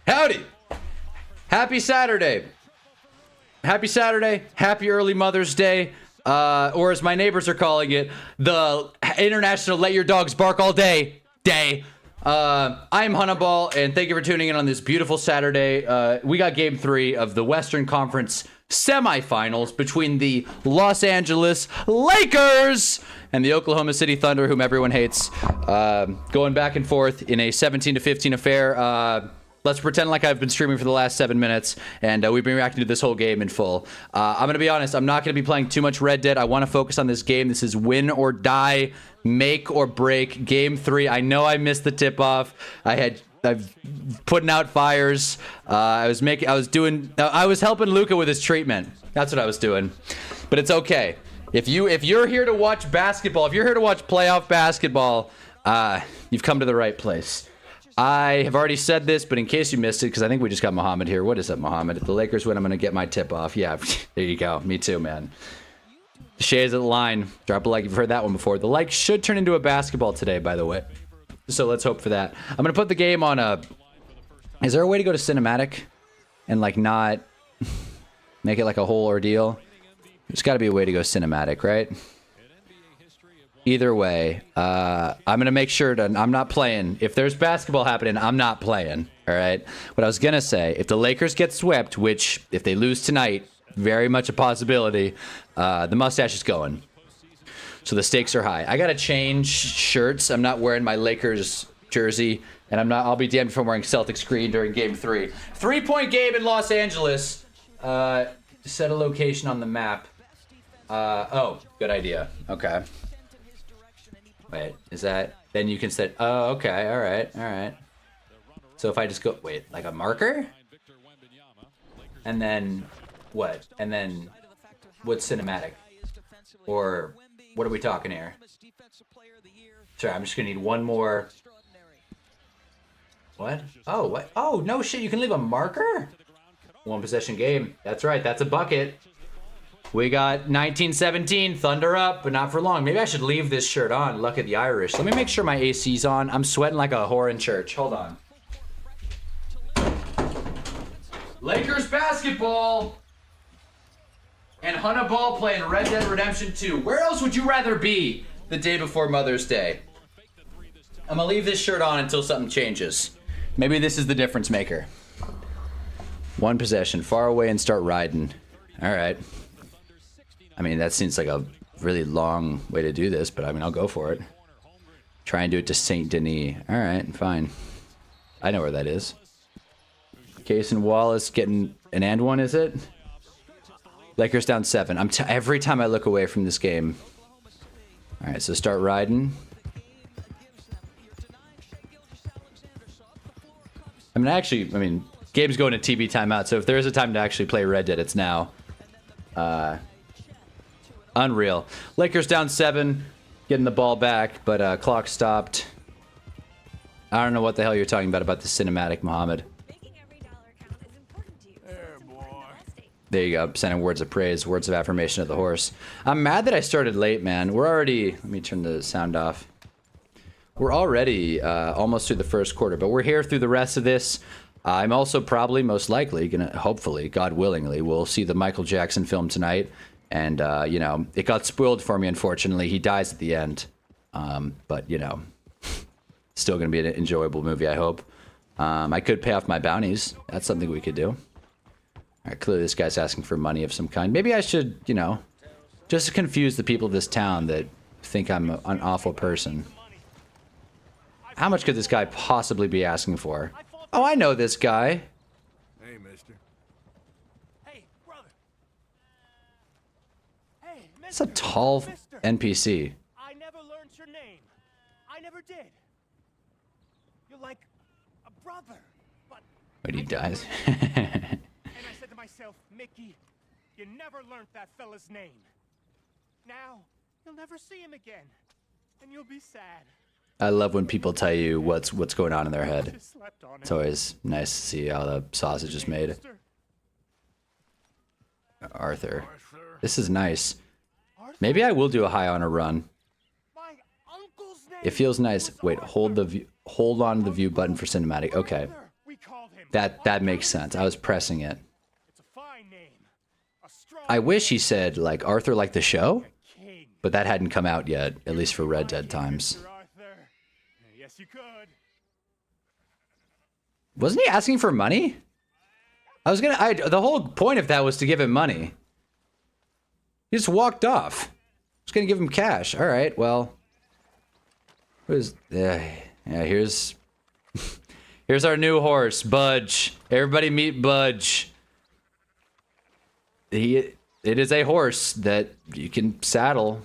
Howdy! Happy Saturday. Happy Saturday. Happy early Mother's Day. Or as my neighbors are calling it, the International Let Your Dogs Bark All Day Day. I'm Hunnaball, and thank you for tuning in on this beautiful Saturday. We got Game 3 of the Western Conference semifinals between the Los Angeles Lakers and the Oklahoma City Thunder, whom everyone hates. Going back and forth in a 17-15 affair. Let's pretend like I've been streaming for the last 7 minutes, and we've been reacting to this whole game in full. I'm going to be honest, I'm not going to be playing too much Red Dead. I want to focus on this game. This is win or die, make or break. Game 3. I know I missed the tip-off. I've putting out fires. I was helping Luca with his treatment. That's what I was doing. But it's okay. If you're here to watch basketball, if you're here to watch playoff basketball, you've come to the right place. I have already said this, but in case you missed it, because I think we just got Muhammad here. What is up, Muhammad? If the Lakers win, I'm going to get my tip off. Yeah, there you go. Me too, man. Shay's at the line. Drop a like if you've heard that one before. The like should turn into a basketball today, by the way. So let's hope for that. I'm going to put the game on a... Is there a way to go to cinematic and, like, not make it like a whole ordeal? There's got to be a way to go cinematic, right? Either way, I'm going to make sure to... I'm not playing. If there's basketball happening, I'm not playing. All right? What I was going to say, if the Lakers get swept, which, if they lose tonight, very much a possibility, the mustache is going. So the stakes are high. I got to change shirts. I'm not wearing my Lakers jersey. And I'll be damned if I'm wearing Celtics green during Game 3. 3-point game in Los Angeles. Set a location on the map. Oh, good idea. Okay. Wait, is that... Then you can set... Oh, okay. All right. So if I just go... Wait, like a marker? And then... What? And then... What's cinematic? Or... What are we talking here? Sorry, I'm just gonna need one more... What? Oh, what? Oh, no shit, you can leave a marker? One possession game. That's right, that's a bucket. We got 1917, Thunder up, but not for long. Maybe I should leave this shirt on. Luck at the Irish. Let me make sure my AC's on. I'm sweating like a whore in church. Hold on. Lakers basketball. And Hunnaball playing Red Dead Redemption 2. Where else would you rather be the day before Mother's Day? I'm gonna leave this shirt on until something changes. Maybe this is the difference maker. One possession, far away and start riding. All right. I mean, that seems like a really long way to do this, but I mean, I'll go for it. Try and do it to Saint Denis. All right, fine. I know where that is. Case and Wallace getting an and one, is it? Lakers down 7. Every time I look away from this game. All right, so start riding. I mean, game's going to TV timeout, so if there is a time to actually play Red Dead, it's now. Unreal. Lakers down 7, getting the ball back, but clock stopped. I don't know what the hell you're talking about the cinematic, Muhammad. There you go, sending words of praise, words of affirmation of the horse. I'm mad that I started late, man. We're already... Let me turn the sound off. We're already almost through the first quarter, but we're here through the rest of this. I'm also probably, most likely, gonna, hopefully, God willingly, we'll see the Michael Jackson film tonight. And, you know, it got spoiled for me, unfortunately. He dies at the end. But, you know, still going to be an enjoyable movie, I hope. I could pay off my bounties. That's something we could do. All right, clearly this guy's asking for money of some kind. Maybe I should, you know, just confuse the people of this town that think I'm an awful person. How much could this guy possibly be asking for? Oh, I know this guy. Hey, mister. Hey, brother. Hey, It's a tall NPC. I never learned your name. I never did. You're like a brother, but... But he dies. And I said to myself, Mickey, you never learned that fella's name. Now, you'll never see him again. And you'll be sad. I love when people tell you what's going on in their head. It's always nice to see how the sausage is made. Arthur. This is nice. Maybe I will do a high honor run. It feels nice. Wait, hold on to the view button for cinematic. Okay. That makes sense. I was pressing it. It's a fine name. A strong I wish he said, like, Arthur like the show, king. but that hadn't come out yet, at least for Red Dead times. Mr. Arthur. Yes, you could. Wasn't he asking for money? The whole point of that was to give him money. He just walked off. I was gonna give him cash. All right, well. Yeah, here's here's our new horse, Budge. Everybody meet Budge. It is a horse that you can saddle.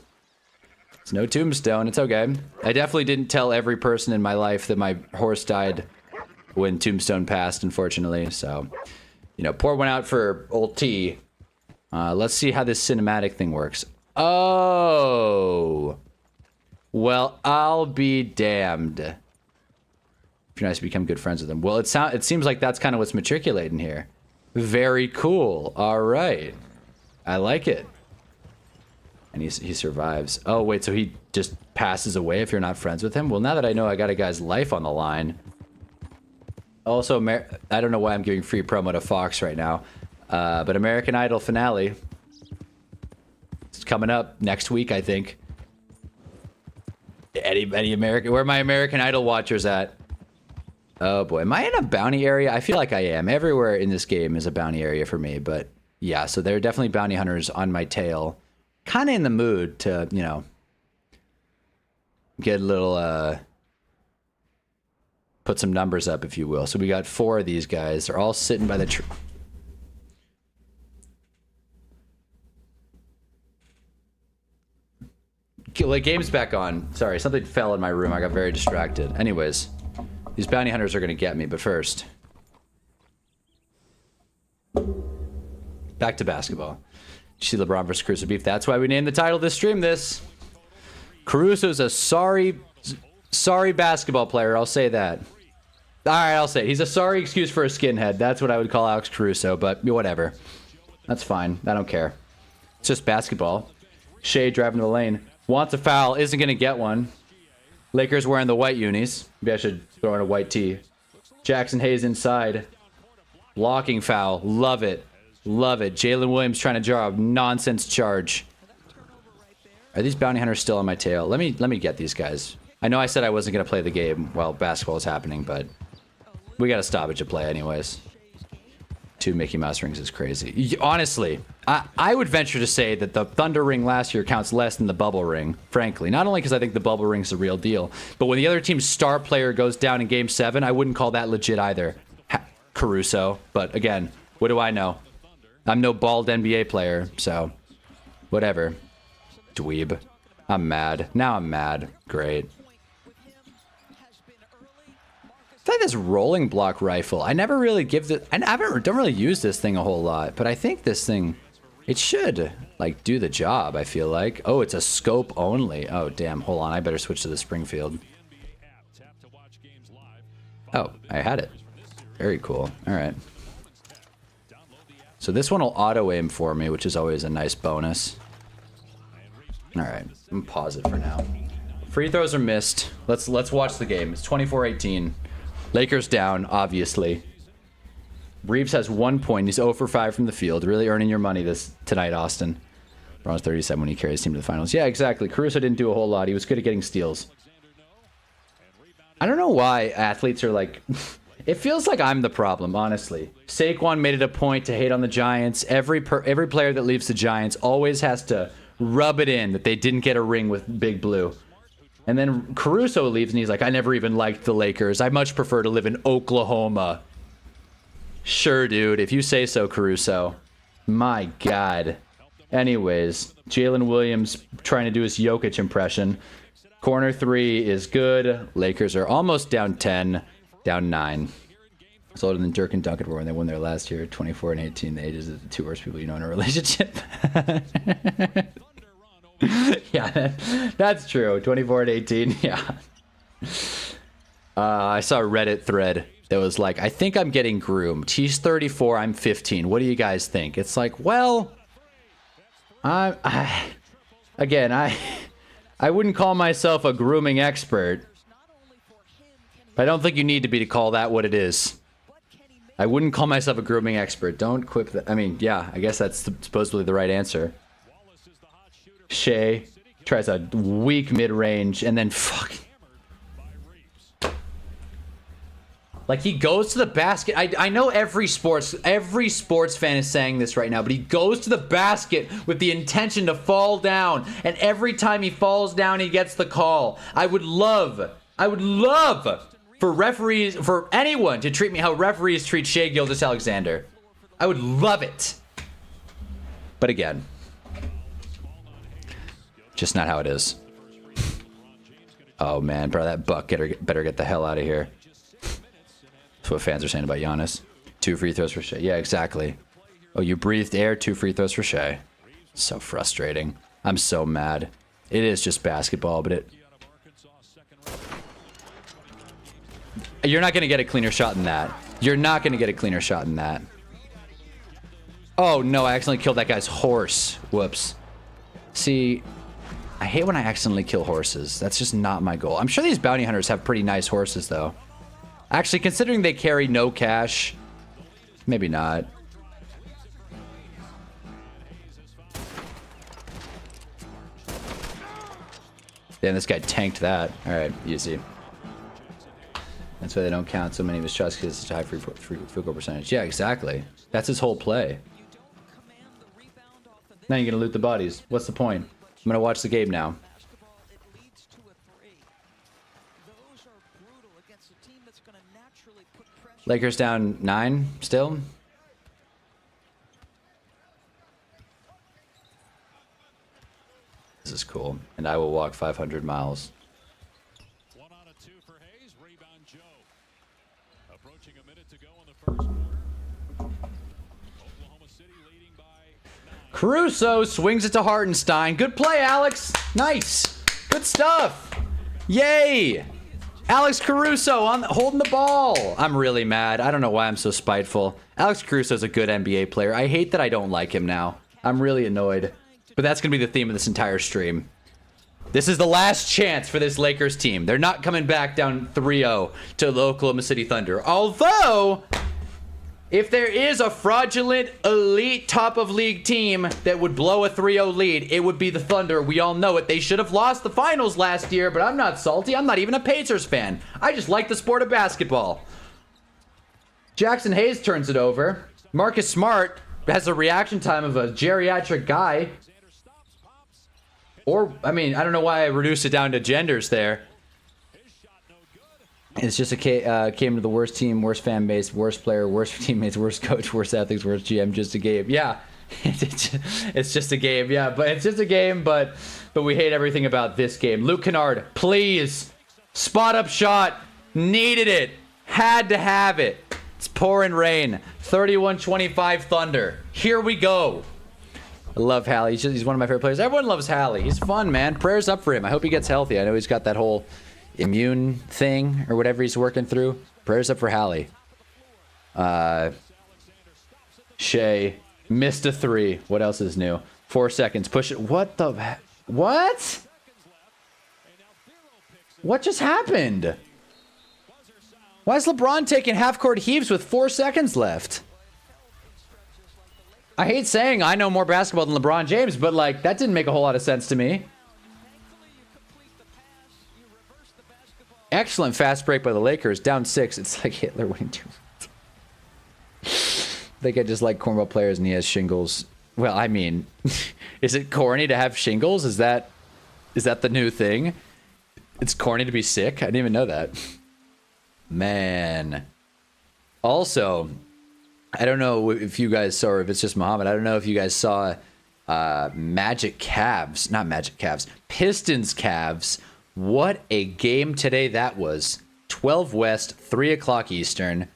It's no tombstone. It's okay. I definitely didn't tell every person in my life that my horse died when Tombstone passed, unfortunately. So, you know, pour one out for old T. Let's see how this cinematic thing works. Oh. Well, I'll be damned. If you're nice to become good friends with them. Well, it seems like that's kind of what's matriculating here. Very cool. All right. I like it. And he survives. Oh, wait, so he just passes away if you're not friends with him? Well, now that I know I got a guy's life on the line. Also, I don't know why I'm giving free promo to Fox right now. But American Idol finale. It's coming up next week, I think. Any American... Where are my American Idol watchers at? Oh, boy. Am I in a bounty area? I feel like I am. Everywhere in this game is a bounty area for me. But, yeah, so there are definitely bounty hunters on my tail. Kind of in the mood to, you know... Get a little, put some numbers up, if you will. So we got 4 of these guys. They're all sitting by the tree. Like, game's back on. Sorry, something fell in my room. I got very distracted. Anyways, these bounty hunters are going to get me, but first. Back to basketball. Did you see LeBron versus Caruso beef? That's why we named the title of this stream this. Caruso's a sorry basketball player. I'll say that. All right, I'll say it. He's a sorry excuse for a skinhead. That's what I would call Alex Caruso, but whatever. That's fine. I don't care. It's just basketball. Shea driving the lane. Wants a foul. Isn't going to get one. Lakers wearing the white unis. Maybe I should throw in a white tee. Jackson Hayes inside. Blocking foul. Love it. Love it. Jalen Williams trying to draw a nonsense charge. Are these bounty hunters still on my tail? Let me get these guys. I know I said I wasn't going to play the game while basketball is happening, but we got a stoppage of play anyways. 2 Mickey Mouse rings is crazy. Honestly, I would venture to say that the Thunder ring last year counts less than the bubble ring, frankly. Not only because I think the bubble ring's the real deal, but when the other team's star player goes down in Game 7, I wouldn't call that legit either. Caruso. But again, what do I know? I'm no bald NBA player, so whatever. Dweeb. I'm mad. Now I'm mad. Great. I like this rolling block rifle. I never really don't really use this thing a whole lot, but I think this thing, it should like do the job. I feel like. Oh, it's a scope only. Oh, damn. Hold on. I better switch to the Springfield. Oh, I had it. Very cool. All right. So this one will auto aim for me, which is always a nice bonus. All right. I'm gonna pause it for now. Free throws are missed. Let's watch the game. It's 24-18. Lakers down, obviously. Reeves has 1 point. He's 0 for 5 from the field. Really earning your money tonight, Austin. Bronze 37 when he carries his team to the finals. Yeah, exactly. Caruso didn't do a whole lot. He was good at getting steals. I don't know why athletes are like... It feels like I'm the problem, honestly. Saquon made it a point to hate on the Giants. Every player that leaves the Giants always has to rub it in that they didn't get a ring with Big Blue. And then Caruso leaves and he's like, I never even liked the Lakers. I much prefer to live in Oklahoma. Sure, dude. If you say so, Caruso. My God. Anyways, Jalen Williams trying to do his Jokic impression. Corner 3 is good. Lakers are almost down 10, down 9. It's older than Dirk and Duncan were when they won their last year, 24 and 18. The ages of the 2 worst people you know in a relationship. Yeah, that's true. 24 and 18. Yeah. I saw a Reddit thread that was like, I think I'm getting groomed. He's 34. I'm 15. What do you guys think? It's like, well, I wouldn't call myself a grooming expert. But I don't think you need to be to call that what it is. I wouldn't call myself a grooming expert. Don't quip that. I mean, yeah, I guess that's supposedly the right answer. Shea tries a weak mid-range and then fuck. Like, he goes to the basket. I know every sports fan is saying this right now, but he goes to the basket with the intention to fall down, and every time he falls down, he gets the call. I would love for referees, for anyone to treat me how referees treat Shea Gilgeous-Alexander. I would love it. But again, just not how it is. Oh man, bro, that buck better get the hell out of here. That's what fans are saying about Giannis. 2 free throws for Shea. Yeah, exactly. Oh, you breathed air, 2 free throws for Shea. So frustrating. I'm so mad. It is just basketball, but you're not going to get a cleaner shot than that. You're not going to get a cleaner shot than that. Oh, no, I accidentally killed that guy's horse. Whoops. See, I hate when I accidentally kill horses. That's just not my goal. I'm sure these bounty hunters have pretty nice horses, though. Actually, considering they carry no cash, maybe not. Damn, this guy tanked that. All right, easy. That's why they don't count so many of his shots, because it's such a high free field goal percentage. Yeah, exactly. That's his whole play. Now you're going to loot the bodies. What's the point? I'm going to watch the game now. Lakers down 9 still. This is cool. And I will walk 500 miles. 1 out of 2 for Hayes. Rebound Joe. Approaching a minute to go in the first quarter. Oklahoma City leading by 9. Caruso swings it to Hartenstein. Good play, Alex. Nice. Good stuff. Yay. Alex Caruso holding the ball. I'm really mad. I don't know why I'm so spiteful. Alex Caruso is a good NBA player. I hate that I don't like him now. I'm really annoyed. But that's going to be the theme of this entire stream. This is the last chance for this Lakers team. They're not coming back down 3-0 to the Oklahoma City Thunder. Although, if there is a fraudulent, elite, top-of-league team that would blow a 3-0 lead, it would be the Thunder. We all know it. They should have lost the finals last year, but I'm not salty. I'm not even a Pacers fan. I just like the sport of basketball. Jackson Hayes turns it over. Marcus Smart has a reaction time of a geriatric guy. Or, I mean, I don't know why I reduced it down to genders there. It's just came to the worst team, worst fan base, worst player, worst teammates, worst coach, worst athletes, worst GM, just a game. Yeah, it's just a game. Yeah, but it's just a game. But we hate everything about this game. Luke Kennard, please, spot up shot, needed it, had to have it. It's pouring rain. 31-25 Thunder. Here we go. I love Hallie. He's one of my favorite players. Everyone loves Hallie. He's fun, man. Prayers up for him. I hope he gets healthy. I know he's got that whole immune thing or whatever he's working through. Prayers up for Hallie. Shea missed a 3. What else is new? 4 seconds. Push it. What the? What? What just happened? Why is LeBron taking half-court heaves with 4 seconds left? I hate saying I know more basketball than LeBron James, but like that didn't make a whole lot of sense to me. Excellent fast break by the Lakers. Down 6. It's like Hitler winning 2. I think I just like cornball players and he has shingles. Well, I mean, is it corny to have shingles? Is that the new thing? It's corny to be sick? I didn't even know that. Man. Also, I don't know if you guys saw, or if it's just Muhammad. I don't know if you guys saw Pistons Cavs. What a game today that was. 12 West, 3 o'clock Eastern.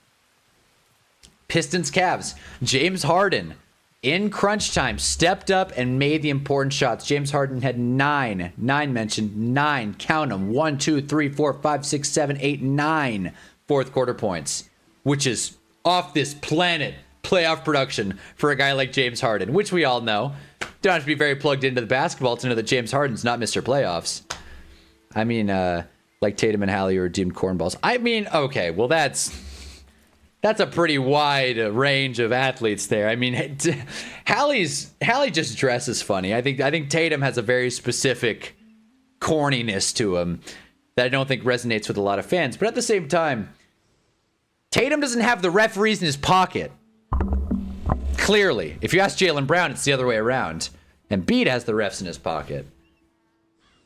Pistons Cavs. James Harden, in crunch time, stepped up and made the important shots. James Harden had 9 mentioned, 9, count them, 1, 2, 3, 4, 5, 6, 7, 8, 9 fourth quarter points, which is off this planet playoff production for a guy like James Harden, which we all know. Don't have to be very plugged into the basketball to know that James Harden's not Mr. Playoffs. I mean, like Tatum and Hallie are deemed cornballs. I mean, okay, well, that's That's a pretty wide range of athletes there. I mean, Hallie just dresses funny. I think Tatum has a very specific corniness to him that I don't think resonates with a lot of fans. But at the same time, Tatum doesn't have the referees in his pocket. Clearly, if you ask Jaylen Brown, it's the other way around. Embiid has the refs in his pocket.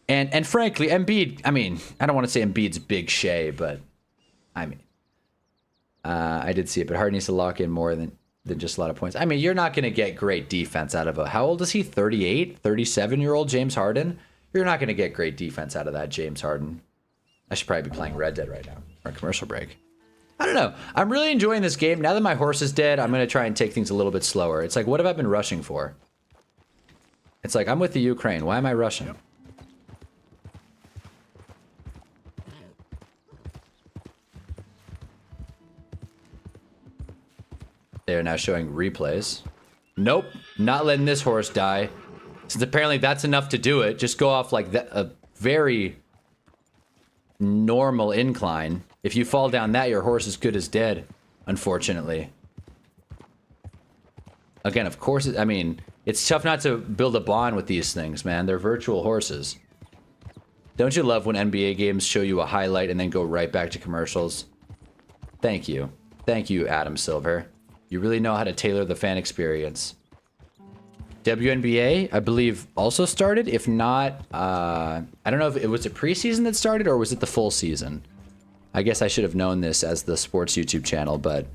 And frankly, Embiid, I mean, I don't want to say Embiid's Big Shea, but I mean, I did see it, but Harden needs to lock in more than just a lot of points. I mean, you're not going to get great defense out of how old is he? 38, 37-year-old James Harden? You're not going to get great defense out of that James Harden. I should probably be playing Red Dead right now, or a commercial break. I don't know. I'm really enjoying this game. Now that my horse is dead, I'm going to try and take things a little bit slower. It's like, what have I been rushing for? It's like, I'm with the Ukraine. Why am I rushing? They are now showing replays. Nope, not letting this horse die. Since apparently that's enough to do it. Just go off like a very normal incline. If you fall down that, your horse is good as dead, unfortunately. Again, of course, I mean, it's tough not to build a bond with these things, man. They're virtual horses. Don't you love when NBA games show you a highlight and then go right back to commercials? Thank you. Thank you, Adam Silver. You really know how to tailor the fan experience. WNBA, I believe, also started. If not, I don't know if it was a preseason that started or was it the full season. I guess I should have known this as the sports YouTube channel, but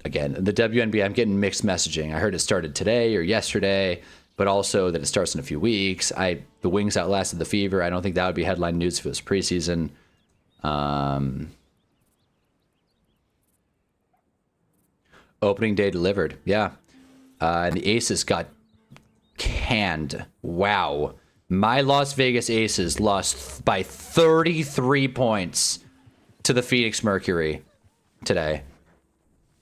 again, the WNBA, I'm getting mixed messaging. I heard it started today or yesterday, but also that it starts in a few weeks. The Wings outlasted the Fever. I don't think that would be headline news if it was preseason. Opening day delivered. Yeah. And the Aces got canned. Wow. My Las Vegas Aces lost by 33 points to the Phoenix Mercury today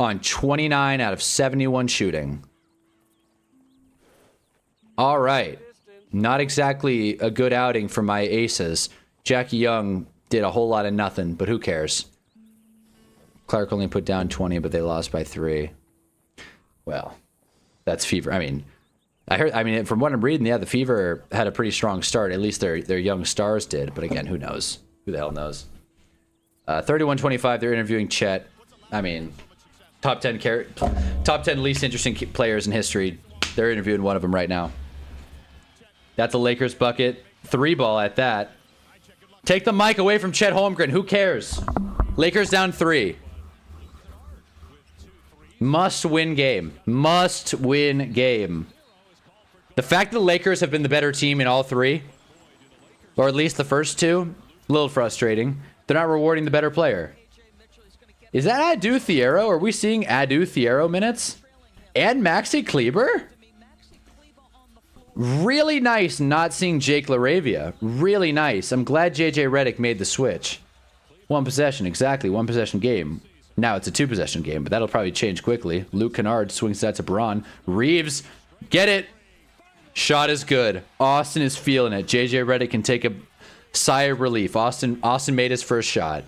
on 29 out of 71 shooting. All right. Not exactly a good outing for my Aces. Jackie Young did a whole lot of nothing, but who cares? Clark only put down 20, but they lost by 3. Well, that's Fever. I mean, from what I'm reading, yeah, the Fever had a pretty strong start. At least their young stars did. But again, who knows? Who the hell knows? 31-25, they're interviewing Chet. I mean, top 10 least interesting players in history. They're interviewing one of them right now. That's a Lakers bucket. 3-ball at that. Take the mic away from Chet Holmgren. Who cares? Lakers down 3. Must win game. Must win game. The fact that the Lakers have been the better team in all 3, or at least the first 2, a little frustrating. They're not rewarding the better player. Is that Adu Thiero? Are we seeing Adu Thiero minutes? And Maxi Kleber? Really nice not seeing Jake LaRavia. Really nice. I'm glad JJ Redick made the switch. 1 possession, exactly. 1 possession game. Now it's a 2-possession game, but that'll probably change quickly. Luke Kennard swings that to Braun. Reeves, get it. Shot is good. Austin is feeling it. JJ Redick can take a sigh of relief. Austin made his first shot.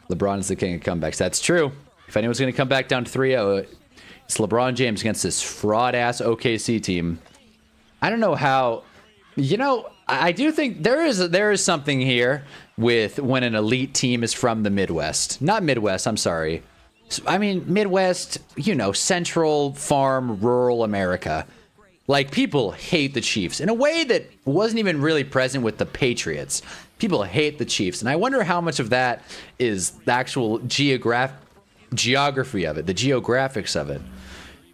LeBron is the king of comebacks. That's true. If anyone's going to come back down to 3-0, it's LeBron James against this fraud-ass OKC team. I don't know how... You know, I do think there is something here with when an elite team is from the Midwest. Not Midwest, I'm sorry. I mean, Midwest, you know, central, farm, rural America. Like, people hate the Chiefs in a way that wasn't even really present with the Patriots. People hate the Chiefs, and I wonder how much of that is the actual geography of it, the geographics of it.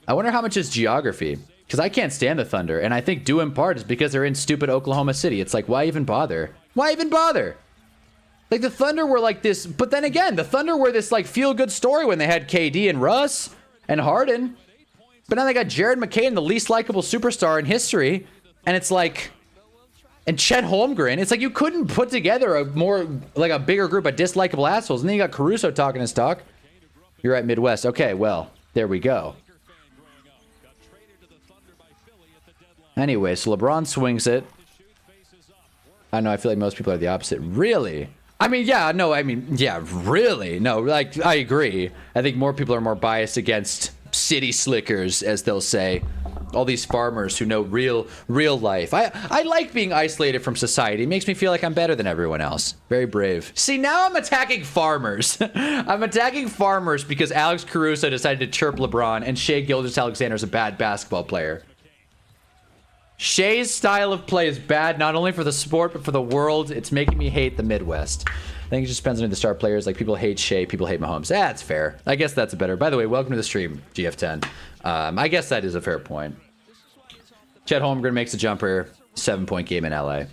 I wonder how much is geography. Because I can't stand the Thunder, and I think due in part is because they're in stupid Oklahoma City. It's like, why even bother? Why even bother? Like, the Thunder were like this, but then again, the Thunder were this, like, feel-good story when they had KD and Russ and Harden. But now they got Jared McCain, the least likable superstar in history, and it's like... And Chet Holmgren, it's like you couldn't put together a bigger group of dislikable assholes, and then you got Caruso talking his talk. You're at Midwest. Okay, well, there we go. Anyway, so LeBron swings it. I know, I feel like most people are the opposite. Really? I mean, yeah, no, I mean, yeah, really. No, like, I agree. I think more people are more biased against city slickers, as they'll say. All these farmers who know real life. I like being isolated from society. It makes me feel like I'm better than everyone else. Very brave. See, now I'm attacking farmers. I'm attacking farmers because Alex Caruso decided to chirp LeBron and Shai Gilgeous-Alexander is a bad basketball player. Shai's style of play is bad not only for the sport but for the world. It's making me hate the Midwest. I think it just depends on who the star players. Like, people hate Shai, people hate Mahomes. That's fair. I guess that's a better. By the way, welcome to the stream, GF10. I guess that is a fair point. Chet Holmgren makes a jumper. 7-point game in LA.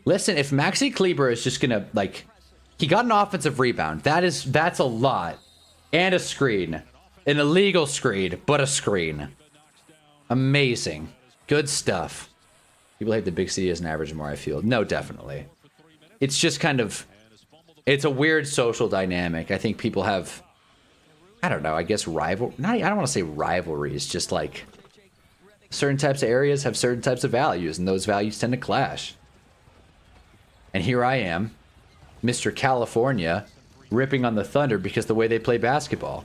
Listen, if Maxi Kleber is just gonna, like, he got an offensive rebound. That's a lot. And a screen. An illegal screen, but a screen. Amazing. Good stuff. People hate the big city as an average more, I feel. No, definitely. It's just kind of, it's a weird social dynamic. I think people have, I don't know, I guess I don't want to say rivalries, just like certain types of areas have certain types of values, and those values tend to clash. And here I am, Mr. California, ripping on the Thunder because the way they play basketball.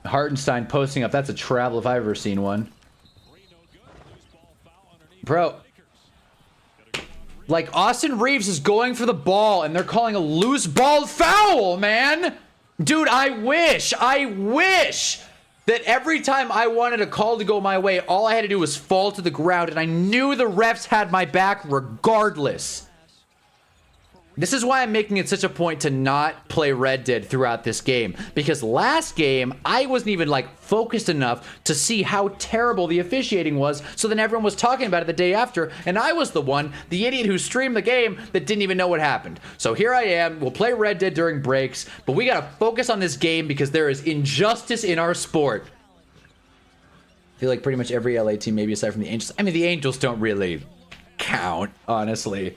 Hartenstein posting up. That's a travel if I've ever seen one. Bro. Like, Austin Reeves is going for the ball and they're calling a loose ball foul, man. Dude, I wish that every time I wanted a call to go my way, all I had to do was fall to the ground and I knew the refs had my back regardless. This is why I'm making it such a point to not play Red Dead throughout this game. Because last game, I wasn't even, like, focused enough to see how terrible the officiating was. So then everyone was talking about it the day after. And I was the idiot who streamed the game that didn't even know what happened. So here I am. We'll play Red Dead during breaks. But we gotta focus on this game because there is injustice in our sport. I feel like pretty much every LA team, maybe aside from the Angels. I mean, the Angels don't really count, honestly.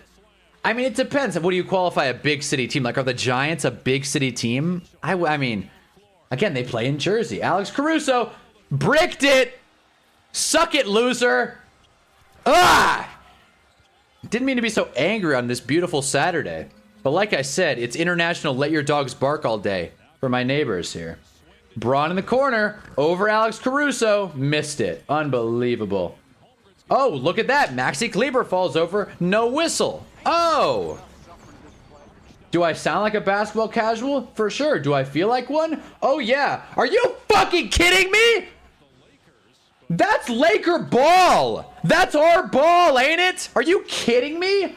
I mean, it depends. What do you qualify a big city team? Like, are the Giants a big city team? I mean, again, they play in Jersey. Alex Caruso bricked it. Suck it, loser. Ah! Didn't mean to be so angry on this beautiful Saturday. But like I said, it's International Let Your Dogs Bark All Day for my neighbors here. Braun in the corner over Alex Caruso. Missed it. Unbelievable. Oh, look at that. Maxi Kleber falls over. No whistle. Oh! Do I sound like a basketball casual? For sure. Do I feel like one? Oh, yeah. Are you fucking kidding me? That's Laker ball. That's our ball, ain't it? Are you kidding me?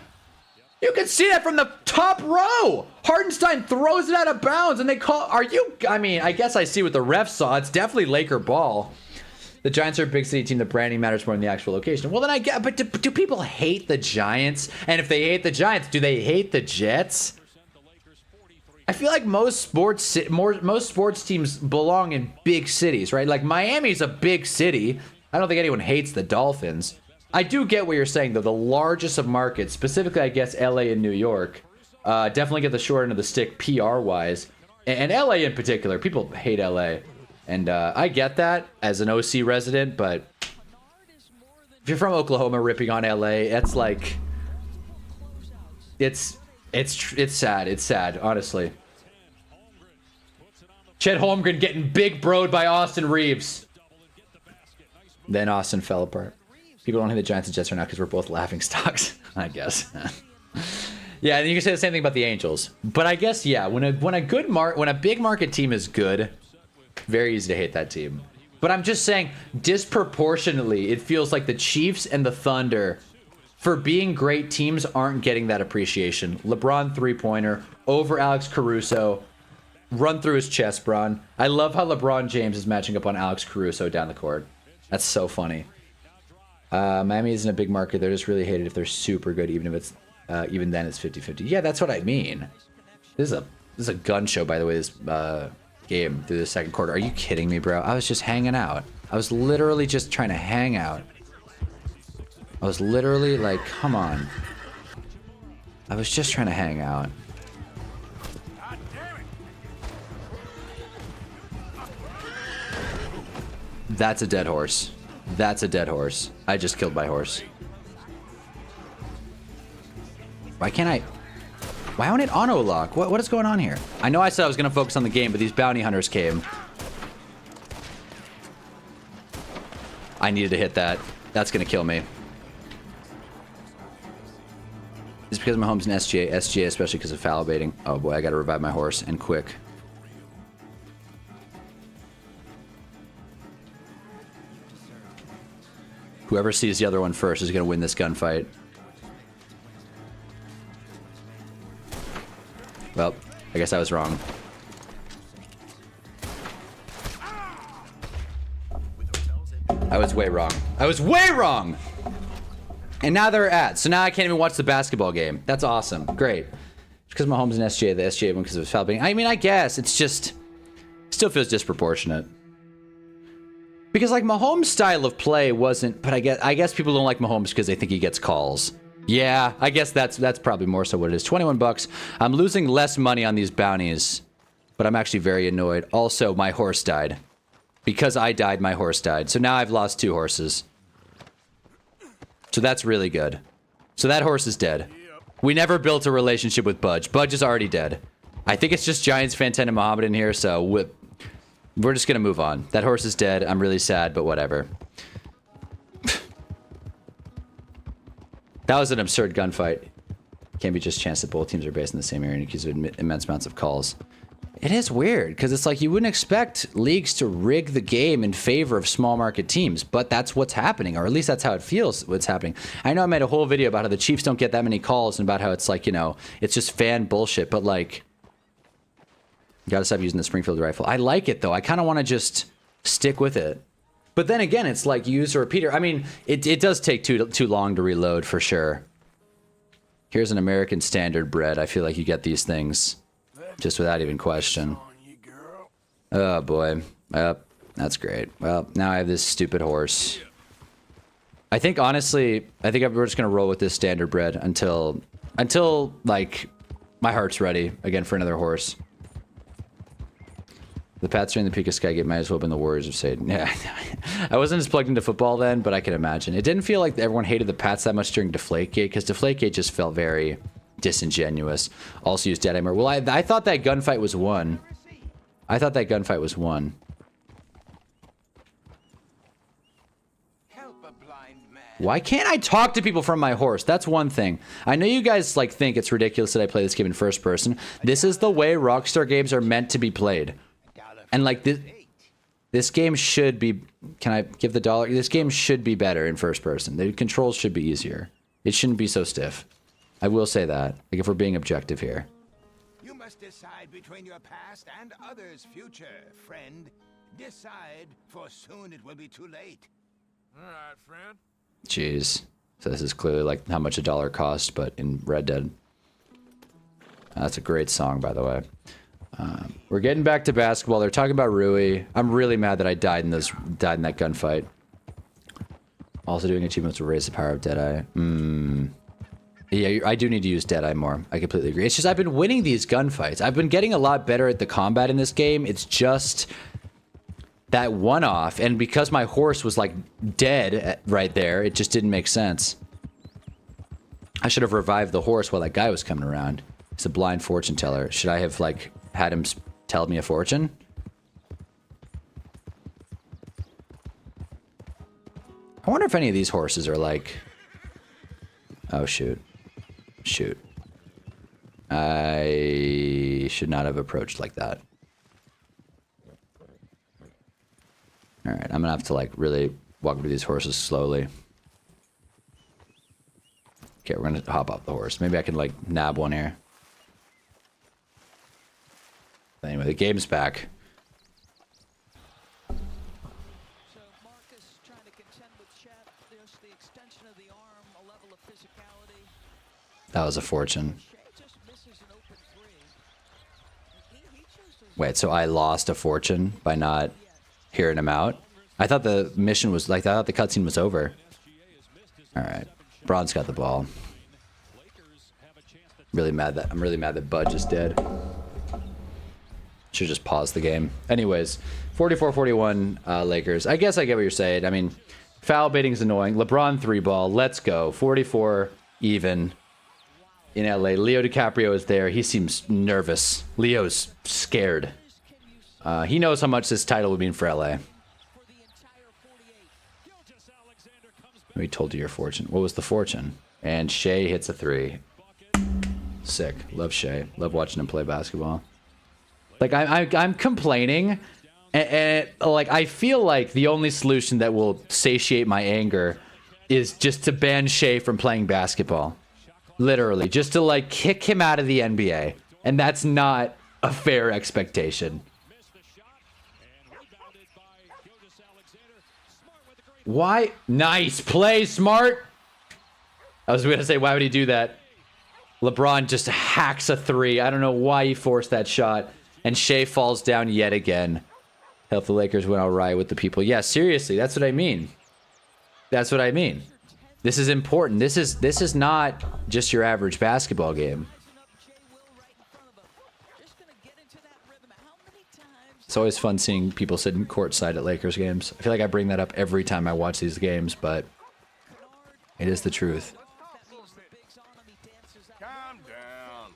You can see that from the top row. Hartenstein throws it out of bounds and they call... I mean, I guess I see what the refs saw. It's definitely Laker ball. The Giants are a big city team. The branding matters more than the actual location. Well, then I get, but do people hate the Giants? And if they hate the Giants, do they hate the Jets? I feel like most sports teams belong in big cities, right? Like, Miami's a big city. I don't think anyone hates the Dolphins. I do get what you're saying, though. The largest of markets, specifically, I guess, LA and New York, definitely get the short end of the stick PR-wise. And LA in particular. People hate LA. And I get that as an OC resident, but if you're from Oklahoma ripping on LA, it's like, it's sad. It's sad, honestly. Chet Holmgren getting big broed by Austin Reeves. Then Austin fell apart. People don't hate the Giants and Jets right now because we're both laughing stocks, I guess. Yeah, and you can say the same thing about the Angels. But I guess, yeah, when a big market team is good, very easy to hate that team. But I'm just saying, disproportionately, it feels like the Chiefs and the Thunder, for being great teams, aren't getting that appreciation. LeBron three-pointer over Alex Caruso. Run through his chest, Bron. I love how LeBron James is matching up on Alex Caruso down the court. That's so funny. Miami isn't a big market. They're just really hated if they're super good, even if it's even then it's 50-50. Yeah, that's what I mean. This is a gun show, by the way, this game through the second quarter. Are you kidding me, bro? I was just hanging out. I was literally just trying to hang out. I was literally like, come on. I was just trying to hang out. That's a dead horse. That's a dead horse. I just killed my horse. Why can't I? Why won't it auto lock? What is going on here? I know I said I was going to focus on the game, but these bounty hunters came. I needed to hit that. That's going to kill me. It's because my home's in SGA. SGA, especially because of foul baiting. Oh boy, I got to revive my horse and quick. Whoever sees the other one first is going to win this gunfight. Well, I guess I was wrong. I was way wrong. I was way wrong! And now they're at. So now I can't even watch the basketball game. That's awesome. Great. Because my home's in SGA. The SGA one because of foul baiting. I mean, I guess. It's just... Still feels disproportionate. Because, like, Mahomes' style of play wasn't... But I guess people don't like Mahomes because they think he gets calls. Yeah, I guess that's probably more so what it is. 21 bucks. I'm losing less money on these bounties. But I'm actually very annoyed. Also, my horse died. Because I died, my horse died. So now I've lost 2 horses. So that's really good. So that horse is dead. We never built a relationship with Budge. Budge is already dead. I think it's just Giants fan 10 and Muhammad in here, so we're just going to move on. That horse is dead. I'm really sad, but whatever. That was an absurd gunfight. Can't be just chance that both teams are based in the same area and accused of immense amounts of calls. It is weird, because it's like you wouldn't expect leagues to rig the game in favor of small market teams, but that's what's happening, or at least that's how it feels what's happening. I know I made a whole video about how the Chiefs don't get that many calls and about how it's like, you know, it's just fan bullshit, but like, you gotta stop using the Springfield rifle. I like it, though. I kind of want to just stick with it. But then again, it's like you use a repeater. I mean, it does take too long to reload, for sure. Here's an American Standard bread. I feel like you get these things just without even question. Oh, boy. That's great. Well, now I have this stupid horse. I think, honestly, we're just going to roll with this Standard bread until, like, my heart's ready again for another horse. The Pats are in the peak of Skygate, might as well have been the Warriors of Satan. Yeah, I wasn't as plugged into football then, but I can imagine. It didn't feel like everyone hated the Pats that much during Deflategate, because Deflategate just felt very disingenuous. Also used Dead Armor. Well, I thought that gunfight was won. I thought that gunfight was won. Why can't I talk to people from my horse? That's one thing. I know you guys like think it's ridiculous that I play this game in first person. This is the way Rockstar games are meant to be played. And like this game should be, can I give the dollar? This game should be better in first person. The controls should be easier. It shouldn't be so stiff. I will say that, like if we're being objective here. You must decide between your past and others' future, friend. Decide, for soon it will be too late. All right, friend. Jeez. So this is clearly like how much a dollar costs, but in Red Dead. That's a great song, by the way. We're getting back to basketball. They're talking about Rui. I'm really mad that I died in that gunfight. Also doing achievements to raise the power of Deadeye. Yeah, I do need to use Deadeye more. I completely agree. It's just I've been winning these gunfights. I've been getting a lot better at the combat in this game. It's just that one-off, and because my horse was like dead right there, it just didn't make sense. I should have revived the horse while that guy was coming around. He's a blind fortune teller. Should I have like had him tell me a fortune? I wonder if any of these horses are like... Oh, shoot. Shoot. I should not have approached like that. Alright, I'm gonna have to like really walk through these horses slowly. Okay, we're gonna hop off the horse. Maybe I can like nab one here. Anyway, the game's back. So Marcus trying to contend with Chet, there's the extension of the arm, a level of physicality. That was a fortune. Shea just misses an open three. He chose to Wait, so I lost a fortune by not hearing him out? I thought the mission was like, I thought the cutscene was over. Alright. Braun's got the ball. Really mad that I'm really mad that Budge is dead. Should just pause the game. Anyways, 44-41 Lakers. I guess I get what you're saying. I mean, Foul baiting is annoying. LeBron 3-ball. Let's go. 44 even in LA. Leo DiCaprio is there. He seems nervous. Leo's scared. He knows how much this title would mean for LA. We told you your fortune. What was the fortune? And Shea hits a 3. Sick. Love Shea. Love watching him play basketball. Like, I'm complaining. And like, I feel like the only solution that will satiate my anger is just to ban Shea from playing basketball. Literally. Just to, like, kick him out of the NBA. And that's not a fair expectation. Why? Nice play, Smart. I was going to say, why would he do that? LeBron just hacks a 3. I don't know why he forced that shot. And Shea falls down yet again. Hope the Lakers went all right with the people. Yeah, seriously, that's what I mean. That's what I mean. This is important. This is not just your average basketball game. It's always fun seeing people sitting courtside at Lakers games. I feel like I bring that up every time I watch these games, but it is the truth. Calm down.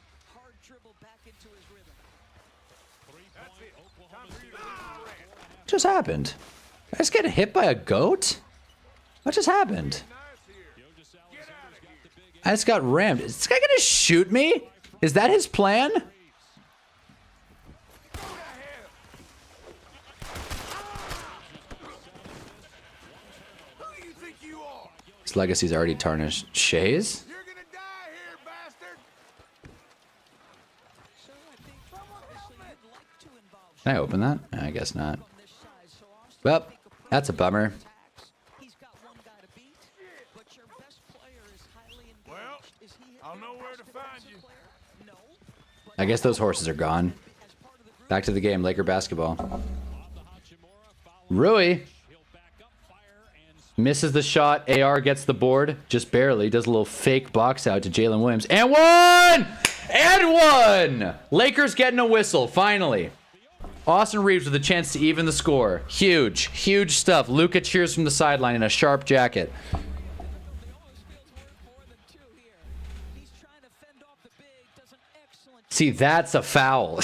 What just happened? I just get hit by a goat? What just happened? I just got rammed. Is this guy gonna shoot me? Is that his plan? His legacy's already tarnished. Shea's? You're gonna die here, bastard. Can I open that? I guess not. Well, that's a bummer. Well, I'll know where to find you. I guess those horses are gone. Back to the game, Laker basketball. Rui misses the shot. AR gets the board, just barely. Does a little fake box out to Jalen Williams. And one! And one! Lakers getting a whistle, finally. Austin Reeves with a chance to even the score. Huge, huge stuff. Luka cheers from the sideline in a sharp jacket. See, that's a foul.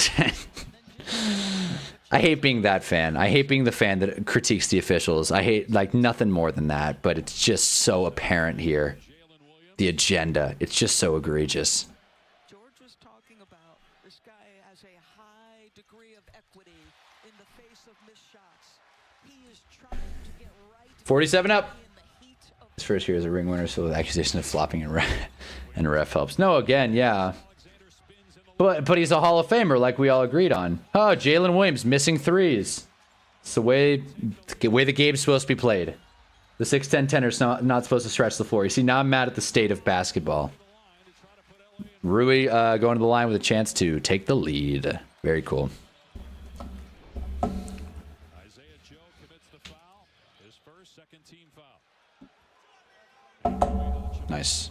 I hate being that fan. I hate being the fan that critiques the officials. I hate, like, nothing more than that, but it's just so apparent here. The agenda. It's just so egregious. George was talking about this guy has a high degree of equity in the face of missed shots. He is trying to get right 47 up. in the heat of His first year as a ring winner, so with accusation of flopping and ref helps. No, again, yeah. But he's a Hall of Famer, like we all agreed on. Oh, Jalen Williams missing threes. It's the way the game's supposed to be played. The 6'10" tenner's not supposed to stretch the floor. You see, now I'm mad at the state of basketball. Rui going to the line with a chance to take the lead. Very cool. Isaiah Joe commits the foul. His first second-team foul. Nice.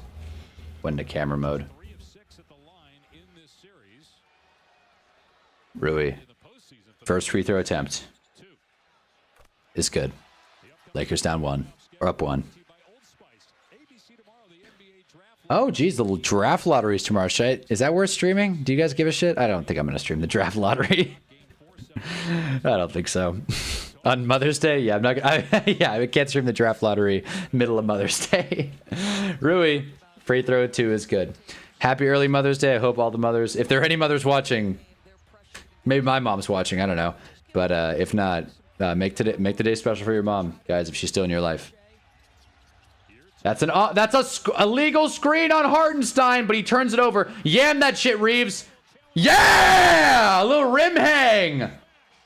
Went into camera mode. 3 of 6 at the line in this series. Rui. In the postseason for First free throw attempt. 2. Is good. Lakers down 1. Or up 1. By Old Spice. ABC tomorrow, the NBA draft. Oh, geez, the draft lottery is tomorrow. Is that worth streaming? Do you guys give a shit? I don't think I'm going to stream the draft lottery. I don't think so. On Mother's Day? Yeah, I'm not gonna, I can't stream the draft lottery middle of Mother's Day. Rui, free throw 2 is good. Happy early Mother's Day. I hope all the mothers, if there are any mothers watching, maybe my mom's watching, I don't know. But if not, make the day special for your mom, guys, if she's still in your life. That's a legal screen on Hartenstein, but he turns it over. Yam that shit, Reeves. Yeah! A little rim hang.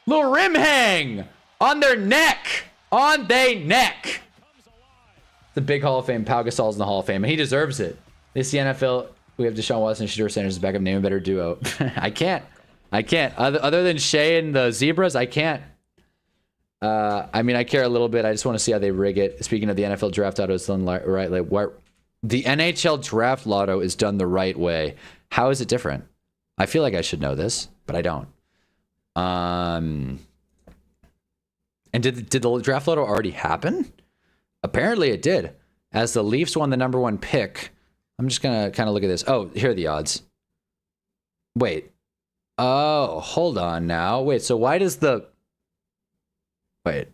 Little rim hang. On their neck. On they neck. The big Hall of Fame. Pau Gasol's in the Hall of Fame, and he deserves it. This is the NFL. We have Deshaun Watson and Shedeur Sanders as backup. Name a better duo. I can't. Other than Shea and the Zebras, I can't. I mean, I care a little bit. I just want to see how they rig it. Speaking of the NFL draft lotto, it's done right. Like, what? The NHL draft lotto is done the right way. How is it different? I feel like I should know this, but I don't. And did the draft lotto already happen? Apparently it did. As the Leafs won the #1 pick. I'm just going to kind of look at this. Oh, here are the odds. Wait. Oh, hold on now. Wait, so why does the... Wait.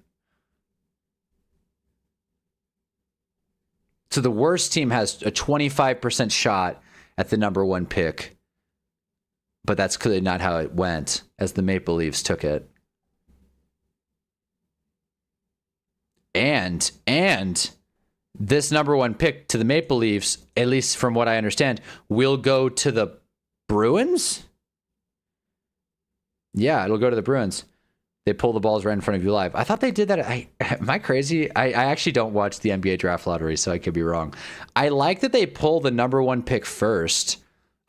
So the worst team has a 25% shot at the #1 pick. But that's clearly not how it went, as the Maple Leafs took it. And this #1 pick to the Maple Leafs, at least from what I understand, will go to the Bruins? Yeah, it'll go to the Bruins. They pull the balls right in front of you live. I thought they did that. Am I crazy? I actually don't watch the NBA draft lottery, so I could be wrong. I like that they pull the #1 pick first.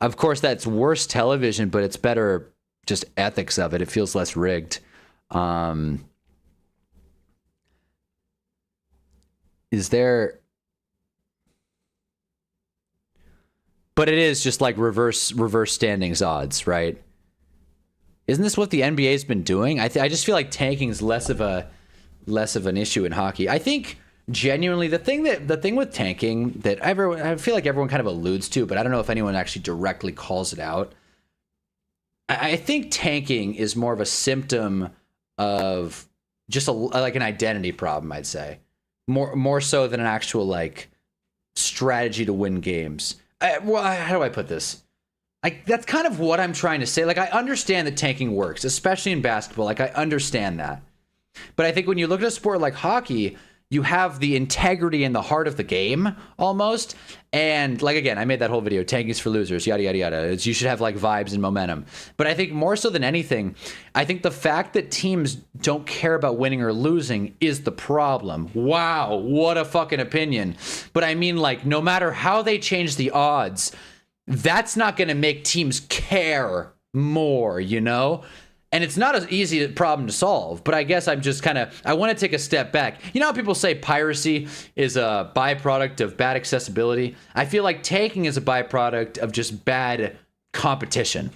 Of course, that's worse television, but it's better just ethics of it. It feels less rigged. Is there... But it is just like reverse standings odds, right? Isn't this what the NBA's been doing? I just feel like tanking is less of an issue in hockey. I think genuinely the thing with tanking that I feel like everyone kind of alludes to, but I don't know if anyone actually directly calls it out. I think tanking is more of a symptom of just like an identity problem, I'd say. More so than an actual like strategy to win games. Well, how do I put this? That's kind of what I'm trying to say. Like, I understand that tanking works, especially in basketball. Like, I understand that. But I think when you look at a sport like hockey, you have the integrity and the heart of the game almost. And like, again, I made that whole video, tanking is for losers, yada, yada, yada. You should have like vibes and momentum. But I think more so than anything, I think the fact that teams don't care about winning or losing is the problem. Wow, what a fucking opinion. But I mean, like, no matter how they change the odds, that's not going to make teams care more, you know? And it's not an easy problem to solve, but I guess I'm just I want to take a step back. You know how people say piracy is a byproduct of bad accessibility? I feel like tanking is a byproduct of just bad competition.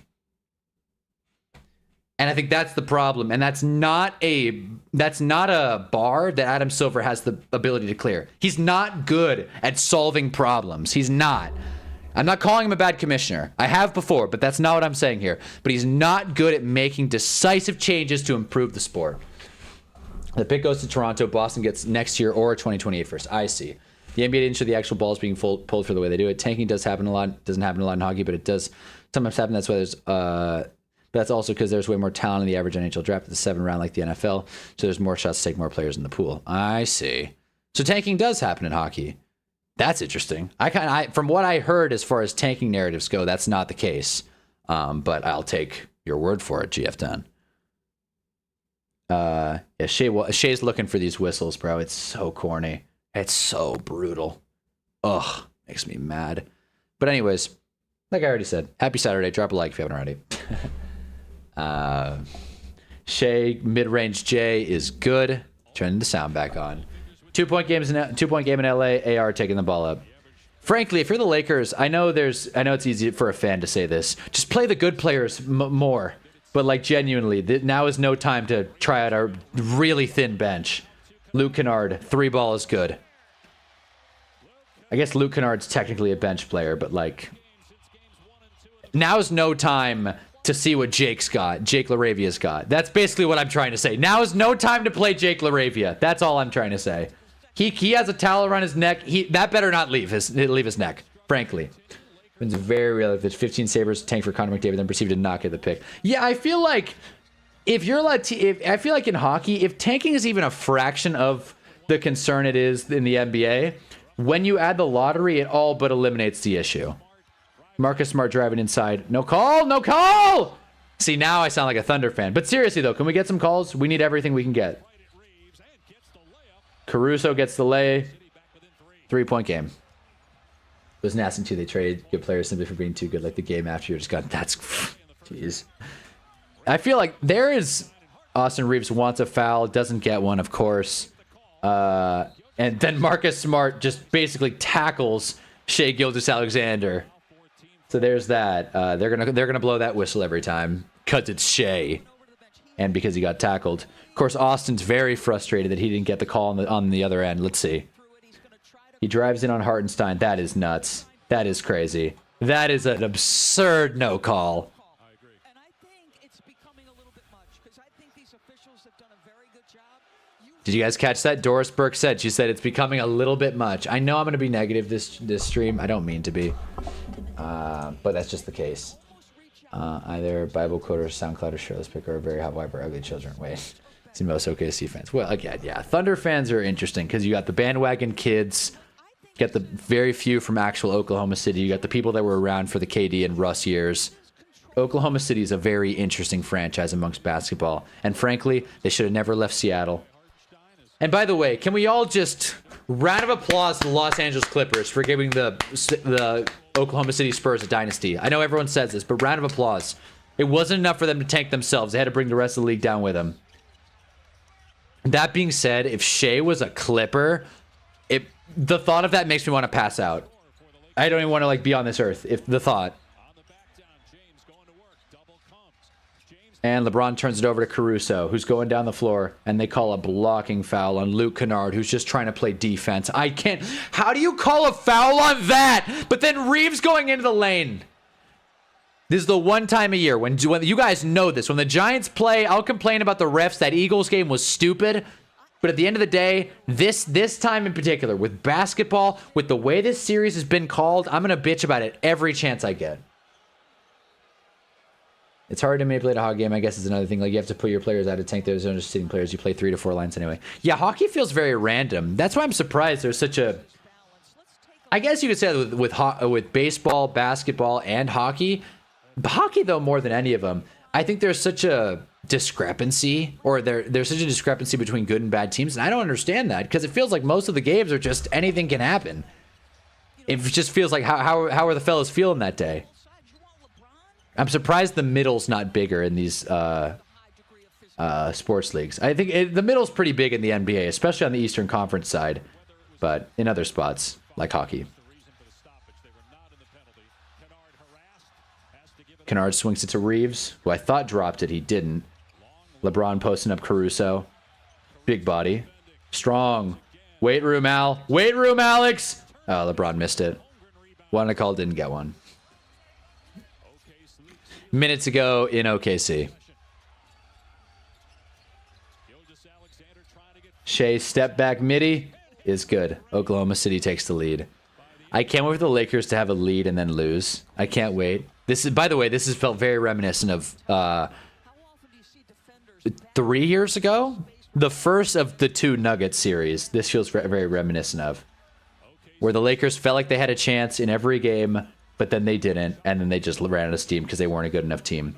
And I think that's the problem. And that's not a bar that Adam Silver has the ability to clear. He's not good at solving problems. He's not. I'm not calling him a bad commissioner. I have before, but that's not what I'm saying here. But he's not good at making decisive changes to improve the sport. The pick goes to Toronto. Boston gets next year or 2028 first. I see. The NBA didn't show the actual balls being pulled for the way they do it. Tanking does happen a lot. Doesn't happen a lot in hockey, but it does sometimes happen. That's why there's... But that's also because there's way more talent in the average NHL draft at the 7th round like the NFL. So there's more shots to take more players in the pool. I see. So tanking does happen in hockey. That's interesting. From what I heard as far as tanking narratives go, that's not the case. But I'll take your word for it, GF10. Yeah, Shay's looking for these whistles, bro. It's so corny. It's so brutal. Ugh, makes me mad. But anyways, like I already said, happy Saturday. Drop a like if you haven't already. Shay, mid-range J is good. Turning the sound back on. 2-point game in LA. AR taking the ball up. Frankly, if you're the Lakers, I know it's easy for a fan to say this. Just play the good players more. But like genuinely, now is no time to try out our really thin bench. Luke Kennard, 3-ball is good. I guess Luke Kennard's technically a bench player, but like now's no time to see what Jake LaRavia's got. That's basically what I'm trying to say. Now is no time to play Jake LaRavia. That's all I'm trying to say. He has a towel around his neck. That better not leave his neck, frankly. It's very real if it's 15 Sabres tank for Connor McDavid, then proceed to knock at the pick. Yeah, I feel like if you're I feel like in hockey, if tanking is even a fraction of the concern it is in the NBA, when you add the lottery, it all but eliminates the issue. Marcus Smart driving inside. No call! No call! See, now I sound like a Thunder fan. But seriously, though, can we get some calls? We need everything we can get. Caruso gets the lay. 3-point game. It was nasty, too. They traded good players simply for being too good. Like the game after you just got... That's... Jeez. I feel like there is... Austin Reeves wants a foul. Doesn't get one, of course. And then Marcus Smart just basically tackles Shai Gilgeous-Alexander. So there's that. They're gonna blow that whistle every time because it's Shai, and because he got tackled. Of course, Austin's very frustrated that he didn't get the call on the other end. Let's see. He drives in on Hartenstein. That is nuts. That is crazy. That is an absurd no call. And I think it's becoming a little bit much because I think these officials have done a very good job. Did you guys catch that? Doris Burke said. She said it's becoming a little bit much. I know I'm going to be negative this stream. I don't mean to be. But that's just the case. Either Bible quote or SoundCloud or shirtless pick or a very hot wipe or ugly children. Wait. See most OKC fans. Well, again, yeah. Thunder fans are interesting because you got the bandwagon kids. You got the very few from actual Oklahoma City. You got the people that were around for the KD and Russ years. Oklahoma City is a very interesting franchise amongst basketball. And frankly, they should have never left Seattle. And by the way, can we all just round of applause to the Los Angeles Clippers for giving the Oklahoma City Spurs a dynasty? I know everyone says this, but round of applause. It wasn't enough for them to tank themselves. They had to bring the rest of the league down with them. That being said, if Shea was a Clipper, the thought of that makes me want to pass out. I don't even want to like be on this earth. If the thought. And LeBron turns it over to Caruso, who's going down the floor, and they call a blocking foul on Luke Kennard, who's just trying to play defense. I can't. How do you call a foul on that? But then Reeves going into the lane. This is the one time a year when you guys know this. When the Giants play, I'll complain about the refs. That Eagles game was stupid. But at the end of the day, this time in particular, with basketball, with the way this series has been called, I'm going to bitch about it every chance I get. It's hard to manipulate a hockey game, I guess, is another thing. Like, you have to put your players out of tank. There's no just sitting players. You play 3 to 4 lines anyway. Yeah, hockey feels very random. That's why I'm surprised there's such a... I guess you could say that with baseball, basketball, and hockey. Hockey, though, more than any of them, I think there's such a discrepancy, or there's such a discrepancy between good and bad teams, and I don't understand that, because it feels like most of the games are just anything can happen. It just feels like, how are the fellas feeling that day? I'm surprised the middle's not bigger in these sports leagues. I think the middle's pretty big in the NBA, especially on the Eastern Conference side, but in other spots, like hockey. Kennard swings it to Reeves, who I thought dropped it. He didn't. LeBron posting up Caruso. Big body. Strong. Weight room, Al. Weight room, Alex! Oh, LeBron missed it. Wanted to call, didn't get one. Minutes ago in OKC. Shea step back midi is good. Oklahoma City takes the lead. I can't wait for the Lakers to have a lead and then lose. I can't wait. This is, by the way, this has felt very reminiscent of 3 years ago. The first of the 2 Nuggets series. This feels very reminiscent of. Where the Lakers felt like they had a chance in every game, but then they didn't, and then they just ran out of steam because they weren't a good enough team.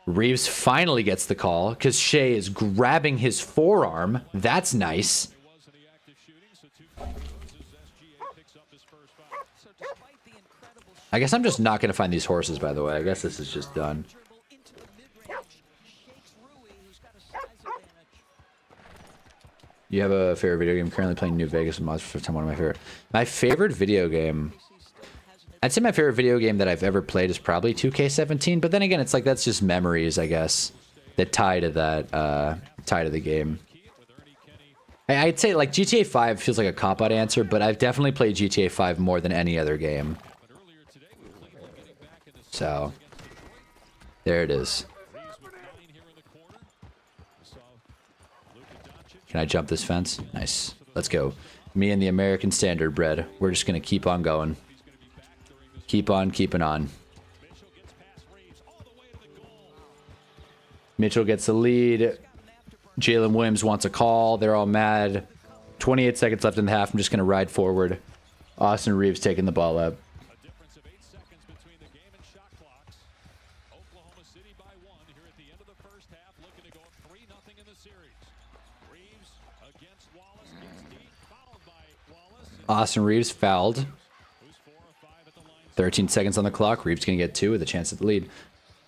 Reeves finally gets the call because Shea is grabbing his forearm. That's nice. I guess I'm just not going to find these horses, by the way. I guess this is just done. You have a favorite video game? Currently playing New Vegas with mods for the first time. One of my favorite. My favorite video game... I'd say my favorite video game that I've ever played is probably 2K17, but then again, it's like that's just memories, I guess, that tie to that, tie to the game. I'd say like GTA 5 feels like a cop-out answer, but I've definitely played GTA 5 more than any other game. So, there it is. Can I jump this fence? Nice. Let's go. Me and the American Standard Bread. We're just going to keep on going. Keep on keeping on. Mitchell gets the lead. Jalen Williams wants a call. They're all mad. 28 seconds left in the half. I'm just going to ride forward. Austin Reeves taking the ball up. Austin Reeves fouled. 13 seconds on the clock. Reeves going to get 2 with a chance at the lead.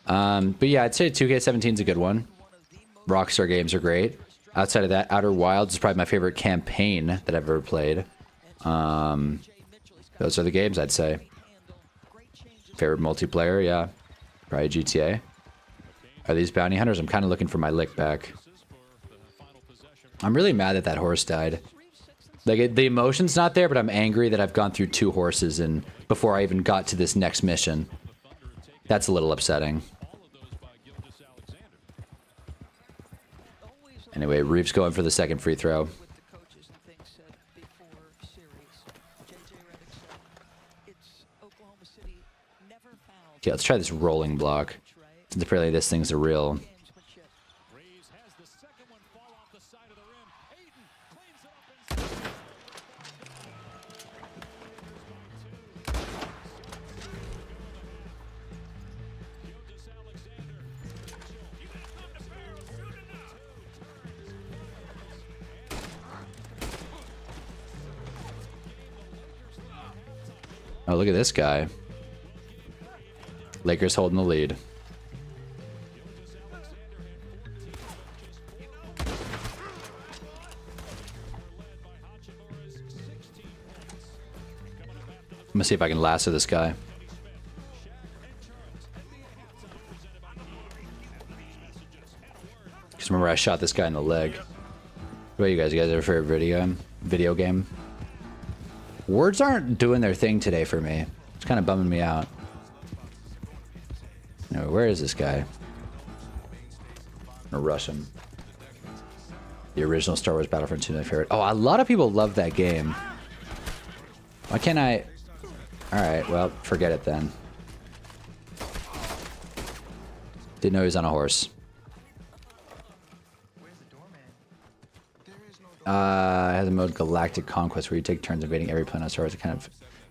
But yeah, I'd say 2K17 is a good one. Rockstar games are great. Outside of that, Outer Wilds is probably my favorite campaign that I've ever played. Those are the games, I'd say. Favorite multiplayer, yeah. Probably GTA. Are these bounty hunters? I'm kind of looking for my lick back. I'm really mad that that horse died. Like, the emotion's not there, but I'm angry that I've gone through 2 horses and before I even got to this next mission. That's a little upsetting. Anyway, Reeves going for the second free throw. With the coaches and things said before series, JJ Redick said it's Oklahoma City never fouled. Okay, let's try this rolling block. Since apparently this thing's a real... Gamesmanship. Reeves has the second one fall off the side of the rim. Ayton cleans it up and Gilgeous Alexander. You gotta come to barrel soon enough. Oh, look at this guy. Lakers holding the lead. I'm gonna see if I can lasso this guy. Because remember, I shot this guy in the leg. What about you guys? You guys have a favorite video game? Words aren't doing their thing today for me. It's kind of bumming me out. No, where is this guy? I'm gonna rush him. The original Star Wars Battlefront 2 is my favorite. Oh, a lot of people love that game. Why can't I? Alright, well, forget it then. Didn't know he was on a horse. It has a mode Galactic Conquest where you take turns invading every planet on Star Wars. It kind of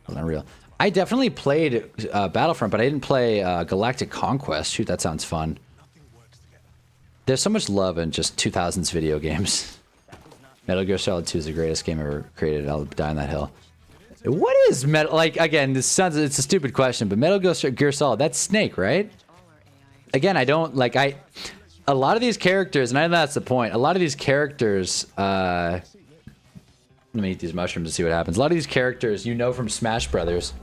unreal. I definitely played Battlefront, but I didn't play Galactic Conquest. Shoot, that sounds fun. There's so much love in just 2000s video games. Metal Gear Solid 2 is the greatest game ever created. I'll die on that hill. What is Metal... Like, again, it's a stupid question, but Metal Gear Solid, that's Snake, right? Again, I don't... Like, a lot of these characters, and I know that's the point, a lot of these characters... let me eat these mushrooms and see what happens. A lot of these characters you know from Smash Brothers.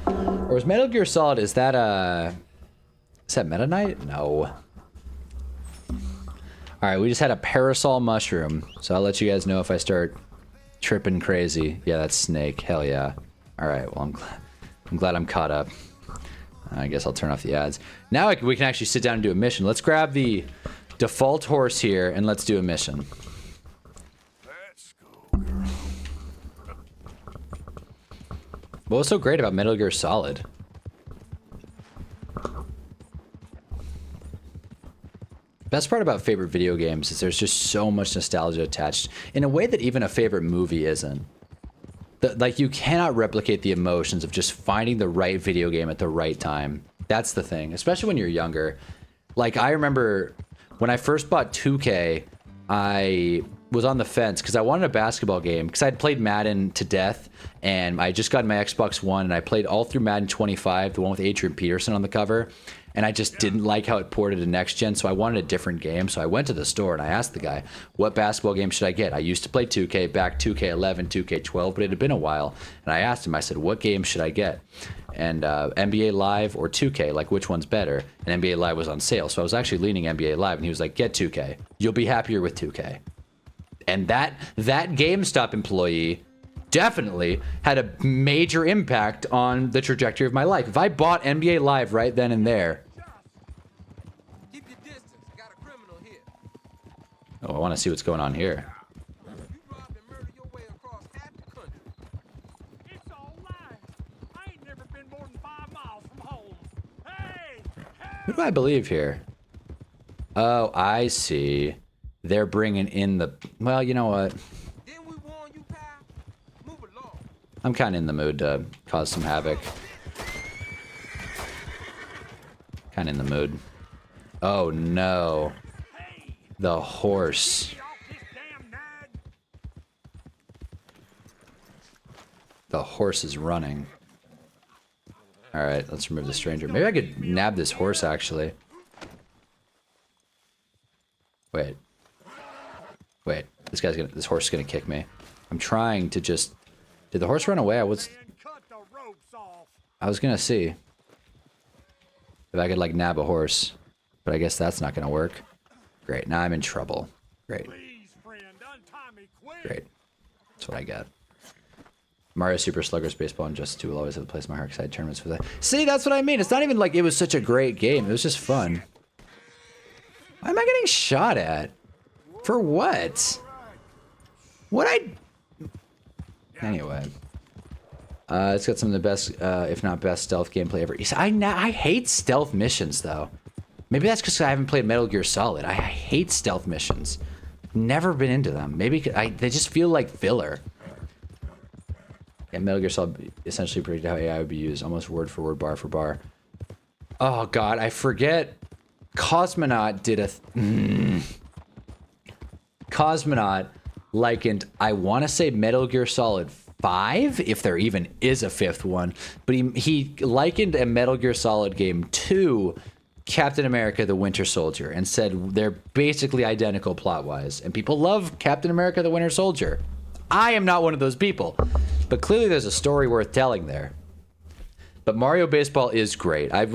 Or is Metal Gear Solid, is that Meta Knight? No. Alright, we just had a parasol mushroom, so I'll let you guys know if I start tripping crazy. Yeah, that's Snake. Hell yeah. Alright, well, I'm glad I'm caught up. I guess I'll turn off the ads. Now we can actually sit down and do a mission. Let's grab the default horse here, and let's do a mission. Let's go. What was so great about Metal Gear Solid? Best part about favorite video games is there's just so much nostalgia attached in a way that even a favorite movie isn't. Like, you cannot replicate the emotions of just finding the right video game at the right time. That's the thing, especially when you're younger. Like, I remember when I first bought 2K, I was on the fence because I wanted a basketball game because I'd played Madden to death and I just got my Xbox One and I played all through Madden 25, the one with Adrian Peterson on the cover. And I just didn't like how it ported to next gen, so I wanted a different game. So I went to the store and I asked the guy, what basketball game should I get? I used to play 2K, back 2K11, 2K12, but it had been a while. And I asked him, I said, what game should I get? And NBA Live or 2K, like which one's better? And NBA Live was on sale, so I was actually leaning NBA Live, and he was like, get 2K. You'll be happier with 2K. And that GameStop employee definitely had a major impact on the trajectory of my life. If I bought NBA Live right then and there. Keep your distance. Got a criminal here. Oh, I want to see what's going on here. You robbed and murdered your way across half the country. It's all lies. I ain't never been more than 5 miles from home. Hey! Who do I believe here? Oh, I see. They're bringing in the... Well, you know what? Didn't we warn you, pal? Move along. I'm kind of in the mood to cause some havoc. Kind of in the mood. Oh, no. The horse. Get off this damn nag. The horse is running. Alright, let's remove the stranger. Maybe I could nab this horse, actually. Wait. Wait. This horse is gonna kick me. I'm trying to just... Did the horse run away? And cut the ropes off. I was gonna see if I could, like, nab a horse. But I guess that's not gonna work. Great, now I'm in trouble. Great. Please, friend, untie me quick. Great. That's what I get. Mario Super Sluggers Baseball and Justice 2 will always have a place in my heart because I had tournaments for that. See, that's what I mean. It's not even like it was such a great game. It was just fun. Why am I getting shot at? For what? Anyway. It's got some of the best, if not best, stealth gameplay ever. I hate stealth missions, though. Maybe that's because I haven't played Metal Gear Solid. I hate stealth missions. Never been into them. Maybe they just feel like filler. Yeah, Metal Gear Solid essentially predicted how AI would be used, almost word for word, bar for bar. Oh god, I forget. Cosmonaut did a... Cosmonaut likened, I want to say Metal Gear Solid 5, if there even is a 5th one, but he likened a Metal Gear Solid game to Captain America the Winter Soldier and said they're basically identical plot-wise, and people love Captain America the Winter Soldier. I am not one of those people, but clearly there's a story worth telling there. But Mario Baseball is great. I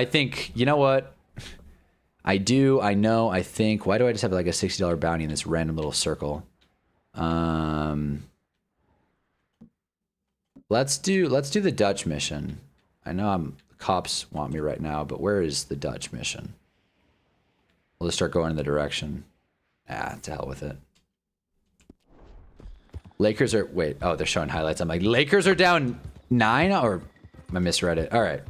think, you know what? I think. Why do I just have like a $60 bounty in this random little circle? Let's do the Dutch mission. I know the cops want me right now, but where is the Dutch mission? We'll just start going in the direction. To hell with it. Lakers are... Wait. Oh, they're showing highlights. I'm like, Lakers are down 9? Or I misread it. All right.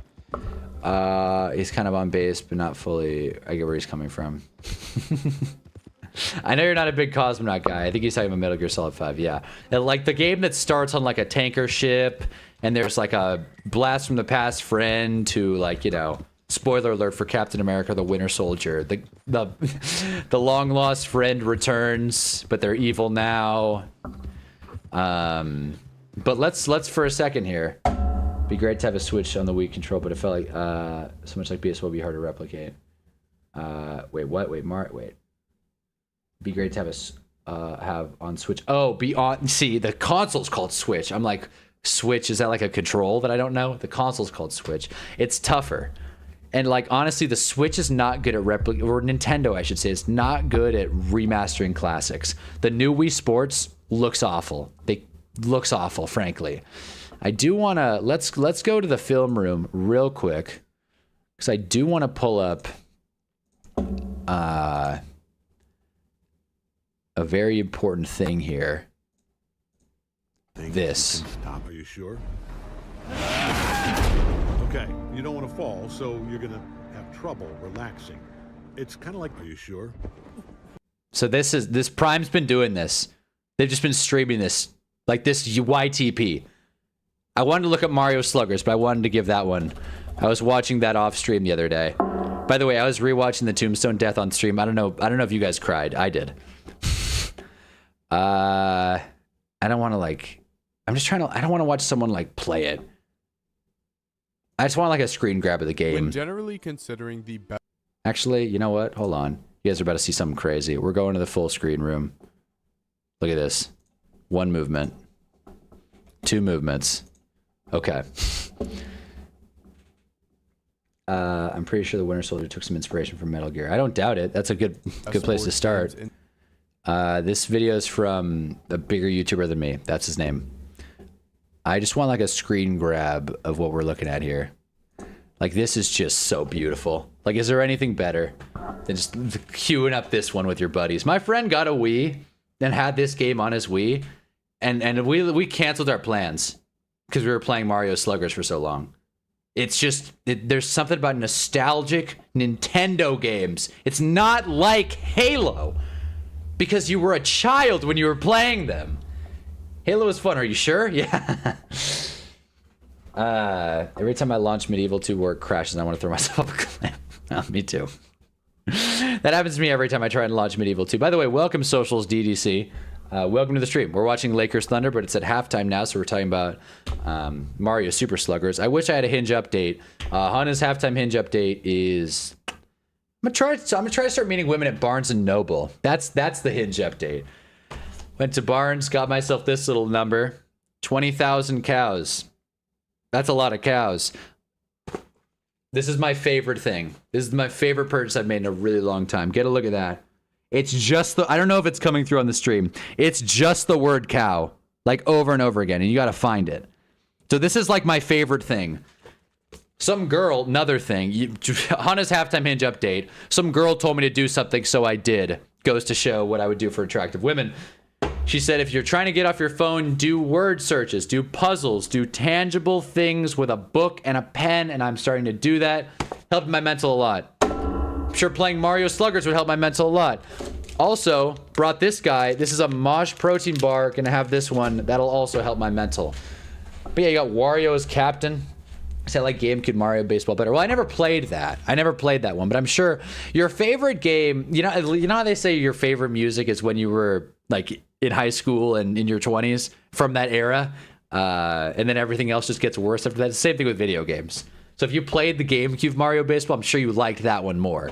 He's kind of on base, but not fully. I get where he's coming from. I know you're not a big Cosmonaut guy. I think he's talking about Metal Gear Solid 5. Yeah. And like the game that starts on like a tanker ship, and there's like a blast from the past friend to like, you know... Spoiler alert for Captain America: The Winter Soldier. The long lost friend returns, but they're evil now. But let's for a second here. Be great to have a Switch on the Wii control, but it felt like so much like BS will be hard to replicate. Wait, what? Wait. Be great to have on Switch. Oh, be on. See, the console's called Switch. I'm like, Switch, is that like a control that I don't know? The console's called Switch. It's tougher. And like honestly, the Switch is not good at or Nintendo, I should say, is not good at remastering classics. The new Wii Sports looks awful. Looks awful, frankly. I do want to let's go to the film room real quick, because I do want to pull up a very important thing here. This. Stop. Are you sure? Okay, you don't want to fall, so you're gonna have trouble relaxing. It's kind of like, are you sure? So this Prime's been doing this. They've just been streaming this, like this YTP. I wanted to look at Mario Sluggers, but I wanted to give that one. I was watching that off stream the other day. By the way, I was rewatching the Tombstone death on stream. I don't know if you guys cried. I did. I don't want to like. I don't want to watch someone like play it. I just want like a screen grab of the game. When generally considering the best. Actually, you know what? Hold on. You guys are about to see something crazy. We're going to the full screen room. Look at this. 1 movement. 2 movements. Okay. I'm pretty sure the Winter Soldier took some inspiration from Metal Gear. I don't doubt it. That's a good place to start. This video is from a bigger YouTuber than me. That's his name. I just want like a screen grab of what we're looking at here. Like this is just so beautiful. Like, is there anything better than just queuing up this one with your buddies? My friend got a Wii and had this game on his Wii, and we canceled our plans because we were playing Mario Sluggers for so long. It's just there's something about nostalgic Nintendo games. It's not like Halo because you were a child when you were playing them. Halo is fun. Are you sure? Yeah. Every time I launch Medieval 2 where it crashes, I want to throw myself up a cliff. Oh, me too. That happens to me every time I try and launch Medieval 2. By the way, welcome Socials DDC. Welcome to the stream. We're watching Lakers Thunder, but it's at halftime now, so we're talking about Mario Super Sluggers. I wish I had a Hinge update. Hana's halftime Hinge update is... I'm gonna try to start meeting women at Barnes & Noble. That's the Hinge update. Went to Barnes, got myself this little number. 20,000 cows. That's a lot of cows. This is my favorite thing. This is my favorite purchase I've made in a really long time. Get a look at that. It's just I don't know if it's coming through on the stream. It's just the word cow. like over and over again, and you got to find it. So this is like my favorite thing. Some girl, another thing, Hannah's halftime hinge update. Some girl told me to do something, so I did. Goes to show what I would do for attractive women. She said, if you're trying to get off your phone, do word searches, do puzzles, do tangible things with a book and a pen, and I'm starting to do that. Helped my mental a lot. I'm sure playing Mario Sluggers would help my mental a lot. Also, brought this guy. This is a Mosh protein bar. Gonna have this one. That'll also help my mental. But yeah, you got Wario as captain. I said, like GameCube Mario Baseball better. Well, I never played that. I never played that one, but I'm sure your favorite game, you know how they say your favorite music is when you were like in high school and in your 20s from that era, and then everything else just gets worse after that. It's the same thing with video games. So if you played the GameCube Mario Baseball, I'm sure you liked that one more.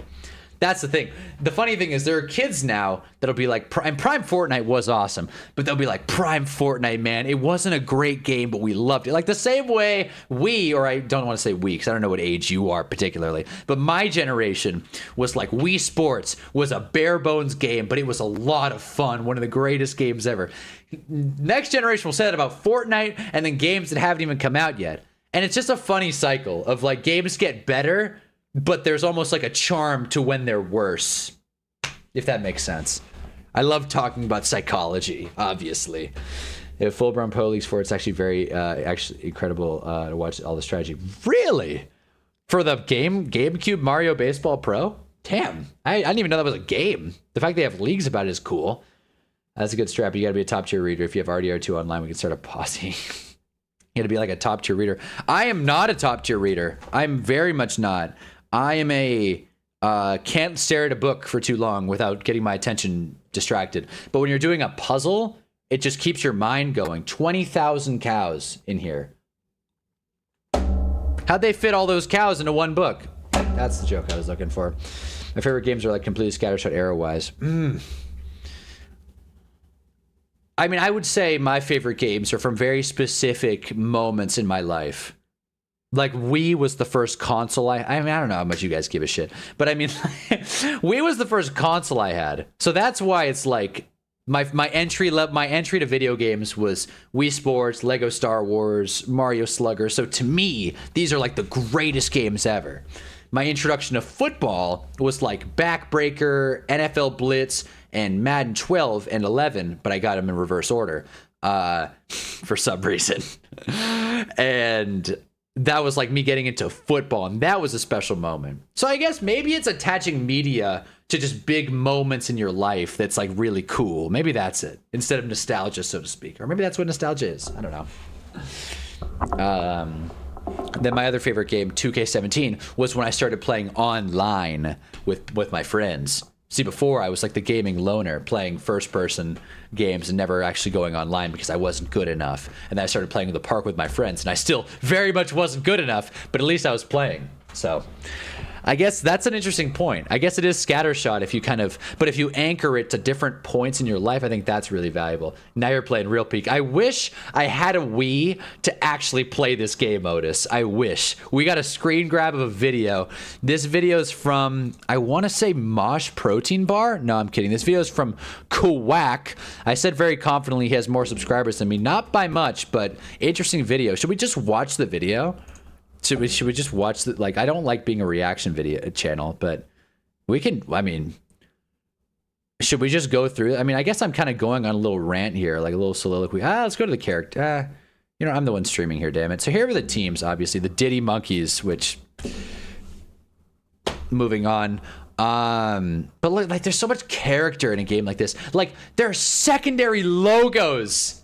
That's the thing. The funny thing is there are kids now that'll be like, Prime Fortnite was awesome, but they'll be like, Prime Fortnite, man, it wasn't a great game, but we loved it. Like the same way I don't want to say we, because I don't know what age you are particularly, but my generation was like, Wii Sports was a bare bones game, but it was a lot of fun. One of the greatest games ever. Next generation will say that about Fortnite and then games that haven't even come out yet. And it's just a funny cycle of like games get better, but there's almost like a charm to when they're worse, if that makes sense. I love talking about psychology, obviously. If full-blown pro leagues for it's actually very actually incredible to watch all the strategy. Really? For the GameCube Mario Baseball Pro? Damn, I didn't even know that was a game. The fact they have leagues about it is cool. That's a good strap. You got to be a top-tier reader. If you have RDR2 online, we can start a posse. You got to be like a top-tier reader. I am not a top-tier reader. I'm very much not. I am a can't stare at a book for too long without getting my attention distracted. But when you're doing a puzzle, it just keeps your mind going. 20,000 cows in here. How'd they fit all those cows into one book? That's the joke I was looking for. My favorite games are like completely scattershot arrow-wise. I mean, I would say my favorite games are from very specific moments in my life. Like, Wii was the first console I mean, I don't know how much you guys give a shit. But I mean, Wii was the first console I had. So that's why it's like, my entry to video games was Wii Sports, Lego Star Wars, Mario Slugger. So to me, these are like the greatest games ever. My introduction to football was like Backbreaker, NFL Blitz, and Madden 12 and 11, but I got them in reverse order for some reason. And that was like me getting into football, and that was a special moment. So I guess maybe it's attaching media to just big moments in your life that's like really cool. Maybe that's it, instead of nostalgia, so to speak. Or maybe that's what nostalgia is. I don't know. Then my other favorite game, 2K17, was when I started playing online with my friends. See, before I was like the gaming loner, playing first-person games and never actually going online because I wasn't good enough. And then I started playing in the park with my friends, and I still very much wasn't good enough, but at least I was playing. So I guess that's an interesting point. I guess it is scattershot if you but if you anchor it to different points in your life, I think that's really valuable. Now you're playing Real Peak. I wish I had a Wii to actually play this game, Otis. I wish. We got a screen grab of a video. This video is from, I want to say Mosh Protein Bar. No, I'm kidding. This video is from Kawak. I said very confidently he has more subscribers than me. Not by much, but interesting video. Should we just watch the video? Should we just watch the, like, I don't like being a reaction video channel, but we can, I mean, should we just go through? I mean, I guess I'm kind of going on a little rant here, like a little soliloquy. Let's go to the character. You know, I'm the one streaming here, damn it. So here are the teams, obviously. The Diddy Monkeys, which, moving on. But like, there's so much character in a game like this. Like, there are secondary logos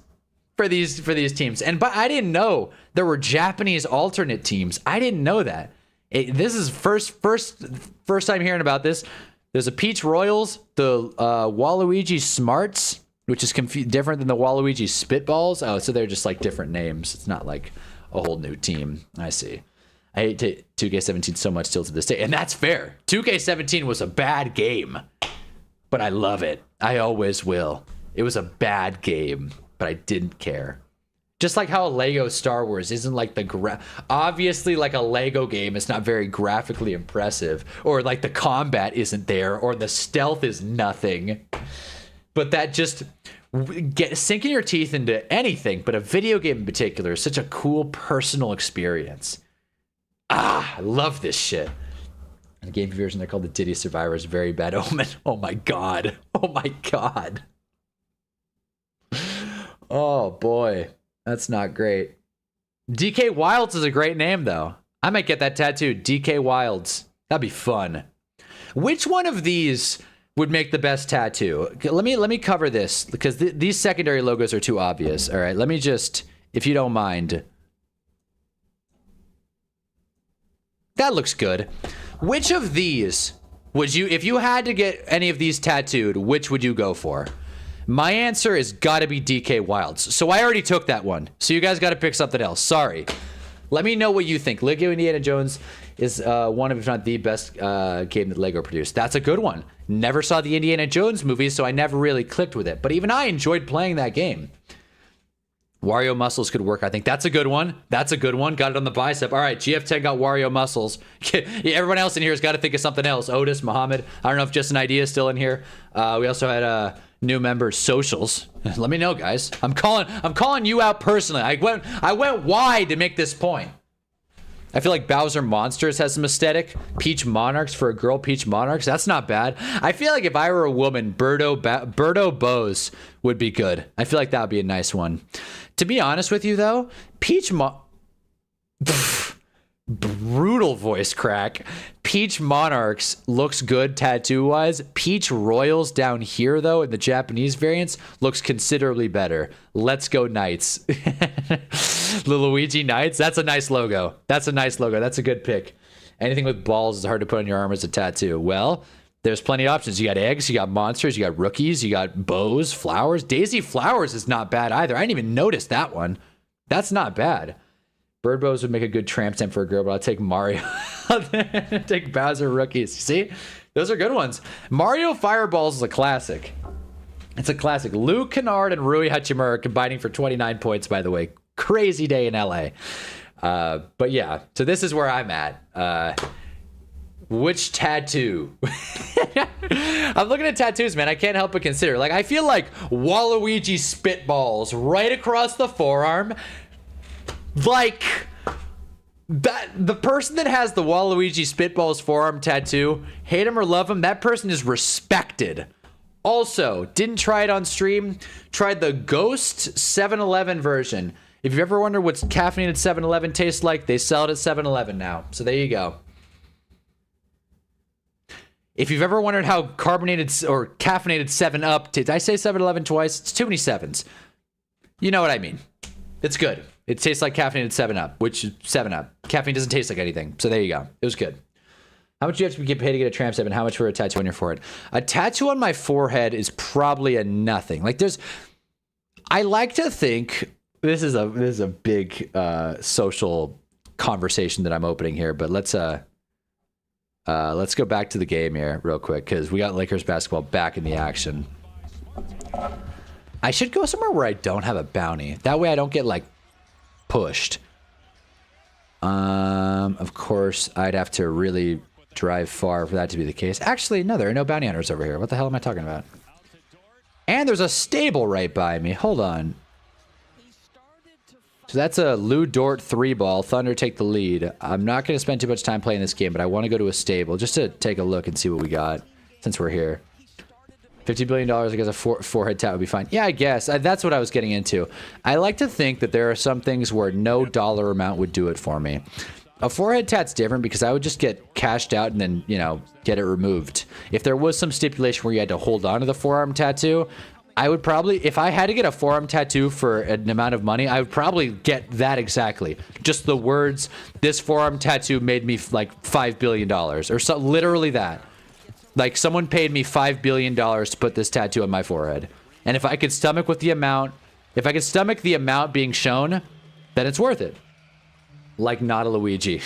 for these teams, but I didn't know there were Japanese alternate teams. I didn't know that. This is first time hearing about this. There's a Peach Royals, the Waluigi Smarts, which is different than the Waluigi Spitballs. Oh, so they're just like different names. It's not like a whole new team. I see. I hate 2K17 so much still to this day, and that's fair. 2K17 was a bad game, but I love it. I always will. It was a bad game, but I didn't care. Just like how a Lego Star Wars isn't like obviously like a Lego game, it's not very graphically impressive, or like the combat isn't there, or the stealth is nothing. But that just, sinking your teeth into anything, but a video game in particular is such a cool personal experience. I love this shit. And the game version, they're called the Diddy Survivors. Very bad omen. Oh my god. Oh my god. Oh boy. That's not great. DK Wilds is a great name, though. I might get that tattooed. DK Wilds. That'd be fun. Which one of these would make the best tattoo? Let me cover this, because these secondary logos are too obvious. All right, let me just, if you don't mind. That looks good. Which of these would you, if you had to get any of these tattooed, which would you go for? My answer is gotta be DK Wilds. So I already took that one. So you guys gotta pick something else. Sorry. Let me know what you think. Lego Indiana Jones is one of, if not the best game that Lego produced. That's a good one. Never saw the Indiana Jones movies, so I never really clicked with it. But even I enjoyed playing that game. Wario Muscles could work, I think. That's a good one. That's a good one. Got it on the bicep. All right, GF10 got Wario Muscles. Everyone else in here has got to think of something else. Otis, Muhammad. I don't know if Just an Idea is still in here. We also had new members, Socials. Let me know, guys. I'm calling you out personally. I went wide to make this point. I feel like Bowser Monsters has some aesthetic. Peach Monarchs for a girl. Peach Monarchs. That's not bad. I feel like if I were a woman, Birdo Bows would be good. I feel like that would be a nice one. To be honest with you, though, brutal voice crack. Peach Monarchs looks good tattoo-wise. Peach Royals down here, though, in the Japanese variants, looks considerably better. Let's go Knights. The Luigi Knights. That's a nice logo. That's a nice logo. That's a good pick. Anything with balls is hard to put on your arm as a tattoo. Well, there's plenty of options. You got eggs, you got monsters, you got rookies, you got bows, flowers. Daisy Flowers is not bad either. I didn't even notice that one. That's not bad. Bird bows would make a good tramp stamp for a girl, but I'll take Mario. I'll take Bowser rookies. See? Those are good ones. Mario Fireballs is a classic. It's a classic. Lou Kennard and Rui Hachimura combining for 29 points, by the way. Crazy day in LA. But yeah, so this is where I'm at. Which tattoo? I'm looking at tattoos, man. I can't help but consider. Like, I feel like Waluigi spitballs right across the forearm. Like, that the person that has the Waluigi spitballs forearm tattoo, hate him or love him, that person is respected. Also, didn't try it on stream. Tried the Ghost 7-Eleven version. If you've ever wondered what caffeinated 7-Eleven tastes like, they sell it at 7-Eleven now. So there you go. If you've ever wondered how carbonated or caffeinated 7-Up tastes, did I say 7-Eleven twice? It's too many sevens. You know what I mean. It's good. It tastes like caffeinated 7-Up, which is 7-Up. Caffeine doesn't taste like anything. So there you go. It was good. How much do you have to get paid to get a tramp stamp, and how much for a tattoo on your forehead? A tattoo on my forehead is probably a nothing. Like, I like to think this is a big social conversation that I'm opening here, but let's go back to the game here real quick, because we got Lakers basketball back in the action. I should go somewhere where I don't have a bounty. That way I don't get, like, pushed. Of course, I'd have to really drive far for that to be the case. Actually, no, there are no bounty hunters over here. What the hell am I talking about? And there's a stable right by me. Hold on. So that's a Lou Dort 3-ball. Thunder take the lead. I'm not going to spend too much time playing this game, but I want to go to a stable just to take a look and see what we got since we're here. $50 billion, I guess a forehead tat would be fine. Yeah, I guess. That's what I was getting into. I like to think that there are some things where no dollar amount would do it for me. A forehead tat's different because I would just get cashed out and then, you know, get it removed. If there was some stipulation where you had to hold on to the forearm tattoo, I would probably, if I had to get a forearm tattoo for an amount of money, I would probably get that exactly. Just the words, this forearm tattoo made me like $5 billion or so, literally that. Like, someone paid me $5 billion to put this tattoo on my forehead. And if I could stomach with the amount, if I could stomach the amount being shown, then it's worth it. Like, not a Luigi.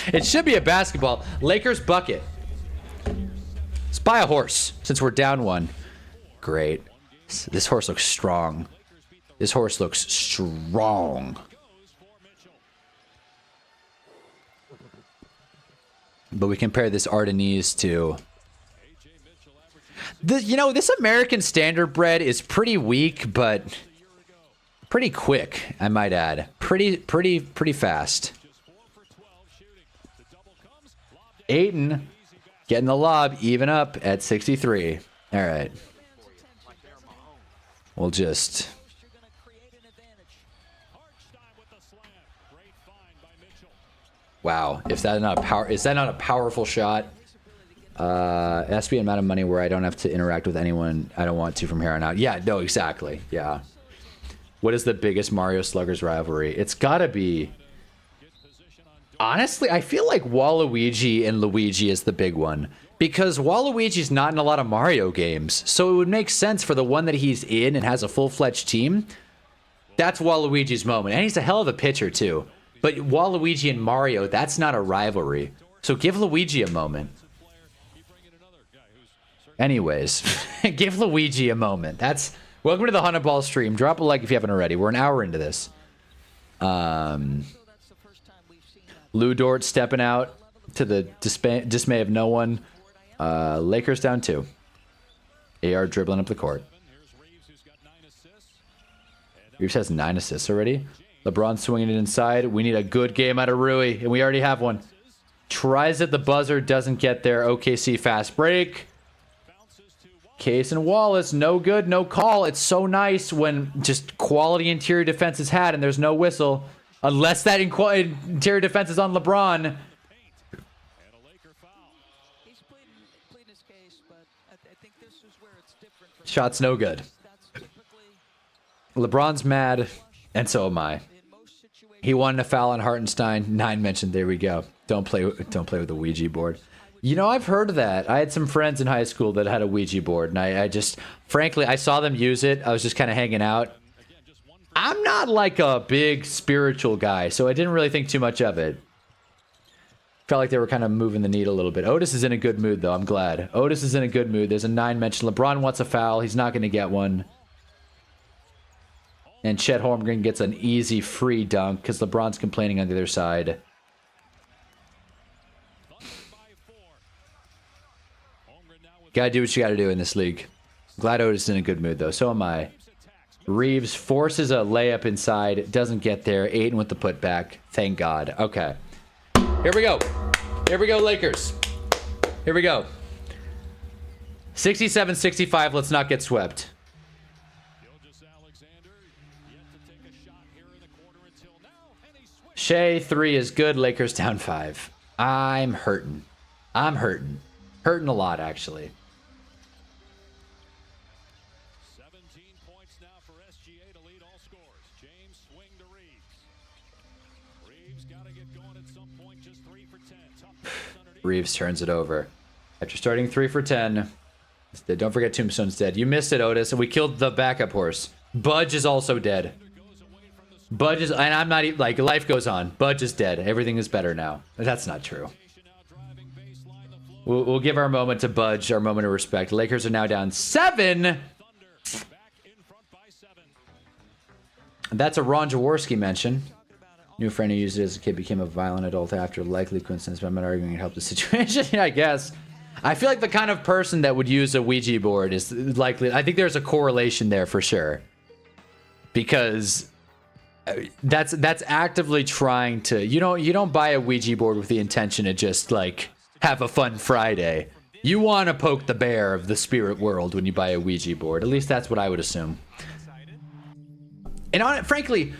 It should be a basketball. Lakers bucket. Let's buy a horse since we're down one. Great. This horse looks strong. This horse looks strong. But we compare this Ardennes to... This American Standard bread is pretty weak, but pretty quick, I might add. Pretty fast. Ayton getting the lob, even up at 63. All right. We'll just... Wow, is that not a powerful shot? It has to be an amount of money where I don't have to interact with anyone I don't want to from here on out. Yeah, no, exactly. Yeah. What is the biggest Mario Sluggers rivalry? It's gotta be... Honestly, I feel like Waluigi and Luigi is the big one. Because Waluigi's not in a lot of Mario games. So it would make sense for the one that he's in and has a full-fledged team. That's Waluigi's moment. And he's a hell of a pitcher, too. But Waluigi and Mario, that's not a rivalry. So give Luigi a moment. Anyways, give Luigi a moment. That's... Welcome to the Hunnaball stream. Drop a like if you haven't already. We're an hour into this. Lou Dort stepping out to the dismay of no one. Lakers down 2. AR dribbling up the court. Reeves has 9 assists already. LeBron swinging it inside. We need a good game out of Rui, and we already have one. Tries at the buzzer, doesn't get there. OKC fast break. Case and Wallace, no good, no call. It's so nice when just quality interior defense is had and there's no whistle. Unless that interior defense is on LeBron. Shot's no good. LeBron's mad, and so am I. He wanted a foul on Hartenstein. 9 mentioned. There we go. Don't play with the Ouija board. You know, I've heard of that. I had some friends in high school that had a Ouija board, and I just, frankly, I saw them use it. I was just kind of hanging out. I'm not like a big spiritual guy, so I didn't really think too much of it. Felt like they were kind of moving the needle a little bit. Otis is in a good mood, though. I'm glad. Otis is in a good mood. There's a 9 mentioned. LeBron wants a foul. He's not going to get one. And Chet Holmgren gets an easy free dunk because LeBron's complaining on the other side. Gotta do what you gotta do in this league. Glad Otis is in a good mood, though. So am I. Reeves forces a layup inside. Doesn't get there. Ayton with the putback. Thank God. Okay. Here we go. Here we go, Lakers. Here we go. 67-65. Let's not get swept. Shea, 3 is good. Lakers down 5. I'm hurting. I'm hurting. Hurting a lot, actually. 17 points now for SGA to lead all scores. James swing to Reeves. Reeves got to get going at some point. Just 3 for 10. Reeves turns it over. After starting 3 for 10. Don't forget Tombstone's dead. You missed it, Otis, and we killed the backup horse. Budge is also dead. Budge is, and I'm not even, like, life goes on. Budge is dead. Everything is better now. That's not true. We'll give our moment to Budge, our moment of respect. Lakers are now down 7. That's a Ron Jaworski mention. New friend who used it as a kid became a violent adult after. Likely coincidence, but I'm not arguing it helped the situation. Yeah, I guess. I feel like the kind of person that would use a Ouija board is likely. I think there's a correlation there for sure. Because that's actively trying to. You don't buy a Ouija board with the intention to just like have a fun Friday. You want to poke the bear of the spirit world when you buy a Ouija board. At least that's what I would assume. And frankly,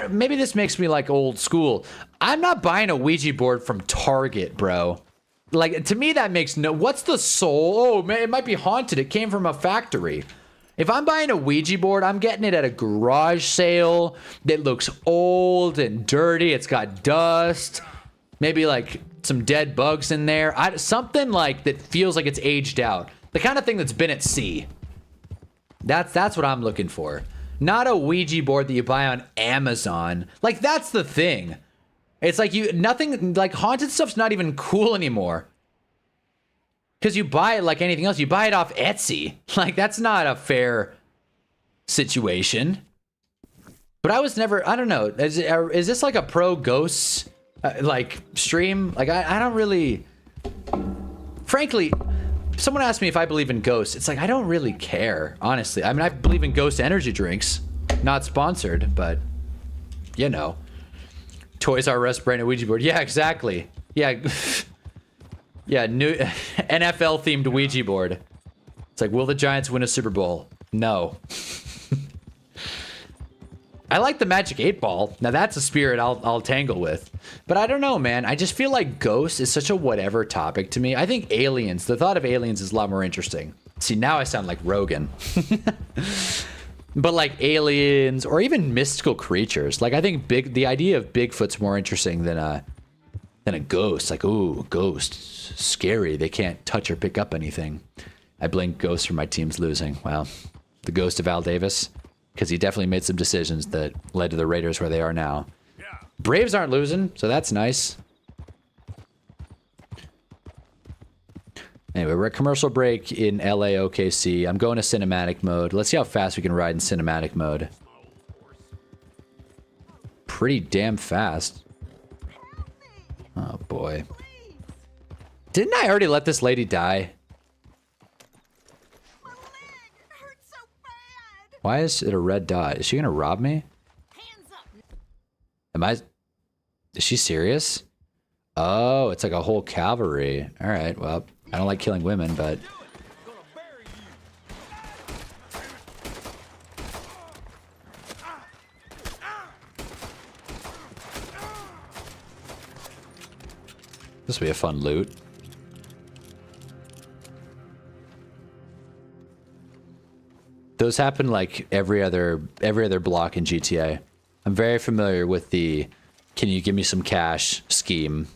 maybe this makes me like old school. I'm not buying a Ouija board from Target, bro. Like, to me, that makes no... What's the soul? Oh, man, it might be haunted. It came from a factory. If I'm buying a Ouija board, I'm getting it at a garage sale that looks old and dirty. It's got dust. Maybe, like, some dead bugs in there. Something, like, that feels like it's aged out. The kind of thing that's been at sea. That's what I'm looking for. Not a Ouija board that you buy on Amazon. Like, that's the thing. It's like nothing, like haunted stuff's not even cool anymore. Because you buy it like anything else. You buy it off Etsy. Like, that's not a fair situation. But I was never, I don't know. Is this like a pro ghosts like stream? Like, I don't really, frankly, someone asked me if I believe in ghosts. It's like, I don't really care, honestly. I mean, I believe in ghost energy drinks. Not sponsored, but, you know. Toys R Us branded Ouija board. Yeah, exactly. Yeah. Yeah, new NFL-themed Ouija board. It's like, will the Giants win a Super Bowl? No. I like the Magic 8 Ball. Now, that's a spirit I'll tangle with. But I don't know, man. I just feel like ghosts is such a whatever topic to me. I think aliens, the thought of aliens is a lot more interesting. See, now I sound like Rogan. But like aliens or even mystical creatures. Like, I think the idea of Bigfoot's more interesting than a ghost. Like, ooh, ghosts. Scary. They can't touch or pick up anything. I blame ghosts for my team's losing. Wow. The ghost of Al Davis. Because he definitely made some decisions that led to the Raiders where they are now. Braves aren't losing, so that's nice. Anyway, we're at commercial break in LA OKC. I'm going to cinematic mode. Let's see how fast we can ride in cinematic mode. Pretty damn fast. Oh boy. Didn't I already let this lady die? Why is it a red dot? Is she gonna rob me? Is she serious? Oh, it's like a whole cavalry. All right, well, I don't like killing women, but... This will be a fun loot. Those happen like every other block in GTA. I'm very familiar with the "can you give me some cash" scheme.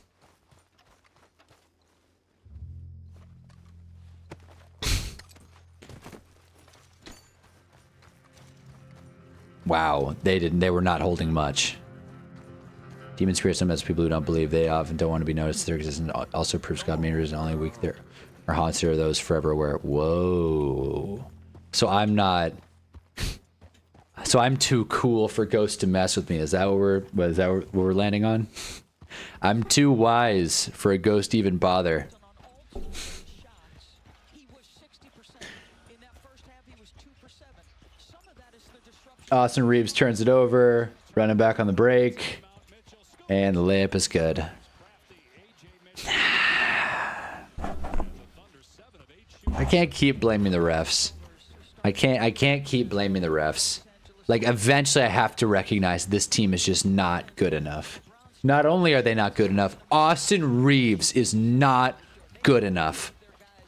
Wow, they were not holding much. Demon spirits sometimes people who don't believe, they often don't want to be noticed. Their existence also proves God made is only weak there or haunts are those forever aware. Whoa. So I'm not. So I'm too cool for ghosts to mess with me. Is that what we're landing on? I'm too wise for a ghost to even bother. Austin Reeves turns it over, running back on the break, and the layup is good. I can't keep blaming the refs. I can't keep blaming the refs. Like, eventually I have to recognize this team is just not good enough. Not only are they not good enough, Austin Reeves is not good enough.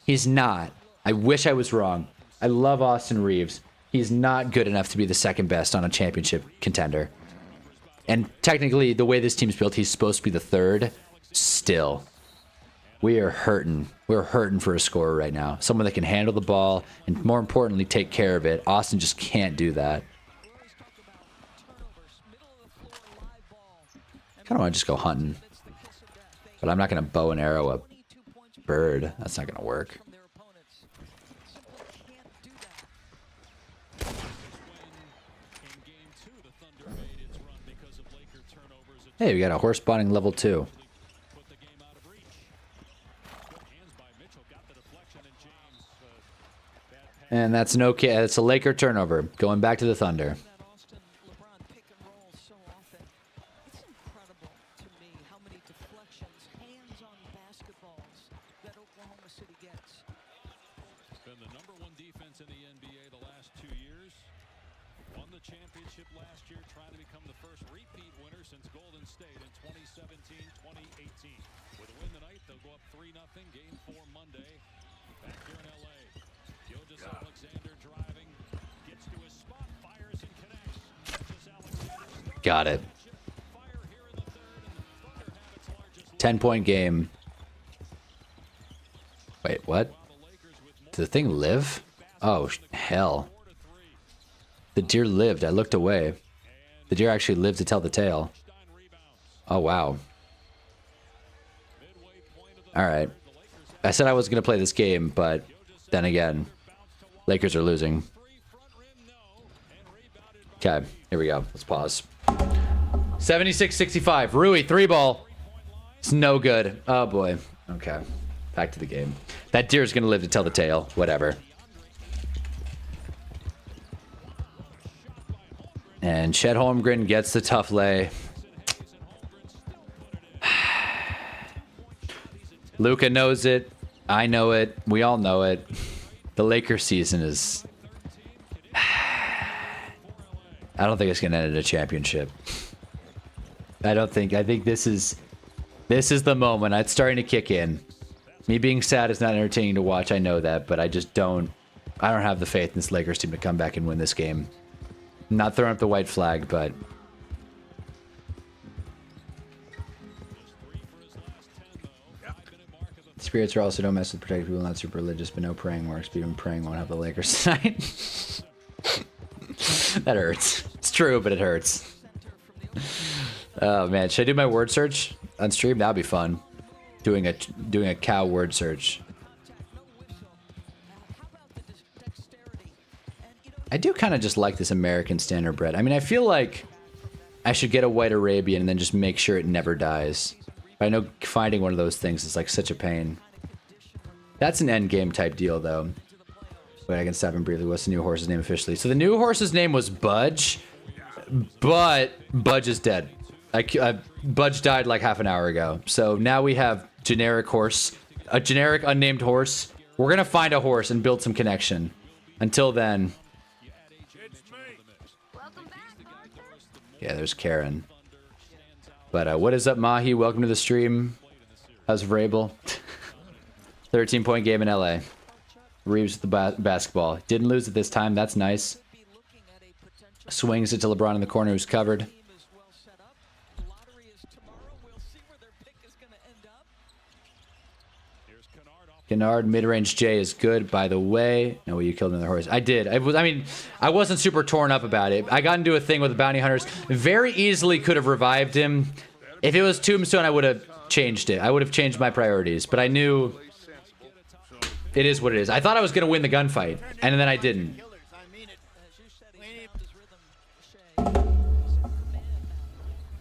He's not. I wish I was wrong. I love Austin Reeves. He's not good enough to be the second best on a championship contender. And technically, the way this team's built, he's supposed to be the third. Still. We are hurting. We're hurting for a scorer right now. Someone that can handle the ball and, more importantly, take care of it. Austin just can't do that. I kind of want to just go hunting. But I'm not going to bow and arrow a bird. That's not going to work. Hey, we got a horse bonding level 2. And that's an okay. It's a Laker turnover. Going back to the Thunder. Been the #1 defense in the NBA the last 2 years. Won the championship last year, trying to become the first repeat winner since Golden State in 2017-2018. With a win tonight, they'll go up 3-0. Game 4 Monday. Back here in LA. Gilgeous Alexander driving, gets to his spot, fires and connects. Got it. 10-point game. Wait, what? Did the thing live? Oh, hell. The deer lived. I looked away. The deer actually lived to tell the tale. Oh, wow. All right. I said I was going to play this game, but then again, Lakers are losing. Okay, here we go. Let's pause. 76-65. Rui, 3-ball. It's no good. Oh, boy. Okay. Back to the game. That deer's gonna live to tell the tale. Whatever. And Chet Holmgren gets the tough lay. Luka knows it. I know it. We all know it. The Lakers season is... I don't think it's going to end in a championship. I think this is the moment. It's starting to kick in. Me being sad is not entertaining to watch. I know that, but I don't have the faith in this Lakers team to come back and win this game. I'm not throwing up the white flag, but... Spirits are also don't mess with protected people, not super religious, but no praying works. But even praying won't help the Lakers tonight. That hurts. It's true, but it hurts. Oh man, should I do my word search on stream? That'd be fun. Doing a cow word search. I do kind of just like this American standard bread. I mean, I feel like I should get a white Arabian and then just make sure it never dies. But I know finding one of those things is like such a pain. That's an end game type deal, though. Wait, I can stop him briefly. What's the new horse's name officially? So the new horse's name was Budge, but Budge is dead. Budge died like half an hour ago. So now we have generic horse, a generic unnamed horse. We're gonna find a horse and build some connection. Until then. Yeah, there's Karen. But what is up, Mahi? Welcome to the stream. How's Vrabel? 13-point game in LA. Reeves with the basketball. Didn't lose it this time. That's nice. Swings it to LeBron in the corner, who's covered. Kennard mid-range J is good, by the way. No way you killed another horse. I did. I wasn't super torn up about it. I got into a thing with the bounty hunters. Very easily could have revived him. If it was Tombstone, I would have changed it. I would have changed my priorities. But I knew it is what it is. I thought I was going to win the gunfight, and then I didn't.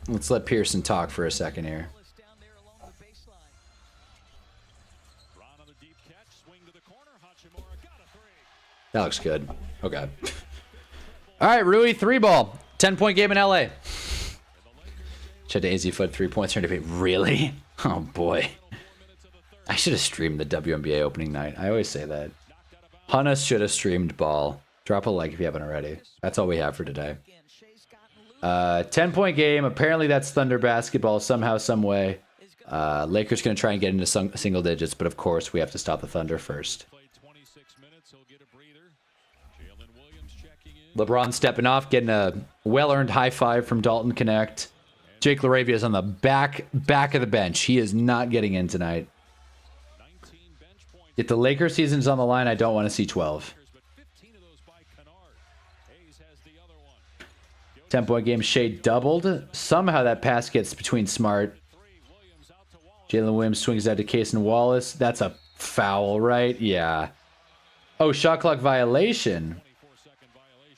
Let's let Pearson talk for a second here. That looks good. Okay. All right, Rui, 3-ball. 10-point game in LA. Check the AZ foot 3 points here to be. Really? Oh, boy. I should have streamed the WNBA opening night. I always say that. Hunna should have streamed ball. Drop a like if you haven't already. That's all we have for today. 10-point game. Apparently that's Thunder basketball somehow, some way. Lakers going to try and get into single digits, but of course we have to stop the Thunder first. LeBron stepping off, getting a well-earned high five from Dalton Connect. Jake LaRavia is on the back of the bench. He is not getting in tonight. If the Lakers season's on the line, I don't want to see 12. 10-point game, Shea doubled. Somehow that pass gets between Smart. Jalen Williams swings that to Case and Wallace. That's a foul, right? Yeah. Oh, shot clock violation.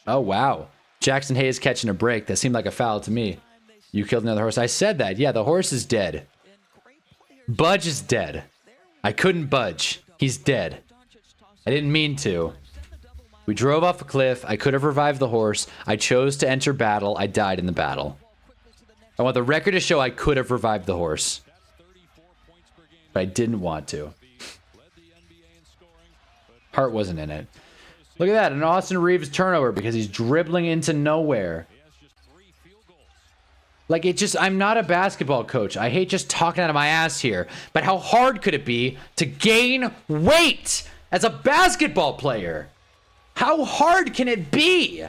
Oh, wow. Jackson Hayes catching a break. That seemed like a foul to me. You killed another horse. I said that. Yeah, the horse is dead. Budge is dead. I couldn't budge. He's dead. I didn't mean to. We drove off a cliff. I could have revived the horse. I chose to enter battle. I died in the battle. I want the record to show I could have revived the horse. But I didn't want to. Heart wasn't in it. Look at that, an Austin Reeves turnover because he's dribbling into nowhere. Like, I'm not a basketball coach. I hate just talking out of my ass here. But how hard could it be to gain weight as a basketball player? How hard can it be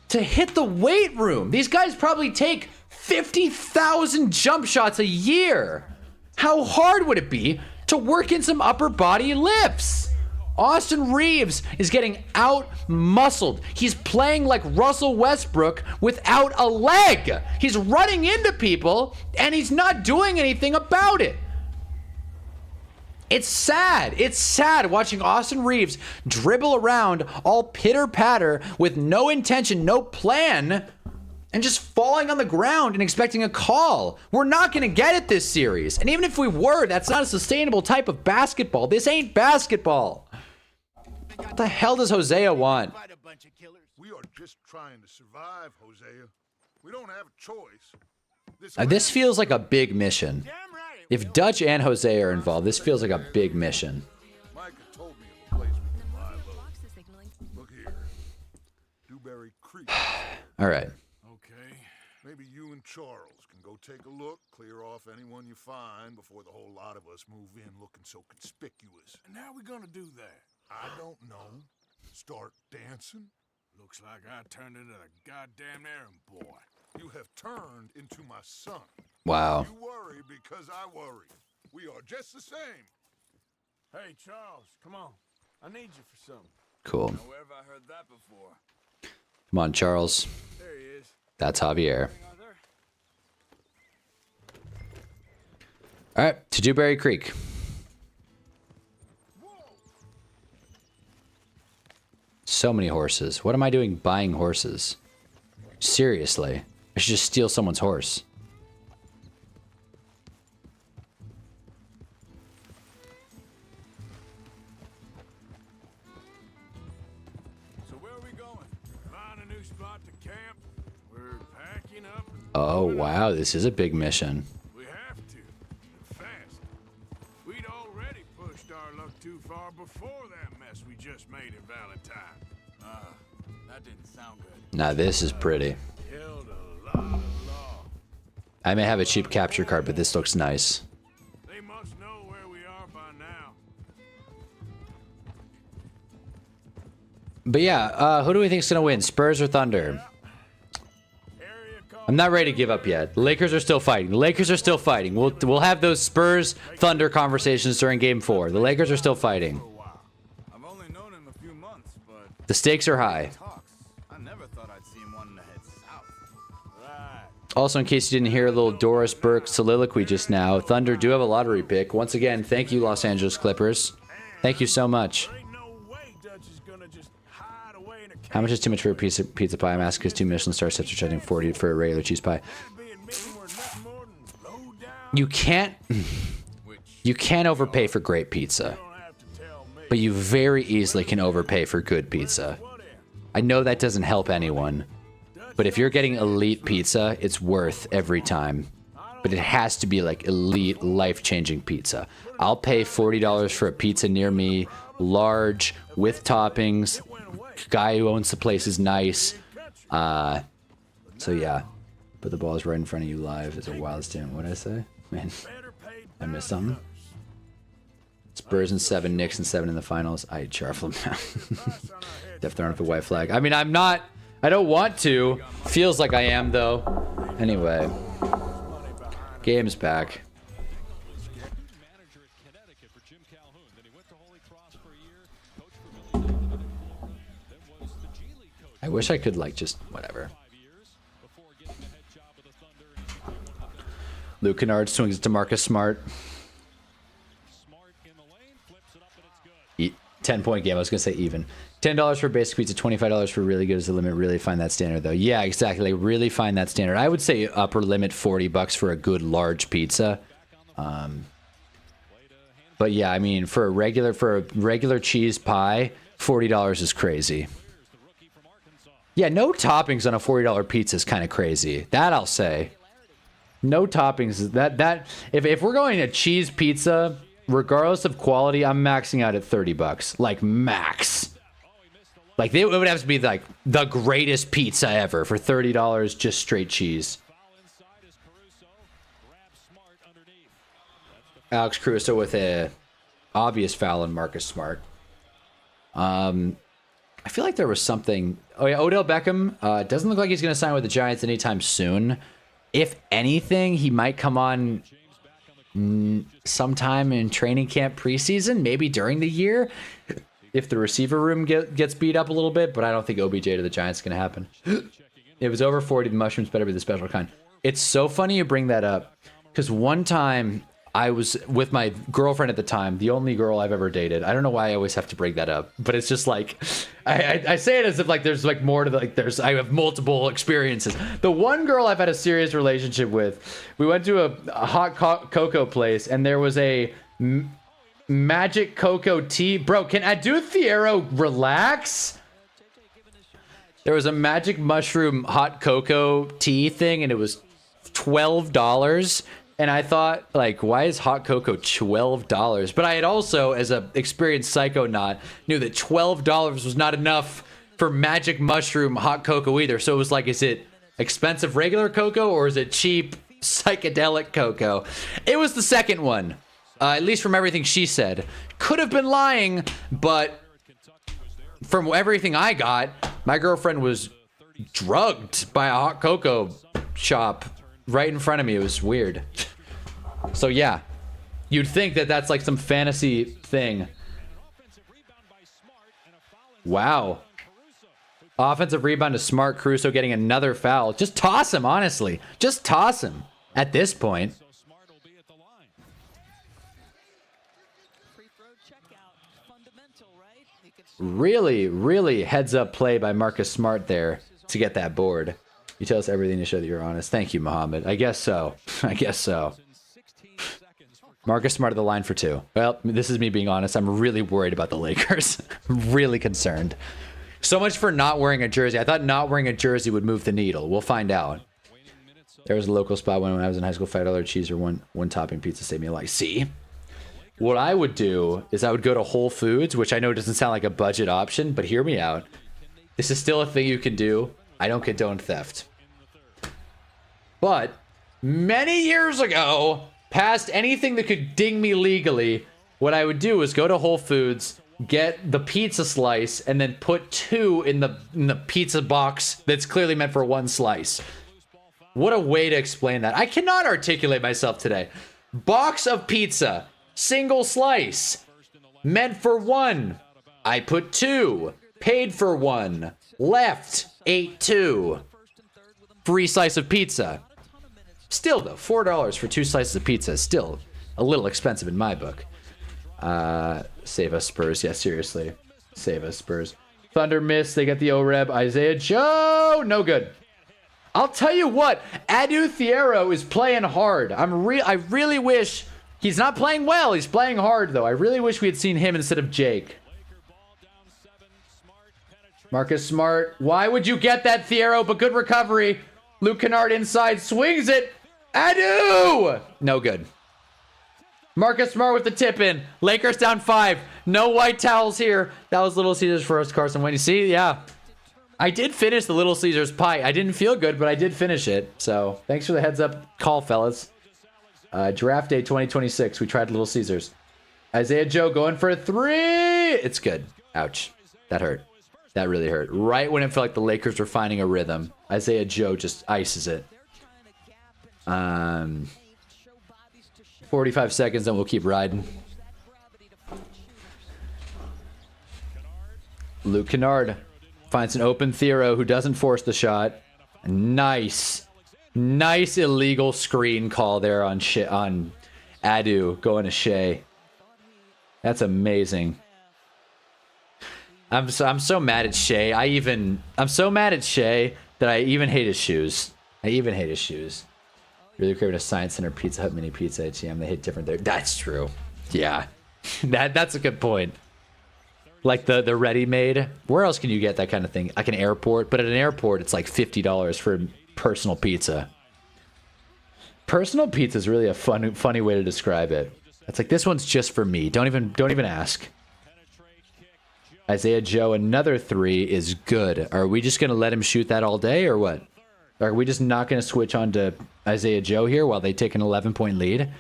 to hit the weight room? These guys probably take 50,000 jump shots a year. How hard would it be to work in some upper body lifts? Austin Reeves is getting out-muscled. He's playing like Russell Westbrook without a leg. He's running into people, and he's not doing anything about it. It's sad. It's sad watching Austin Reeves dribble around all pitter-patter with no intention, no plan, and just falling on the ground and expecting a call. We're not going to get it this series. And even if we were, that's not a sustainable type of basketball. This ain't basketball. What the hell does Hosea want? We are just trying to survive, Hosea. We don't have a choice. This feels like a big mission. If Dutch and Hosea are involved, this feels like a big mission. Micah told me of a place we can lie low. Look here. Dewberry Creek. All right. Okay. Maybe you and Charles can go take a look, clear off anyone you find before the whole lot of us move in looking so conspicuous. And how we gonna do that? I don't know. Start dancing? Looks like I turned into the goddamn errand boy. You have turned into my son. Wow. You worry because I worry. We are just the same. Hey, Charles, come on. I need you for something. Cool. Now, where have I heard that before? Come on, Charles. There he is. That's Javier. All right, to Dewberry Creek. So many horses. What am I doing buying horses? Seriously. I should just steal someone's horse. So where are we going? Find a new spot to camp. We're packing up. Oh, wow. This is a big mission. We have to. And fast. We'd already pushed our luck too far before that mess we just made in Valentine. That didn't sound good. Now, this is pretty. Killed a lot of law. I may have a cheap capture card, but this looks nice. They must know where we are by now. But yeah, who do we think is going to win? Spurs or Thunder? I'm not ready to give up yet. Lakers are still fighting. The Lakers are still fighting. We'll have those Spurs Thunder conversations during Game 4. The Lakers are still fighting. I've only known him a few months, but The stakes are high. I never thought I'd see him wanting to head south. Also, in case you didn't hear a little Doris Burke soliloquy just now, Thunder do have a lottery pick. Once again, thank you, Los Angeles Clippers. Thank you so much. How much is too much for a piece of pizza pie? I'm asking because 2 Michelin star sets are charging 40 for a regular cheese pie. You can't overpay for great pizza, but you very easily can overpay for good pizza. I know that doesn't help anyone, but if you're getting elite pizza, it's worth every time. But it has to be like elite, life-changing pizza. I'll pay $40 for a pizza near me, large, with toppings. Guy who owns the place is nice. So yeah, but the ball is right in front of you live is a wild stand. What did I say? Man, I missed something. Spurs in 7, Knicks in 7 in the finals. I Charflem now. Def throwing up the white flag. I mean, I'm not. I don't want to. Feels like I am though. Anyway, game's back. I wish I could, like, just whatever. Luke Kennard swings it to Marcus Smart. 10-point game. I was going to say even. $10 for basic pizza, $25 for really good is the limit. Really find that standard, though. Yeah, exactly. Like, really find that standard. I would say upper limit $40 for a good large pizza. But yeah, I mean, for a regular cheese pie, $40 is crazy. Yeah, no toppings on a $40 pizza is kind of crazy. That I'll say. No toppings. That if we're going to cheese pizza, regardless of quality, I'm maxing out at $30. Like max. Like it would have to be like the greatest pizza ever for $30 just straight cheese. Alex Caruso with a obvious foul on Marcus Smart. I feel like there was something. Oh yeah, Odell Beckham doesn't look like he's going to sign with the Giants anytime soon. If anything, he might come on sometime in training camp preseason, maybe during the year, if the receiver room gets beat up a little bit. But I don't think OBJ to the Giants is going to happen. It was over 40. The mushrooms better be the special kind. It's so funny you bring that up because one time I was with my girlfriend at the time, the only girl I've ever dated. I don't know why I always have to bring that up, but it's just like I say it as if like there's like more to the, like I have multiple experiences. The one girl I've had a serious relationship with, we went to a hot cocoa place and there was a magic cocoa tea. Bro, can Adu Thiero relax? There was a magic mushroom hot cocoa tea thing and it was $12. And I thought, like, why is hot cocoa $12? But I had also, as a experienced psychonaut, knew that $12 was not enough for magic mushroom hot cocoa either. So it was like, is it expensive regular cocoa or is it cheap psychedelic cocoa? It was the second one, at least from everything she said. Could have been lying, but from everything I got, my girlfriend was drugged by a hot cocoa shop right in front of me. It was weird. So yeah, you'd think that that's like some fantasy thing. Wow. Offensive rebound to Smart. Caruso getting another foul. Just toss him, honestly. Just toss him at this point. Really, really heads up play by Marcus Smart there to get that board. You tell us everything to show that you're honest. Thank you, Muhammad. I guess so. I guess so. Marcus Smart at the line for 2. Well, this is me being honest. I'm really worried about the Lakers. I'm really concerned. So much for not wearing a jersey. I thought not wearing a jersey would move the needle. We'll find out. There was a local spot when I was in high school, $5 cheese or one topping pizza saved me a life. See? What I would do is I would go to Whole Foods, which I know doesn't sound like a budget option, but hear me out. This is still a thing you can do. I don't condone theft. But many years ago, past anything that could ding me legally, what I would do is go to Whole Foods, get the pizza slice, and then put 2 in the pizza box that's clearly meant for 1 slice. What a way to explain that. I cannot articulate myself today. Box of pizza, single slice, meant for 1. I put 2, paid for 1, left, ate 2. Free slice of pizza. Still though, $4 for 2 slices of pizza is still a little expensive in my book. Save us Spurs. Yeah, seriously. Save us Spurs. Thunder miss. They get the O-Reb. Isaiah Joe. No good. I'll tell you what. Adu Thiero is playing hard. I really wish. He's not playing well. He's playing hard though. I really wish we had seen him instead of Jake. Marcus Smart. Why would you get that, Thiero? But good recovery. Luke Kennard inside. Swings it. Adu! No good. Marcus Smart with the tip in. Lakers down 5. No white towels here. That was Little Caesars for us, Carson. When you see, yeah. I did finish the Little Caesars pie. I didn't feel good, but I did finish it. So thanks for the heads up call, fellas. Draft day 2026. We tried Little Caesars. Isaiah Joe going for a 3. It's good. Ouch. That hurt. That really hurt. Right when it felt like the Lakers were finding a rhythm, Isaiah Joe just ices it. 45 seconds, and we'll keep riding. Luke Kennard finds an open Thiero who doesn't force the shot. Nice. Nice illegal screen call there on Adu going to Shea. That's amazing. I'm so mad at Shea. I'm so mad at Shea that I even hate his shoes. Really craving a Science Center Pizza Hut mini pizza ATM. They hit different there. That's true. Yeah. That's a good point. Like the ready-made. Where else can you get that kind of thing? Like an airport, but at an airport it's like $50 for personal pizza. Personal pizza is really a funny way to describe it. It's like, this one's just for me. Don't even ask. Isaiah Joe, another 3 is good. Are we just going to let him shoot that all day or what? Are we just not going to switch on to Isaiah Joe here while they take an 11-point lead?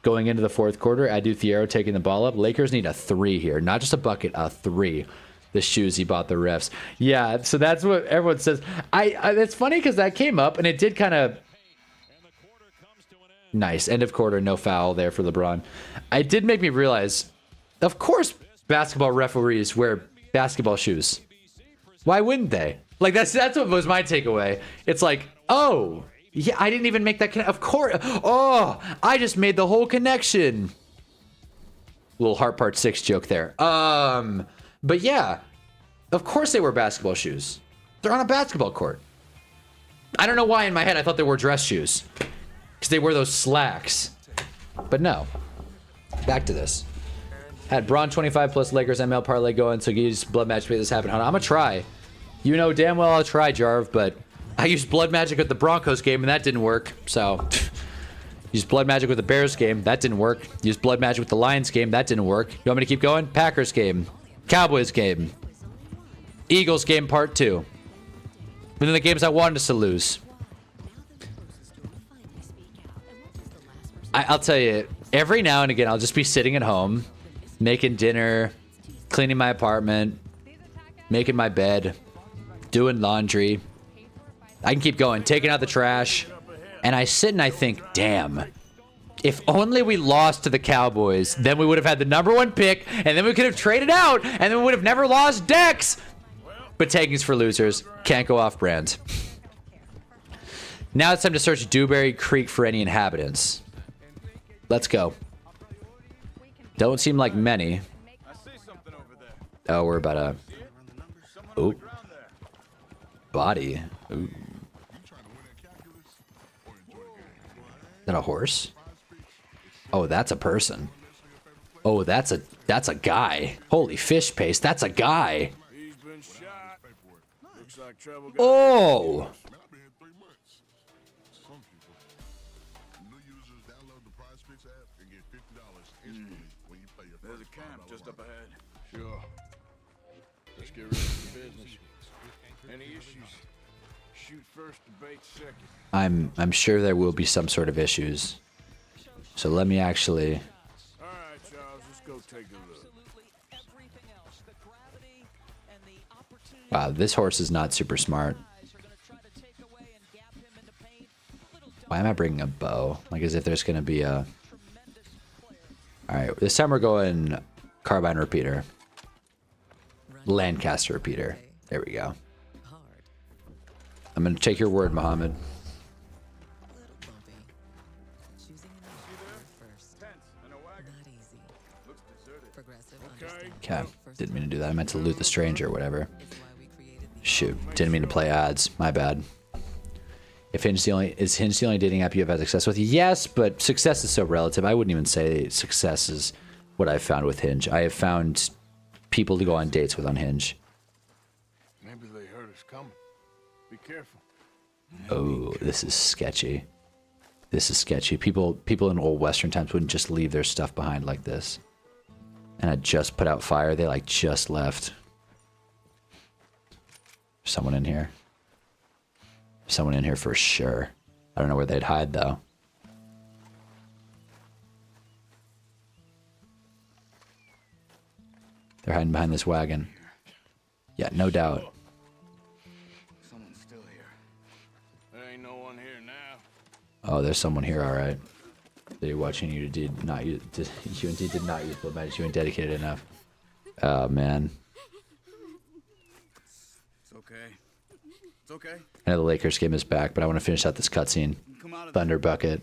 Going into the 4th quarter, Adu Thiero taking the ball up. Lakers need a 3 here. Not just a bucket, a 3. The shoes he bought the refs. Yeah, so that's what everyone says. It's funny because that came up and it did kind of... Nice. End of quarter, no foul there for LeBron. It did make me realize, of course basketball referees wear basketball shoes. Why wouldn't they? Like, that's what was my takeaway. It's like, oh, Yeah, I didn't even make that of course. Oh, I just made the whole connection. Little Heart Part 6 joke there. But yeah, of course they wear basketball shoes. They're on a basketball court. I don't know why in my head I thought they were dress shoes. Because they wear those slacks. But no. Back to this. Had Braun 25 plus Lakers ML parlay going, so use blood magic to make this happen. I'm gonna try. You know damn well I'll try, Jarv, but I used blood magic at the Broncos game and that didn't work. So used blood magic with the Bears game, that didn't work. Used blood magic with the Lions game, that didn't work. You want me to keep going? Packers game, Cowboys game, Eagles game part 2. And then the games I wanted us to lose. I'll tell you, every now and again, I'll just be sitting at home, making dinner, cleaning my apartment, making my bed, doing laundry. I can keep going, taking out the trash. And I sit and I think, damn, if only we lost to the Cowboys, then we would have had the #1 pick, and then we could have traded out, and then we would have never lost Dex. But tanking's for losers. Can't go off brand. Now it's time to search Dewberry Creek for any inhabitants. Let's go. Don't seem like many. Oh, we're about a... Ooh. Body. Ooh. Is that a horse? Oh, that's a person. Oh, that's a guy. Holy fish paste, that's a guy. Oh! There's a camp just up ahead. Sure. Let's get ready for business. Any issues? Shoot first, debate second. I'm sure there will be some sort of issues. So let me actually... All right, Charles, let's go take a look. Wow, this horse is not super smart. Why am I bringing a bow? Like as if there's going to be a... Alright, this time we're going carbine repeater. Lancaster repeater. There we go. I'm going to take your word, Muhammad. Okay, didn't mean to do that. I meant to loot the stranger or whatever. Shoot, didn't mean to play ads. My bad. If Hinge is Hinge the only dating app you have had success with? Yes, but success is so relative. I wouldn't even say success is what I've found with Hinge. I have found people to go on dates with on Hinge. Maybe they heard us coming. Be careful. Oh, this is sketchy. This is sketchy. People in old Western times wouldn't just leave their stuff behind like this. And I just put out fire. They like just left. Someone in here. Someone in here for sure. I don't know where they'd hide though. They're hiding behind this wagon. Yeah, no doubt. Someone's still here. There ain't no one here now. Oh, there's someone here, all right. They're watching you did not use you indeed did not use blood magic. You ain't dedicated enough. Oh man. It's okay. It's okay. I know the Lakers game is back, but I want to finish out this cutscene. Thunder bucket.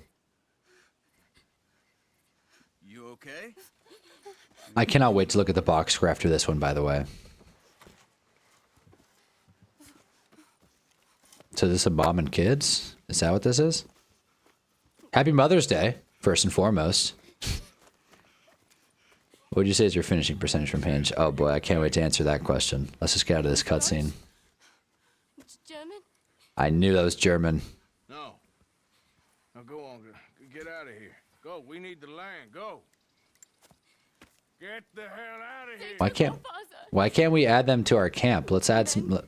You okay? I cannot wait to look at the box score after this one, by the way. So this is a mom and kids? Is that what this is? Happy Mother's Day, first and foremost. What would you say is your finishing percentage from Hinge? Oh boy, I can't wait to answer that question. Let's just get out of this cutscene. It's German? I knew that was German. No. Now go on. Get out of here. Go. We need the land. Go. Get the hell out of here. Why can't we add them to our camp? Let's add some...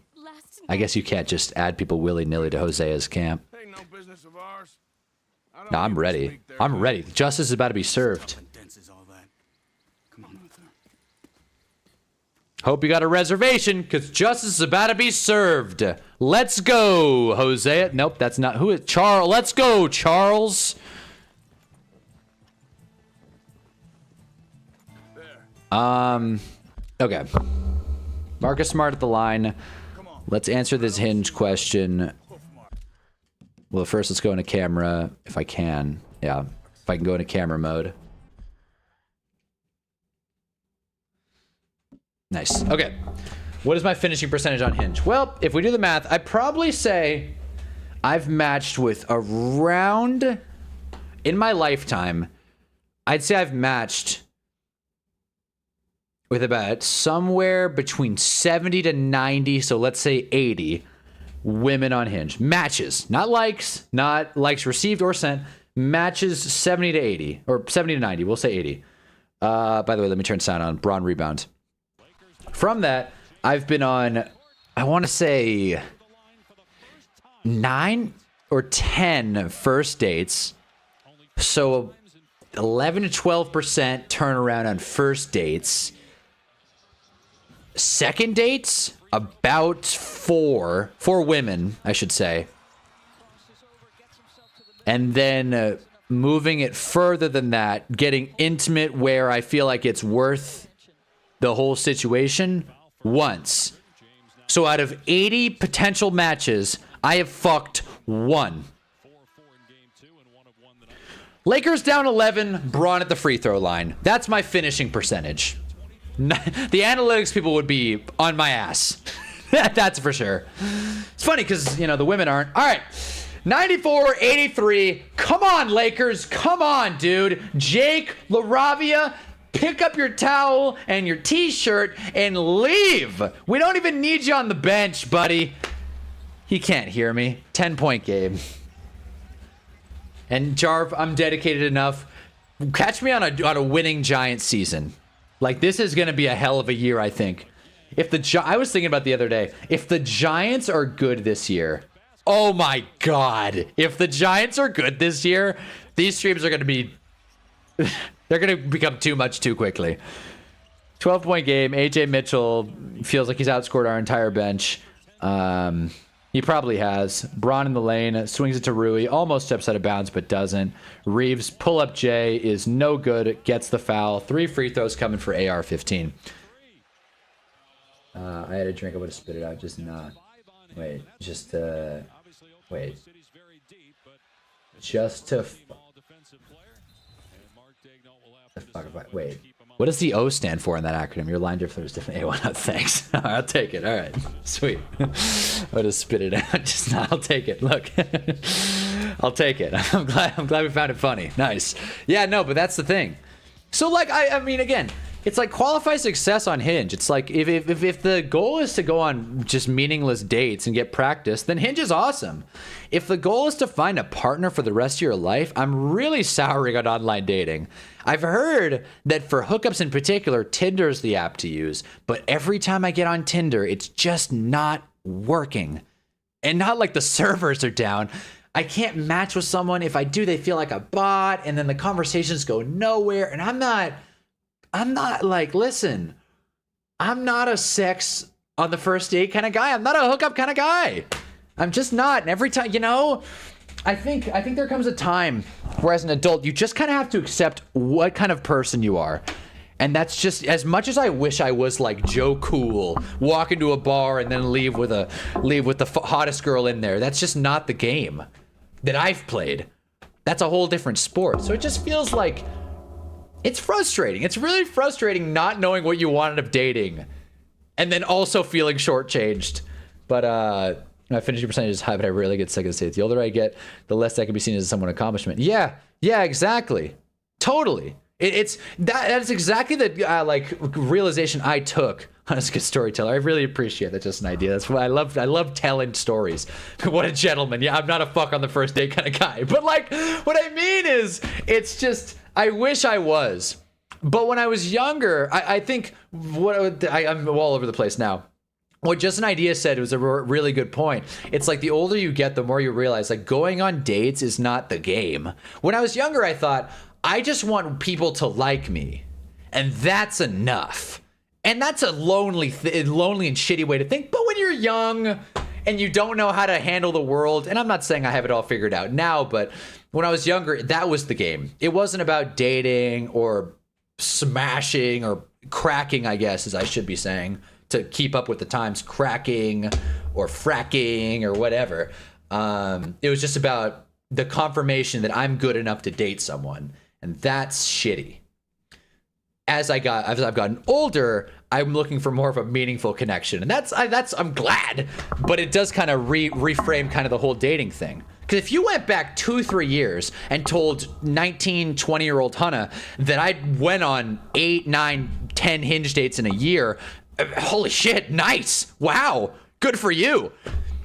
I guess you can't just add people willy-nilly to Hosea's camp. Ain't no business of ours. No, I'm ready. I'm ready. Justice is about to be served. Hope you got a reservation, because justice is about to be served. Let's go, Hosea. Nope, that's not who it. Charles. Let's go, Charles. Okay. Marcus Smart at the line. Let's answer this Hinge question. Well, first let's go into camera if I can. Yeah, if I can go into camera mode. Nice. Okay. What is my finishing percentage on Hinge? Well, if we do the math, I'd probably say I've matched with around, in my lifetime, I'd say I've matched with about somewhere between 70 to 90, so let's say 80 women on Hinge. Matches, not likes received or sent. Matches 70 to 80, or 70 to 90, we'll say 80. By the way, let me turn sound on. Braun rebound. From that, I've been on, I want to say 9 or 10 first dates. So 11 to 12% turnaround on first dates. Second dates, about 4 women, I should say. And then moving it further than that, getting intimate where I feel like it's worth the whole situation, once. So out of 80 potential matches, I have fucked 1. Lakers down 11, Braun at the free throw line. That's my finishing percentage. The analytics people would be on my ass. That's for sure. It's funny because, you know, the women aren't. All right. 94-83. Come on, Lakers. Come on, dude. Jake LaRavia, pick up your towel and your t-shirt and leave. We don't even need you on the bench, buddy. He can't hear me. 10-point game. And Jarv, I'm dedicated enough. Catch me on a winning Giants season. Like, this is going to be a hell of a year, I think. I was thinking about the other day, if the Giants are good this year, oh my God. If the Giants are good this year, these streams are going to be, they're going to become too much too quickly. 12-point game. AJ Mitchell feels like he's outscored our entire bench. He probably has. Braun in the lane, swings it to Rui, almost steps out of bounds, but doesn't. Reeves, pull-up J is no good, gets the foul. 3 free throws coming for AR-15. I had a drink, I would have spit it out, just not. Wait, just to... Wait. Just to... Wait. What does the O stand for in that acronym? Your line difference is different. A1, thanks. I'll take it. All right. Sweet. I'll just spit it out. Just not. I'll take it. Look. I'll take it. I'm glad we found it funny. Nice. Yeah, no, but that's the thing. So, like, I mean, again, it's like qualify success on Hinge. It's like if the goal is to go on just meaningless dates and get practice, then Hinge is awesome. If the goal is to find a partner for the rest of your life, I'm really souring on online dating. I've heard that for hookups in particular, Tinder's the app to use. But every time I get on Tinder, it's just not working. And not like the servers are down. I can't match with someone. If I do, they feel like a bot. And then the conversations go nowhere. And I'm not like, listen, I'm not a sex on the first date kind of guy. I'm not a hookup kind of guy. I'm just not. And every time, you know, I think there comes a time where as an adult, you just kind of have to accept what kind of person you are. And that's just, as much as I wish I was like Joe Cool, walk into a bar and then leave with the hottest girl in there. That's just not the game that I've played. That's a whole different sport. So it just feels like it's frustrating. It's really frustrating not knowing what you want out of dating and then also feeling shortchanged. But my finishing percentage is high, but I rarely get second dates. The older I get, the less that can be seen as someone accomplishment. Yeah, exactly. Totally. That's exactly the like realization I took. That's a good storyteller. I really appreciate that. Just an idea. That's why I love telling stories. What a gentleman. Yeah, I'm not a fuck on the first date kind of guy. But like, what I mean is, it's just, I wish I was. But when I was younger, I think I'm all over the place now. What Just an Idea said was a really good point. It's like the older you get, the more you realize like going on dates is not the game. When I was younger, I thought, I just want people to like me. And that's enough. And that's a lonely and shitty way to think. But when you're young and you don't know how to handle the world, and I'm not saying I have it all figured out now, but when I was younger, that was the game. It wasn't about dating or smashing or cracking, I guess, as I should be saying, to keep up with the times, cracking or fracking or whatever. It was just about the confirmation that I'm good enough to date someone, and that's shitty. As I've gotten older, I'm looking for more of a meaningful connection, and I'm glad, but it does kind of reframe kind of the whole dating thing. Because if you went back 2-3 years and told 19, 20-year-old Hannah that I went on 8, 9, 10 Hinge dates in a year, holy shit, nice, wow, good for you.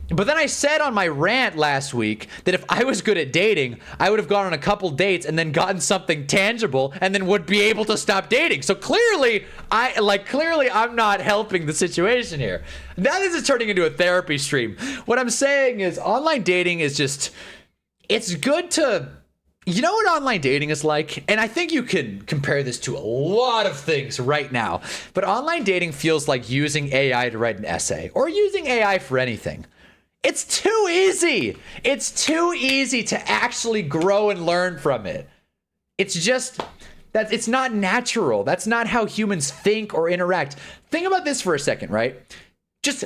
But then I said on my rant last week that if I was good at dating, I would have gone on a couple dates and then gotten something tangible and then would be able to stop dating. So clearly I'm not helping the situation here. Now this is turning into a therapy stream. What I'm saying is online dating is just, it's good to, you know what online dating is like? And I think you can compare this to a lot of things right now. But online dating feels like using AI to write an essay or using AI for anything. It's too easy. It's too easy to actually grow and learn from it. It's just that it's not natural. That's not how humans think or interact. Think about this for a second, right? Just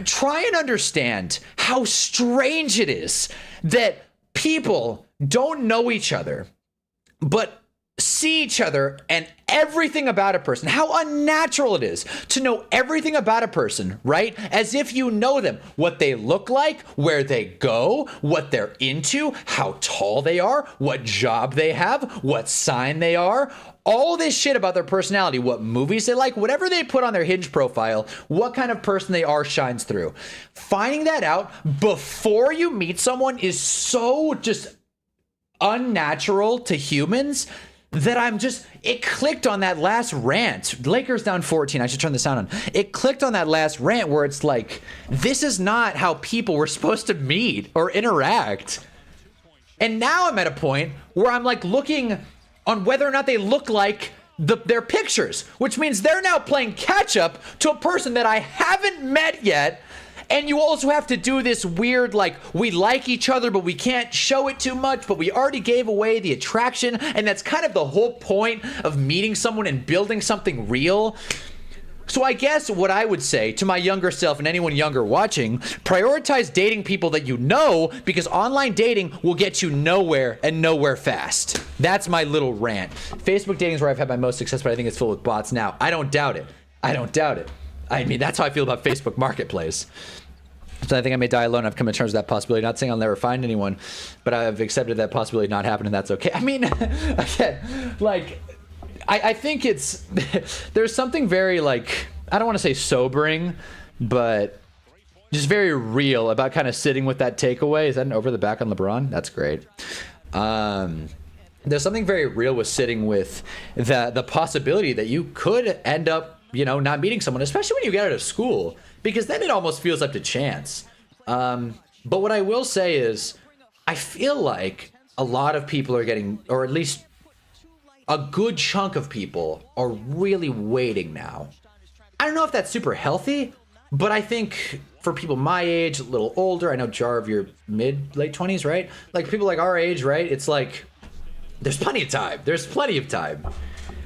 try and understand how strange it is that people don't know each other, but see each other and everything about a person. How unnatural it is to know everything about a person, right? As if you know them, what they look like, where they go, what they're into, how tall they are, what job they have, what sign they are, all this shit about their personality, what movies they like, whatever they put on their Hinge profile, what kind of person they are shines through. Finding that out before you meet someone is so just unnatural to humans that it clicked on that last rant. Lakers down 14. I should turn the sound on. It clicked on that last rant where it's like, this is not how people were supposed to meet or interact. And now I'm at a point where I'm like looking on whether or not they look like their pictures, which means they're now playing catch up to a person that I haven't met yet. And you also have to do this weird, like, we like each other, but we can't show it too much, but we already gave away the attraction. And that's kind of the whole point of meeting someone and building something real. So I guess what I would say to my younger self and anyone younger watching, prioritize dating people that you know, because online dating will get you nowhere and nowhere fast. That's my little rant. Facebook dating is where I've had my most success, but I think it's full with bots now. I don't doubt it. I mean, that's how I feel about Facebook Marketplace. So I think I may die alone. I've come to terms with that possibility. Not saying I'll never find anyone, but I've accepted that possibility not happening. That's okay. I mean, again, like, I think it's, there's something very, like, I don't want to say sobering, but just very real about kind of sitting with that takeaway. Is that an over the back on LeBron? That's great. There's something very real with sitting with the possibility that you could end up, you know, not meeting someone, especially when you get out of school, because then it almost feels up to chance. But what I will say is, I feel like a lot of people are getting, or at least a good chunk of people are really waiting now. I don't know if that's super healthy, but I think for people my age, a little older, I know Jar, you're late 20s, right? Like people like our age, right? It's like, there's plenty of time. There's plenty of time.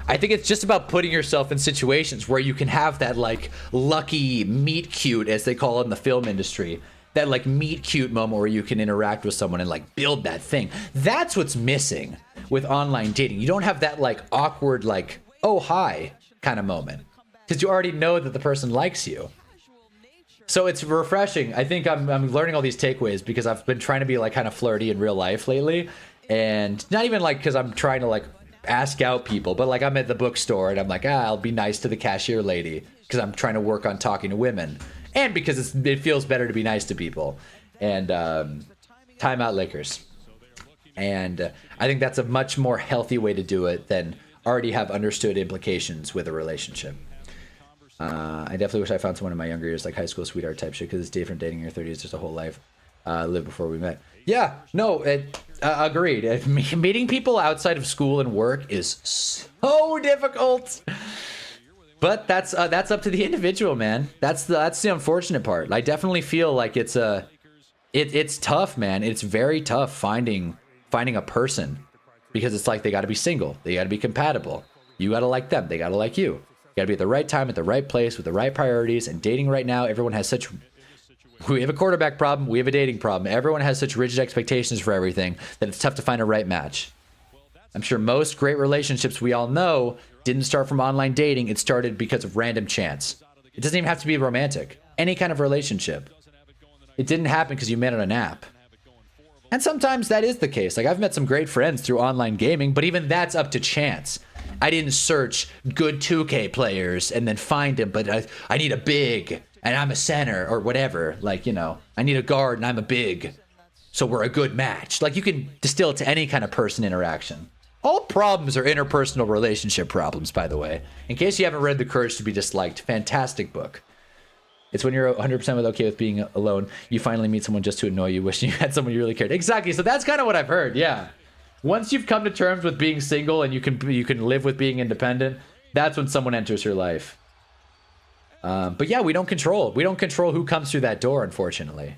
I think it's just about putting yourself in situations where you can have that like lucky meet cute, as they call it in the film industry, that like meet cute moment where you can interact with someone and like build that thing. That's what's missing with online dating. You don't have that like awkward, like, oh, hi kind of moment, because you already know that the person likes you. So it's refreshing. I think I'm learning all these takeaways because I've been trying to be like kind of flirty in real life lately, and not even like because I'm trying to like ask out people, but like I'm at the bookstore and I'm like, I'll be nice to the cashier lady because I'm trying to work on talking to women, and because it feels better to be nice to people. And timeout Lakers. And I think that's a much more healthy way to do it than already have understood implications with a relationship. I definitely wish I found someone in my younger years, like high school sweetheart type shit, because it's different dating in your 30s, just a whole life lived before we met. Yeah, no, agreed. Meeting people outside of school and work is so difficult. But that's up to the individual, man. That's the unfortunate part. I definitely feel like it's tough, man. It's very tough finding a person, because it's like they got to be single, they got to be compatible, you got to like them, they got to like you. You got to be at the right time, at the right place, with the right priorities. And dating right now, everyone has such We have a quarterback problem. We have a dating problem. Everyone has such rigid expectations for everything that it's tough to find a right match. I'm sure most great relationships we all know didn't start from online dating. It started because of random chance. It doesn't even have to be romantic. Any kind of relationship. It didn't happen because you met on an app. And sometimes that is the case. Like, I've met some great friends through online gaming, but even that's up to chance. I didn't search good 2K players and then find them, but I need a big, and I'm a center, or whatever. Like, you know, I need a guard and I'm a big, so we're a good match. Like, you can distill it to any kind of person interaction. All problems are interpersonal relationship problems, by the way. In case you haven't read The Courage to Be Disliked, fantastic book. It's when you're 100% okay with being alone, you finally meet someone just to annoy you, wishing you had someone you really cared. Exactly. So that's kind of what I've heard. Yeah. Once you've come to terms with being single and you can live with being independent, that's when someone enters your life. But yeah, we don't control who comes through that door, unfortunately.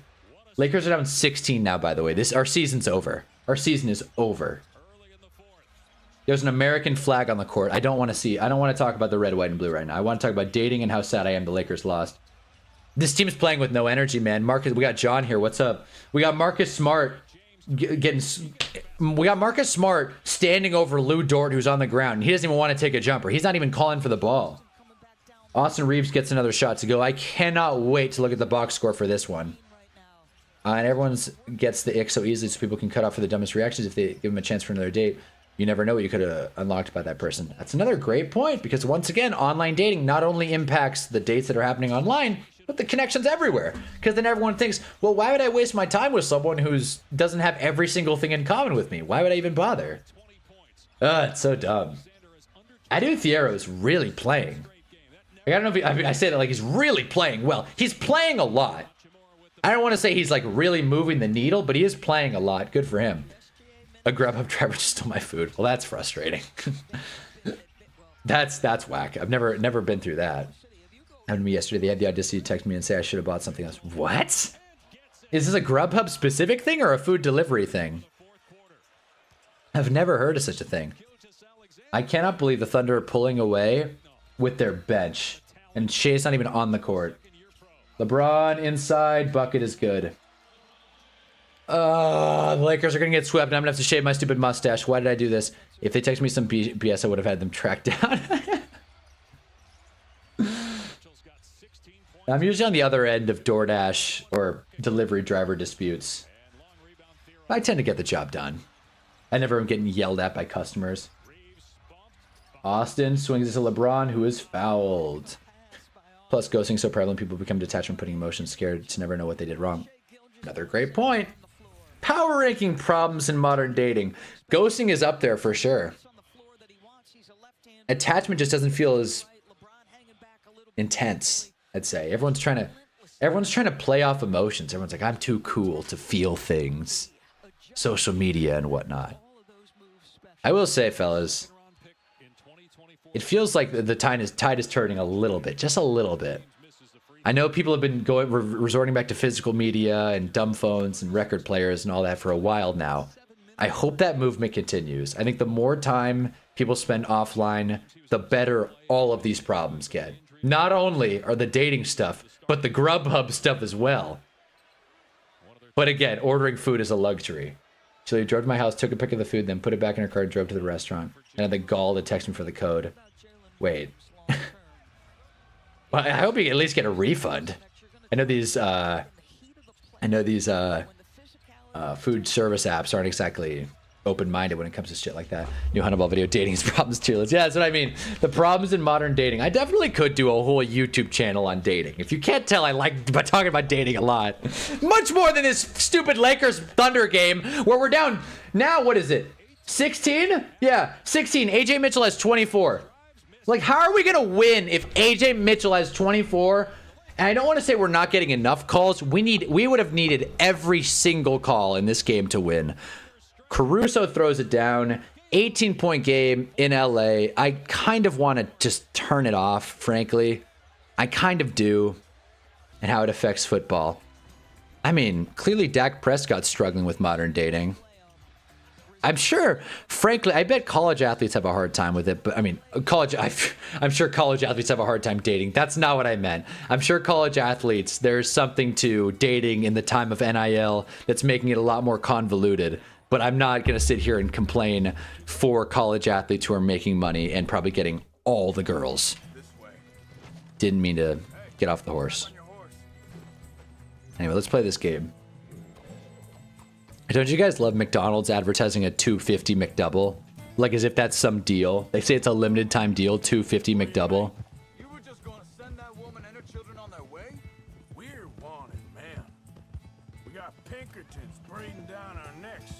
Lakers are down 16 now, by the way. Our season's over. Our season is over. There's an American flag on the court. I don't want to talk about the red, white, and blue right now. I want to talk about dating and how sad I am the Lakers lost. This team's playing with no energy, man. Marcus, we got John here. What's up? We got Marcus Smart we got Marcus Smart standing over Lou Dort, who's on the ground, and he doesn't even want to take a jumper. He's not even calling for the ball. Austin Reeves gets another shot to go. I cannot wait to look at the box score for this one. And everyone gets the ick so easily so people can cut off for the dumbest reactions if they give them a chance for another date. You never know what you could have unlocked by that person. That's another great point, because once again, online dating not only impacts the dates that are happening online, but the connections everywhere. Because then everyone thinks, well, why would I waste my time with someone who doesn't have every single thing in common with me? Why would I even bother? It's so dumb. Adu Thiero is really playing. Like, I don't know if I say that like he's really playing well. He's playing a lot. I don't want to say he's like really moving the needle, but he is playing a lot. Good for him. A Grubhub driver just stole my food. Well, that's frustrating. that's whack. I've never been through that. Happened to me yesterday. They had the audacity to text me and say I should have bought something else. What? Is this a Grubhub specific thing or a food delivery thing? I've never heard of such a thing. I cannot believe the Thunder are pulling away with their bench. And Shea's not even on the court. LeBron inside. Bucket is good. The Lakers are going to get swept and I'm going to have to shave my stupid mustache. Why did I do this? If they text me some BS, I would have had them tracked down. I'm usually on the other end of DoorDash or delivery driver disputes. I tend to get the job done. I never am getting yelled at by customers. Austin swings it to LeBron, who is fouled. Plus, ghosting so prevalent, people become detached from putting emotions, scared to never know what they did wrong. Another great point. Power ranking problems in modern dating. Ghosting is up there for sure. Attachment just doesn't feel as intense, I'd say. Everyone's trying to play off emotions. Everyone's like, I'm too cool to feel things. Social media and whatnot. I will say, fellas, it feels like the tide is turning a little bit, just a little bit. I know people have been resorting back to physical media and dumb phones and record players and all that for a while now. I hope that movement continues. I think the more time people spend offline, the better all of these problems get. Not only are the dating stuff, but the Grubhub stuff as well. But again, ordering food is a luxury. So he drove to my house, took a pic of the food, then put it back in her car and drove to the restaurant. And had the gall to text me for the code. Wait. Well, I hope you at least get a refund. I know these food service apps aren't exactly open-minded when it comes to shit like that. New Hunnaball video, dating is problems tier list. Yeah, that's what I mean. The problems in modern dating. I definitely could do a whole YouTube channel on dating. If you can't tell, I like talking about dating a lot. Much more than this stupid Lakers Thunder game where we're down now, what is it? 16? Yeah, 16. AJ Mitchell has 24. Like, how are we going to win if AJ Mitchell has 24? And I don't want to say we're not getting enough calls. We would have needed every single call in this game to win. Caruso throws it down. 18-point game in LA. I kind of want to just turn it off, frankly. I kind of do. And how it affects football. I mean, clearly Dak Prescott's struggling with modern dating. I'm sure, frankly, I bet college athletes have a hard time with it. But I mean, I'm sure college athletes have a hard time dating. That's not what I meant. I'm sure college athletes, there's something to dating in the time of NIL that's making it a lot more convoluted. But I'm not going to sit here and complain for college athletes who are making money and probably getting all the girls. Didn't mean to get off the horse. Anyway, let's play this game. Don't you guys love McDonald's advertising a $2.50 McDouble? Like as if that's some deal. They say it's a limited time deal, $2.50 McDouble. You were just gonna send that woman and her children on their way? We're wanted, man. We got Pinkertons breathing down our necks.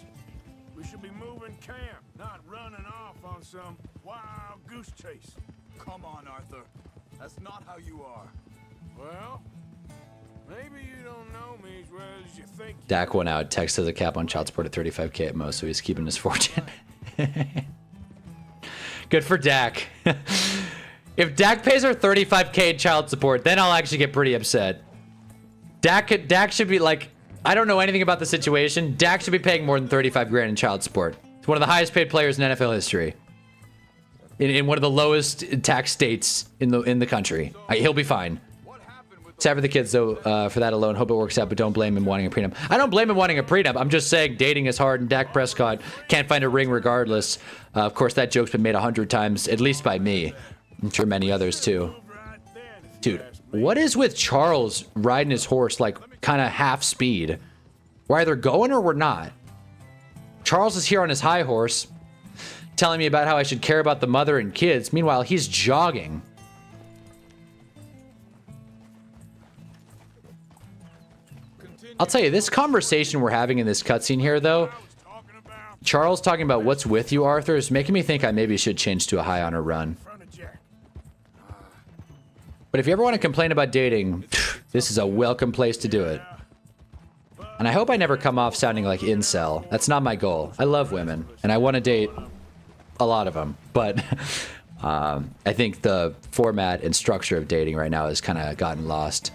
We should be moving camp, not running off on some wild goose chase. Come on, Arthur. That's not how you are. Well, maybe you don't know me as well as you think. Dak went out. Tex has a cap on child support at $35K at most, so he's keeping his fortune. Good for Dak. If Dak pays her $35K in child support, then I'll actually get pretty upset. Dak should be like, I don't know anything about the situation. Dak should be paying more than 35 grand in child support. He's one of the highest paid players in NFL history. In one of the lowest tax states in the country. He'll be fine. Sad for the kids, though, for that alone. Hope it works out, but don't blame him wanting a prenup. I don't blame him wanting a prenup. I'm just saying dating is hard, and Dak Prescott can't find a ring regardless. Of course, that joke's been made 100 times, at least by me. I'm sure many others, too. Dude, what is with Charles riding his horse, like, kind of half speed? We're either going or we're not. Charles is here on his high horse, telling me about how I should care about the mother and kids. Meanwhile, he's jogging. I'll tell you, this conversation we're having in this cutscene here, though, Charles talking about what's with you, Arthur, is making me think I maybe should change to a high honor run. But if you ever want to complain about dating, this is a welcome place to do it. And I hope I never come off sounding like incel. That's not my goal. I love women, and I want to date a lot of them. But I think the format and structure of dating right now has kind of gotten lost.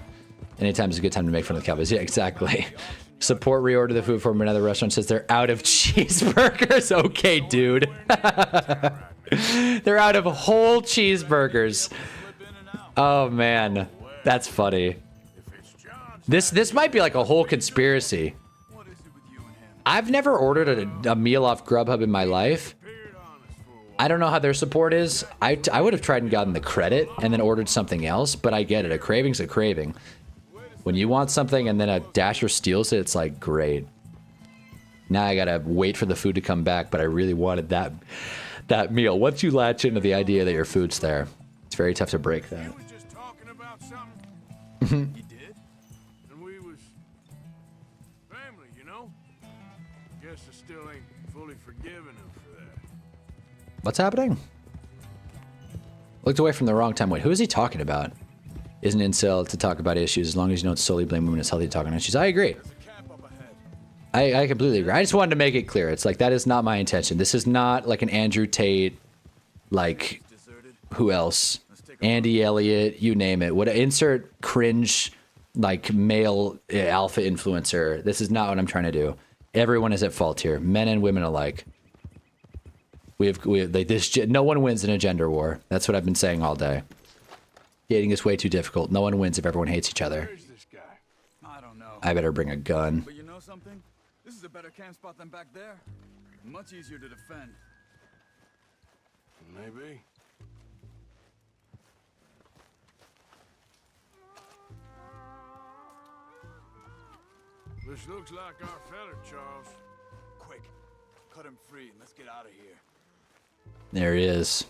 Anytime is a good time to make fun of the Cowboys. Yeah, exactly. Support reorder the food from another restaurant says they're out of cheeseburgers. Okay, dude. They're out of whole cheeseburgers. Oh, man. That's funny. This might be like a whole conspiracy. I've never ordered a meal off Grubhub in my life. I don't know how their support is. I would have tried and gotten the credit and then ordered something else, but I get it. A craving's a craving. When you want something and then a Dasher steals it, it's like, great. Now I gotta wait for the food to come back, but I really wanted that meal. Once you latch into the idea that your food's there, it's very tough to break that. You was just talking about something. You did? And we was family, you know? Guess I still ain't fully forgiven him for that. What's happening? Looked away from the wrong time. Wait, who is he talking about? Isn't incel to talk about issues as long as you don't solely blame women. It's healthy to talk on issues. I agree. I completely agree. I just wanted to make it clear. It's like, that is not my intention. This is not like an Andrew Tate, like, who else? Andy Elliott, you name it. What insert cringe, like, male alpha influencer. This is not what I'm trying to do. Everyone is at fault here, men and women alike. We have like this. No one wins in a gender war. That's what I've been saying all day. Dating is way too difficult. No one wins if everyone hates each other. Where's this guy? I don't know. I better bring a gun. But you know something? This is a better camp spot than back there. Much easier to defend. Maybe. This looks like our fella, Charles. Quick, cut him free and let's get out of here. There he is.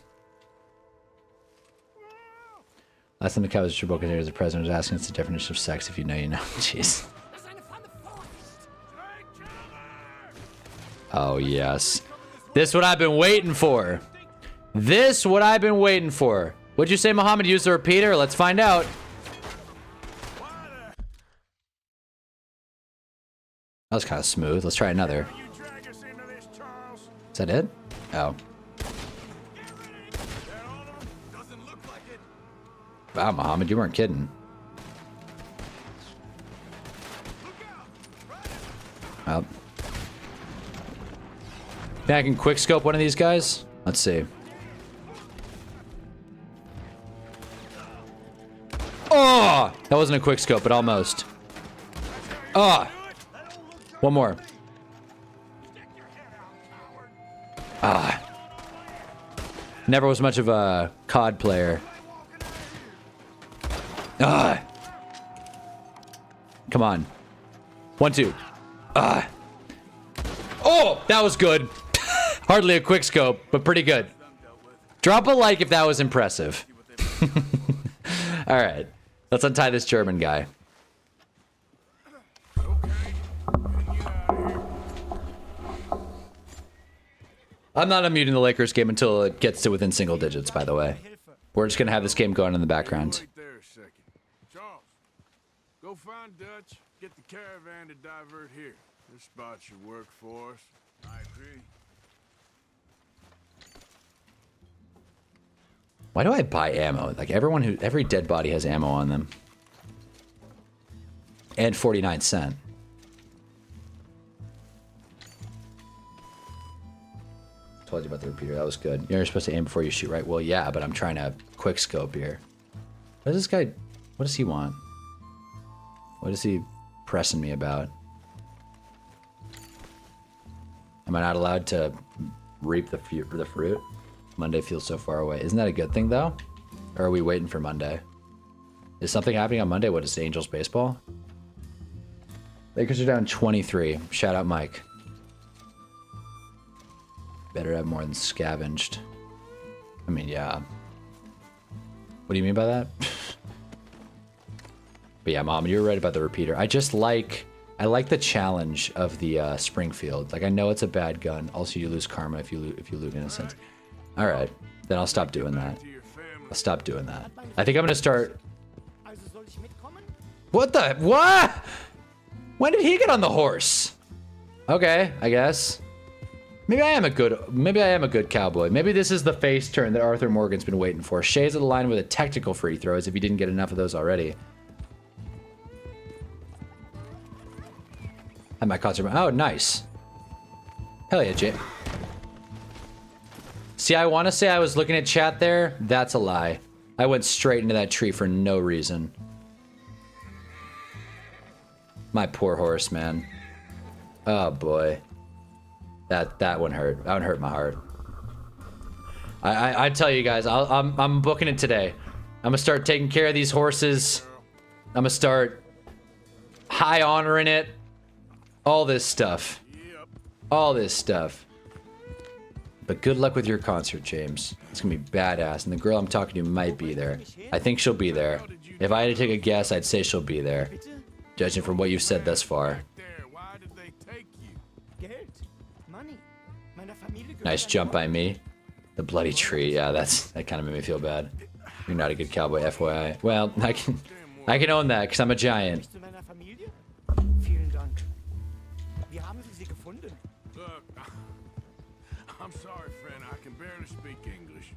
Last time the Cowboys were broken here, the president was asking us the definition of sex. If you know, you know. Jeez. Oh, yes. This what I've been waiting for. This what I've been waiting for. What'd you say, Muhammad? Use the repeater? Let's find out. That was kind of smooth. Let's try another. Is that it? Oh. Wow, Muhammad, you weren't kidding. Well. Think I can quick scope one of these guys? Let's see. Oh! That wasn't a quick scope, but almost. Oh! One more. Ah. Never was much of a COD player. Ah. Come on. 1, 2. Ah. Oh, that was good. Hardly a quick scope, but pretty good. Drop a like if that was impressive. All right. Let's untie this German guy. I'm not unmuting the Lakers game until it gets to within single digits, by the way. We're just going to have this game going in the background. Wait there a second. Charles, go find Dutch, get the caravan to divert here. This spot should work for us. I agree. Why do I buy ammo? Like every dead body has ammo on them. And 49 cents. Told you about the repeater. That was good. You're supposed to aim before you shoot, right? Well, yeah, but I'm trying to quick scope here. What does this guy... What does he want? What is he pressing me about? Am I not allowed to reap the fruit? Monday feels so far away. Isn't that a good thing, though? Or are we waiting for Monday? Is something happening on Monday? What is it, Angels baseball? Lakers are down 23. Shout out Mike. Better have more than scavenged. I mean, yeah. What do you mean by that? But yeah, Mom, you're right about the repeater. I like the challenge of the Springfield. Like, I know it's a bad gun. Also, you lose karma if you loot innocence. All right, then I'll stop doing that. I'll stop doing that. I think I'm gonna start. What the? What? When did he get on the horse? Okay, I guess. Maybe I am a good cowboy. Maybe this is the face turn that Arthur Morgan's been waiting for. Shay's at the line with a technical free throws if he didn't get enough of those already. I might concert. Oh, nice. Hell yeah, Jay. See, I want to say I was looking at chat there. That's a lie. I went straight into that tree for no reason. My poor horse, man. Oh boy. That one hurt. That one hurt my heart. I tell you guys, I'm booking it today. I'm gonna start taking care of these horses. I'm gonna start high honoring it. All this stuff. All this stuff. But good luck with your concert, James. It's gonna be badass, and the girl I'm talking to might be there. I think she'll be there. If I had to take a guess, I'd say she'll be there. Judging from what you've said thus far. Nice jump by me. The bloody tree. Yeah, that kind of made me feel bad. You're not a good cowboy, FYI. Well, I can own that because I'm a giant. I'm sorry, friend. I can barely speak English.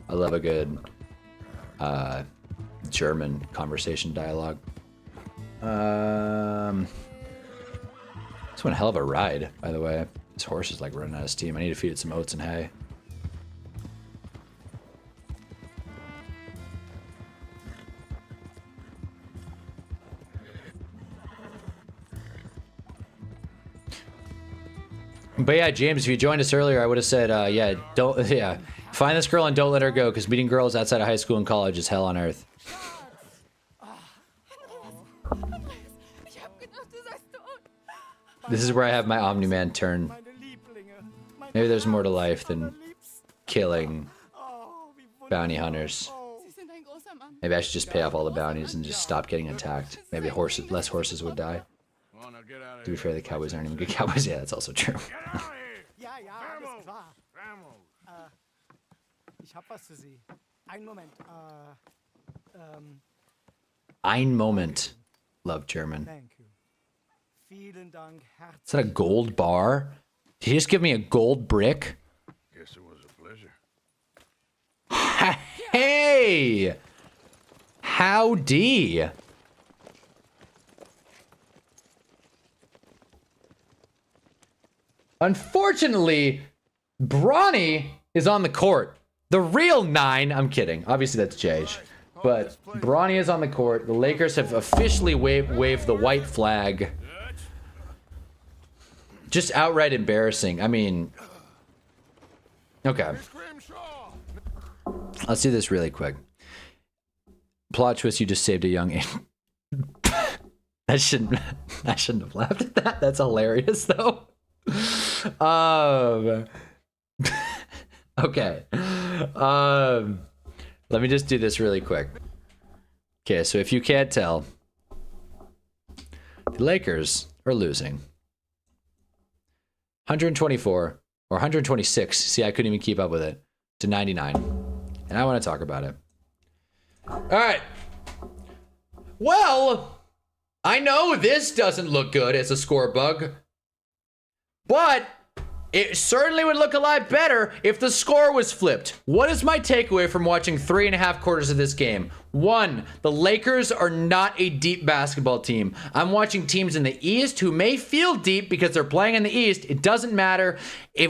I love a good German conversation dialogue. It's one hell of a ride, by the way. This horse is like running out of steam. I need to feed it some oats and hay. But yeah, James, if you joined us earlier, I would have said, yeah, find this girl and don't let her go, because meeting girls outside of high school and college is hell on earth. This is where I have my Omni-Man turn. Maybe there's more to life than killing bounty hunters. Maybe I should just pay off all the bounties and just stop getting attacked. Maybe less horses would die. To be fair, the Cowboys aren't even good Cowboys. Yeah, that's also true. Ein Moment. Love German. Is that a gold bar? Did he just give me a gold brick? Guess it was a pleasure. Hey! Howdy! Unfortunately, Bronny is on the court. The real 9, I'm kidding. Obviously, that's Jage. But Bronny is on the court. The Lakers have officially waved the white flag. Just outright embarrassing. I mean... Okay. Let's do this really quick. Plot twist, you just saved a young... I shouldn't have laughed at that. That's hilarious, though. Okay. Let me just do this really quick. Okay, so if you can't tell, the Lakers are losing 124 or 126. See, I couldn't even keep up with it, to 99. And I want to talk about it. All right. Well, I know this doesn't look good as a score bug, but it certainly would look a lot better if the score was flipped. What is my takeaway from watching 3.5 quarters of this game? 1, the Lakers are not a deep basketball team. I'm watching teams in the East who may feel deep because they're playing in the East. It doesn't matter.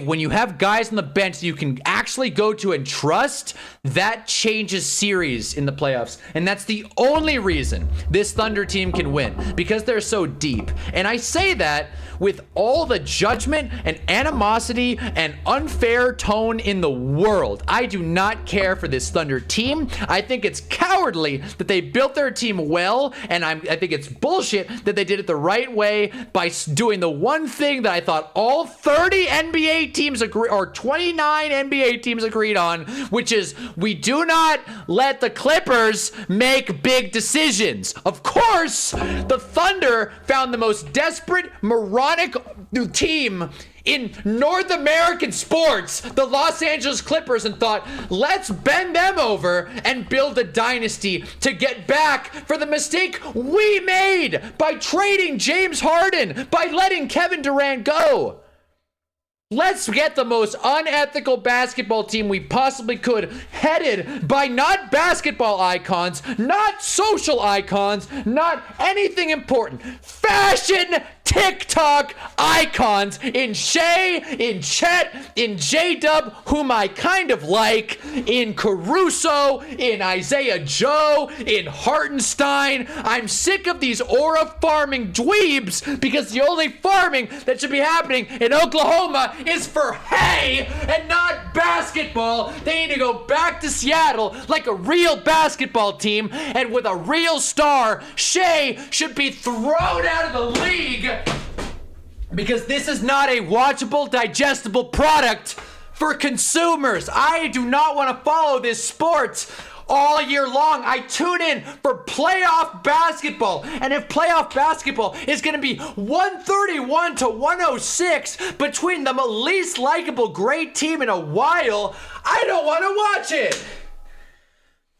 When you have guys on the bench that you can actually go to and trust, that changes series in the playoffs. And that's the only reason this Thunder team can win, because they're so deep. And I say that with all the judgment and animosity and unfair tone in the world. I do not care for this Thunder team. I think it's cowardly that they built their team well, and I think it's bullshit that they did it the right way by doing the one thing that I thought all 30 NBA teams agree, or 29 NBA teams agreed on, which is we do not let the Clippers make big decisions. Of course, the Thunder found the most desperate, moronic team in North American sports, the Los Angeles Clippers, and thought, let's bend them over and build a dynasty to get back for the mistake we made by trading James Harden, by letting Kevin Durant go. Let's get the most unethical basketball team we possibly could, headed by not basketball icons, not social icons, not anything important, fashion TikTok icons in Shea, in Chet, in J-Dub, whom I kind of like, in Caruso, in Isaiah Joe, in Hartenstein. I'm sick of these aura farming dweebs, because the only farming that should be happening in Oklahoma is for hay and not basketball. They need to go back to Seattle like a real basketball team, and with a real star. Shea should be thrown out of the league, because this is not a watchable, digestible product for consumers. I do not want to follow this sport all year long. I tune in for playoff basketball. And if playoff basketball is going to be 131 to 106 between the least likable great team in a while, I don't want to watch it.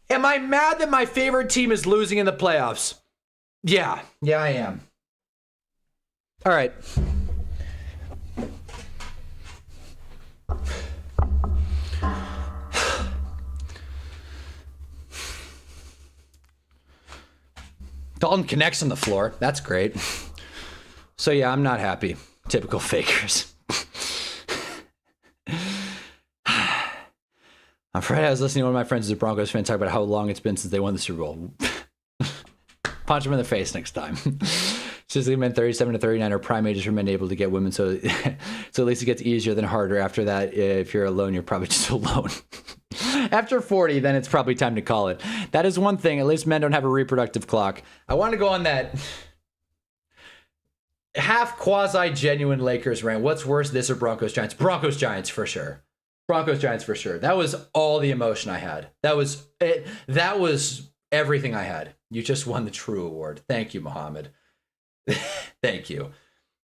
Am I mad that my favorite team is losing in the playoffs? Yeah, I am. All right. Dalton connects on the floor. That's great. So yeah, I'm not happy. Typical fakers. On Friday, I was listening to one of my friends who's a Broncos fan talk about how long it's been since they won the Super Bowl. Punch him in the face next time. Statistically, men 37 to 39 are prime ages for men able to get women, so at least it gets easier than harder. After that, if you're alone, you're probably just alone. After 40, then it's probably time to call it. That is one thing. At least men don't have a reproductive clock. I want to go on that half quasi-genuine Lakers rant. What's worse, this or Broncos Giants? Broncos Giants for sure. Broncos Giants for sure. That was all the emotion I had. That was it. That was everything I had. You just won the True Award. Thank you, Muhammad. Thank you.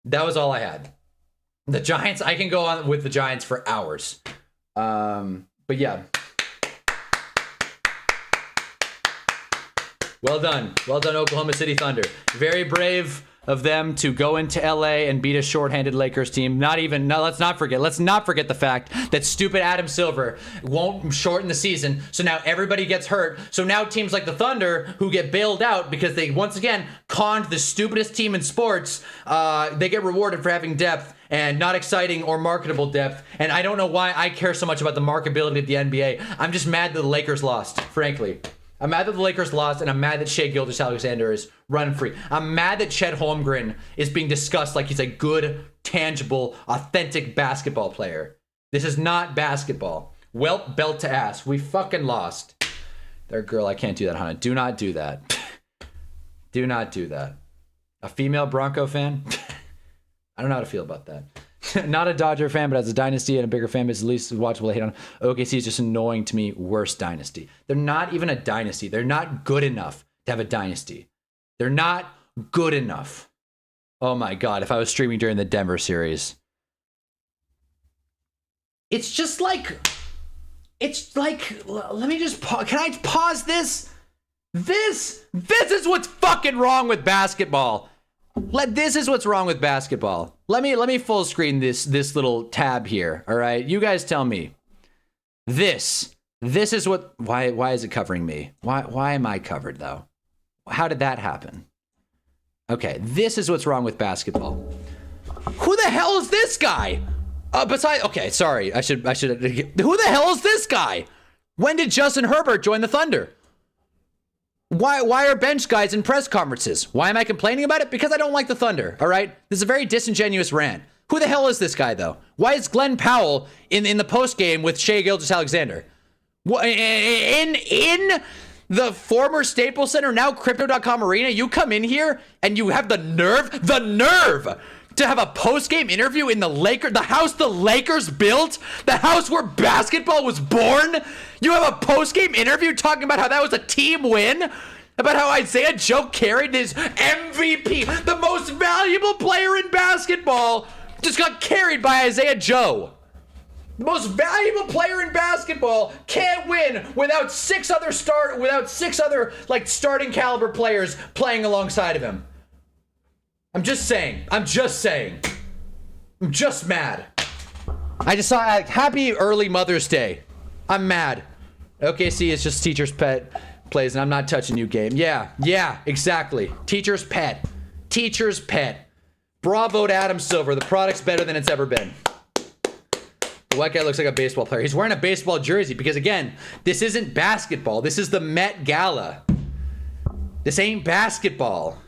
That was all I had. The Giants, I can go on with the Giants for hours. But yeah. Well done. Well done, Oklahoma City Thunder. Very brave of them to go into LA and beat a shorthanded Lakers team. Let's not forget the fact that stupid Adam Silver won't shorten the season. So now everybody gets hurt. So now teams like the Thunder, who get bailed out because they once again conned the stupidest team in sports, they get rewarded for having depth and not exciting or marketable depth. And I don't know why I care so much about the marketability of the NBA. I'm just mad that the Lakers lost, frankly. I'm mad that the Lakers lost, and I'm mad that Shai Gilgeous-Alexander is running free. I'm mad that Chet Holmgren is being discussed like he's a good, tangible, authentic basketball player. This is not basketball. Welp, belt to ass. We fucking lost. There, girl, I can't do that, Hannah. Do not do that. Do not do that. A female Bronco fan? I don't know how to feel about that. Not a Dodger fan, but as a dynasty and a bigger fan base, at least watchable. I hate on OKC is just annoying to me. Worst dynasty. They're not even a dynasty. They're not good enough to have a dynasty. They're not good enough. Oh my God, if I was streaming during the Denver series. It's like, let me just pause. Can I pause this? This is what's fucking wrong with basketball. This is what's wrong with basketball. Let me full screen this little tab here. All right, you guys tell me. This is what. Why is it covering me? Why am I covered though? How did that happen? Okay, this is what's wrong with basketball. Who the hell is this guy? Okay, sorry. I should. Who the hell is this guy? When did Justin Herbert join the Thunder? Why are bench guys in press conferences? Why am I complaining about it? Because I don't like the Thunder, all right? This is a very disingenuous rant. Who the hell is this guy, though? Why is Glenn Powell in the postgame with Shai Gilgeous-Alexander? In the former Staples Center, now Crypto.com Arena, you come in here and you have the nerve to have a postgame interview in the house the Lakers built, the house where basketball was born. You have a postgame interview talking about how that was a team win, about how Isaiah Joe carried his MVP, the most valuable player in basketball, just got carried by Isaiah Joe. The most valuable player in basketball can't win without six other starting caliber players playing alongside of him. I'm just saying. I'm just mad. I just saw happy early Mother's Day. I'm mad. OKC is just teacher's pet plays, and I'm not touching you, game. Yeah, exactly. Teacher's pet. Bravo to Adam Silver. The product's better than it's ever been. The white guy looks like a baseball player. He's wearing a baseball jersey because, again, this isn't basketball. This is the Met Gala. This ain't basketball.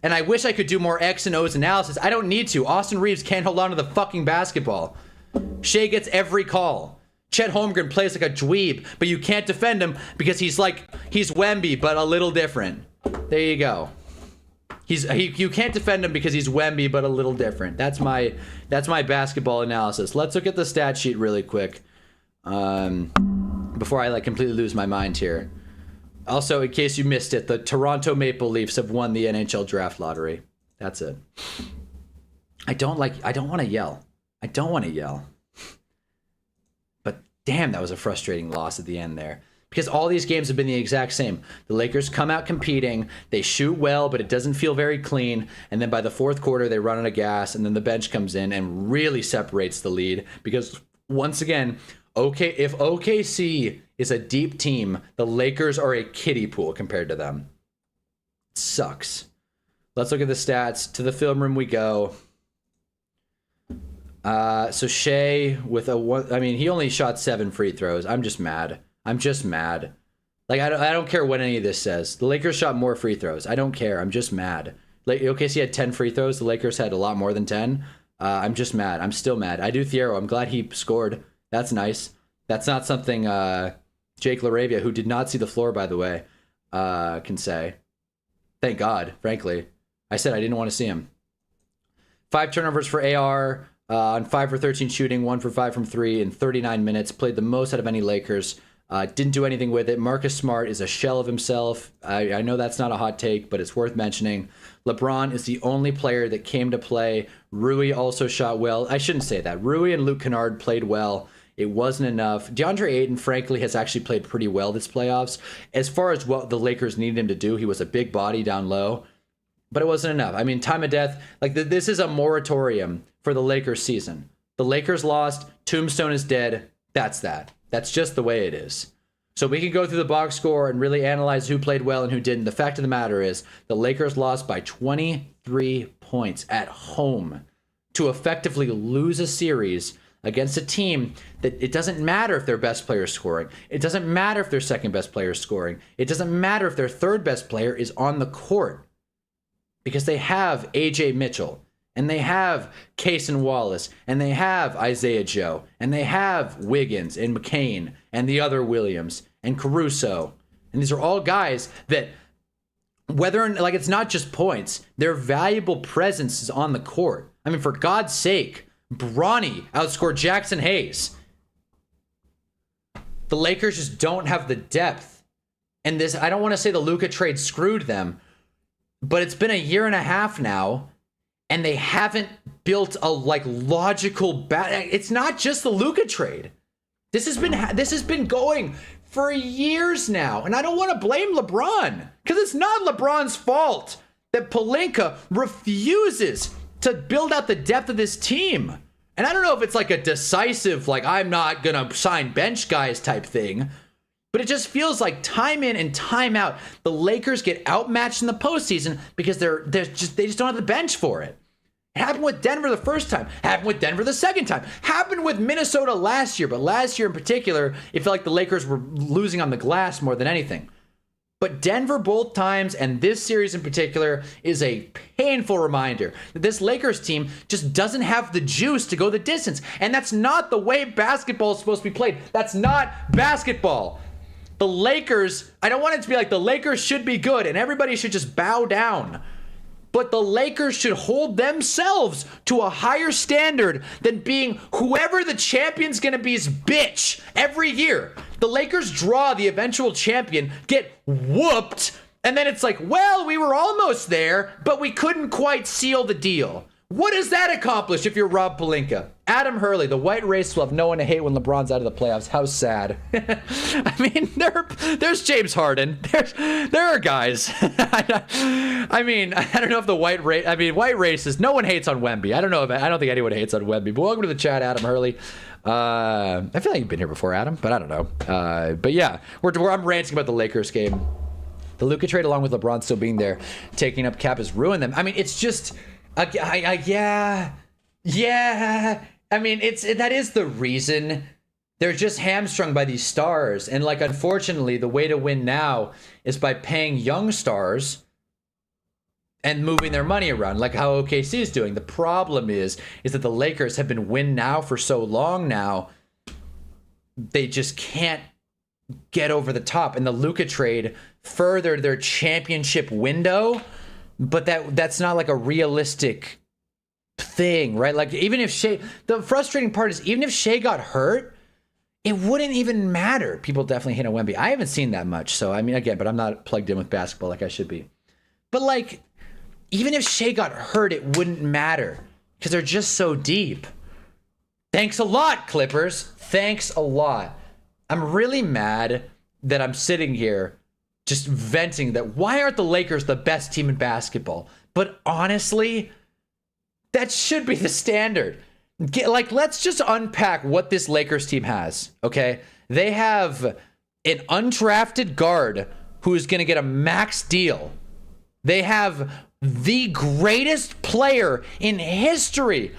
And I wish I could do more X and O's analysis. I don't need to. Austin Reeves can't hold on to the fucking basketball. Shai gets every call. Chet Holmgren plays like a dweeb, but you can't defend him because he's Wemby, but a little different. There you go. You can't defend him because he's Wemby, but a little different. That's my basketball analysis. Let's look at the stat sheet really quick before I completely lose my mind here. Also, in case you missed it, the Toronto Maple Leafs have won the NHL draft lottery. That's it. I don't want to yell. But damn, that was a frustrating loss at the end there. Because all these games have been the exact same. The Lakers come out competing, they shoot well, but it doesn't feel very clean. And then by the fourth quarter, they run out of gas, and then the bench comes in and really separates the lead. Because once again, if OKC is a deep team, the Lakers are a kiddie pool compared to them. It sucks. Let's look at the stats. To the film room we go. So Shai with he only shot 7 free throws. I'm just mad. I don't care what any of this says. The Lakers shot more free throws. I don't care. I'm just mad. OKC had 10 free throws. The Lakers had a lot more than 10. I'm just mad. I'm still mad. I do Thiero. I'm glad he scored. That's nice. That's not something Jake LaRavia, who did not see the floor, by the way, can say. Thank God, frankly. I said I didn't want to see him. 5 turnovers for AR on 5 for 13 shooting, 1 for 5 from 3 in 39 minutes. Played the most out of any Lakers. Didn't do anything with it. Marcus Smart is a shell of himself. I know that's not a hot take, but it's worth mentioning. LeBron is the only player that came to play. Rui also shot well. I shouldn't say that. Rui and Luke Kennard played well. It wasn't enough. DeAndre Ayton, frankly, has actually played pretty well this playoffs. As far as what the Lakers needed him to do, he was a big body down low. but it wasn't enough. I mean, time of death, like this is a moratorium for the Lakers season. The Lakers lost, Tombstone is dead. That's that. That's just the way it is. So we can go through the box score and really analyze who played well and who didn't. The fact of the matter is the Lakers lost by 23 points at home to effectively lose a series against a team that it doesn't matter if their best player is scoring. It doesn't matter if their second best player is scoring. It doesn't matter if their third best player is on the court because they have AJ Mitchell and they have Cason Wallace and they have Isaiah Joe and they have Wiggins and McCain and the other Williams and Caruso. And these are all guys that like it's not just points, their valuable presence is on the court. I mean, for God's sake, Bronny outscored Jackson Hayes. The Lakers just don't have the depth. And this, I don't want to say the Luka trade screwed them, but it's been a year and a half now, and they haven't built a logical it's not just the Luka trade. This has been going for years now, and I don't want to blame LeBron because it's not LeBron's fault that Pelinka refuses to build out the depth of this team. And I don't know if it's like a decisive, I'm not gonna sign bench guys type thing, but it just feels like time in and time out, the Lakers get outmatched in the postseason because they just don't have the bench for it. It happened with Denver the first time, happened with Denver the second time, happened with Minnesota last year, but last year in particular, it felt like the Lakers were losing on the glass more than anything. But Denver both times, and this series in particular, is a painful reminder that this Lakers team just doesn't have the juice to go the distance. And that's not the way basketball is supposed to be played. That's not basketball. The Lakers, I don't want it to be like the Lakers should be good and everybody should just bow down. But the Lakers should hold themselves to a higher standard than being whoever the champion's going to be's bitch every year. The Lakers draw the eventual champion, get whooped, and then it's like, well, we were almost there, but we couldn't quite seal the deal. What does that accomplish if you're Rob Pelinka? Adam Hurley, the white race will have no one to hate when LeBron's out of the playoffs. How sad. I mean, there's James Harden. There are guys. I mean, I don't know if the white race, white races, no one hates on Wemby. I don't think anyone hates on Wemby. But welcome to the chat, Adam Hurley. I feel like you've been here before, Adam, but I don't know. But yeah, I'm ranting about the Lakers game. The Luka trade, along with LeBron still being there, taking up cap, has ruined them. I mean, it's just... yeah. I mean, that is the reason they're just hamstrung by these stars. And unfortunately, the way to win now is by paying young stars and moving their money around, like how OKC is doing. The problem is that the Lakers have been win now for so long now, they just can't get over the top. And the Luka trade furthered their championship window. But that's not a realistic thing, right? Even if the frustrating part is even if Shea got hurt, it wouldn't even matter. People definitely hate on Wemby. I haven't seen that much. So, I mean, again, but I'm not plugged in with basketball like I should be. But even if Shea got hurt, it wouldn't matter because they're just so deep. Thanks a lot, Clippers. Thanks a lot. I'm really mad that I'm sitting here just venting that why aren't the Lakers the best team in basketball? But honestly, that should be the standard. Let's just unpack what this Lakers team has, okay? They have an undrafted guard who is going to get a max deal. They have the greatest player in history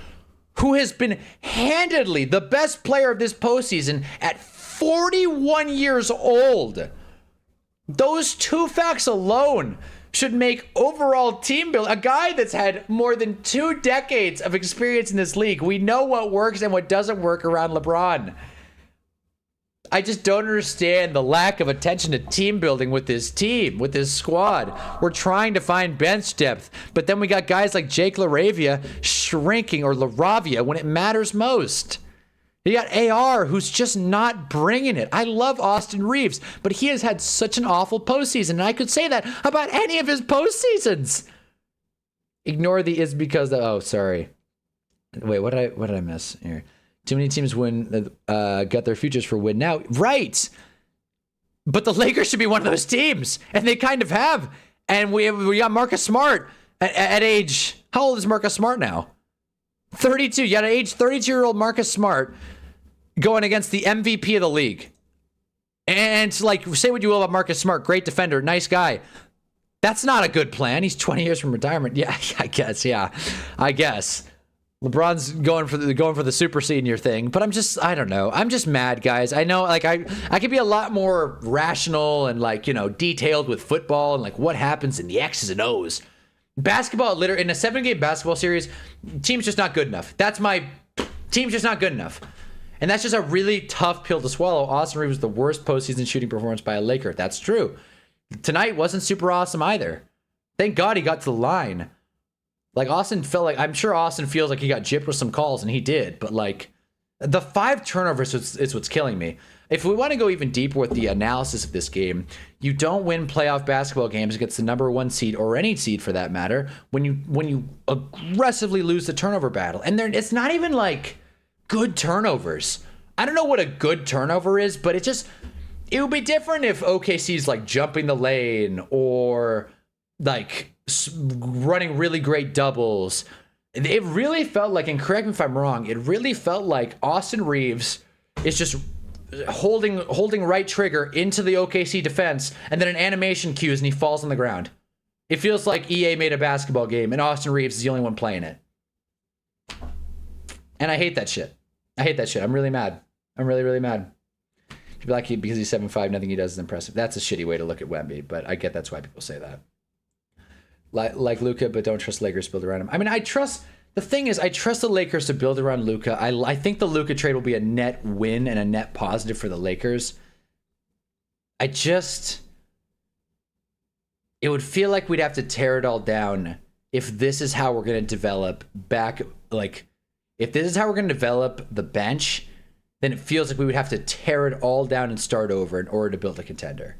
who has been handedly the best player of this postseason at 41 years old. Those two facts alone should make overall team build. A guy that's had more than 2 decades of experience in this league. We know what works and what doesn't work around LeBron. I just don't understand the lack of attention to team building with this team, with this squad. We're trying to find bench depth, but then we got guys like Jake LaRavia shrinking, or LaRavia, when it matters most. You got AR, who's just not bringing it. I love Austin Reeves, but he has had such an awful postseason, and I could say that about any of his postseasons. Ignore the is because of, oh, sorry. Wait, what did I miss here? Too many teams got their futures for win now. Right. But the Lakers should be one of those teams, and they kind of have. And we got Marcus Smart At age, how old is Marcus Smart now? 32. You got an age 32-year-old Marcus Smart going against the MVP of the league. And like, say what you will about Marcus Smart, great defender, nice guy. That's not a good plan. He's 20 years from retirement. Yeah, I guess. Yeah, I guess. LeBron's going for the super senior thing, but I don't know. I'm just mad, guys. I know, like, I could be a lot more rational and, like, you know, detailed with football and like what happens in the X's and O's. Basketball, literally in a 7-game basketball series, team's just not good enough. Team's just not good enough. And that's just a really tough pill to swallow. Austin Reeves was the worst postseason shooting performance by a Laker. That's true. Tonight wasn't super awesome either. Thank God he got to the line. Like, Austin felt like, I'm sure Austin feels like he got gypped with some calls, and he did. But, like, the 5 turnovers is what's killing me. If we want to go even deeper with the analysis of this game, you don't win playoff basketball games against the number 1 seed, or any seed for that matter, when you aggressively lose the turnover battle. And it's not even, like, good turnovers. I don't know what a good turnover is, but it would be different if OKC's, like, jumping the lane or, like, running really great doubles. It really felt like, and correct me if I'm wrong, it really felt like Austin Reeves is just holding right trigger into the OKC defense, and then an animation cues and he falls on the ground. It feels like EA made a basketball game and Austin Reeves is the only one playing it. And I hate that shit. I'm really mad. I'm really, really mad. People like because he's 7'5", nothing he does is impressive. That's a shitty way to look at Wemby, but I get that's why people say that. Like Luka, but don't trust Lakers to build around him. I mean, I trust the Lakers to build around Luka. I think the Luka trade will be a net win and a net positive for the Lakers. It would feel like we'd have to tear it all down if this is how we're going to develop if this is how we're going to develop the bench, then it feels like we would have to tear it all down and start over in order to build a contender.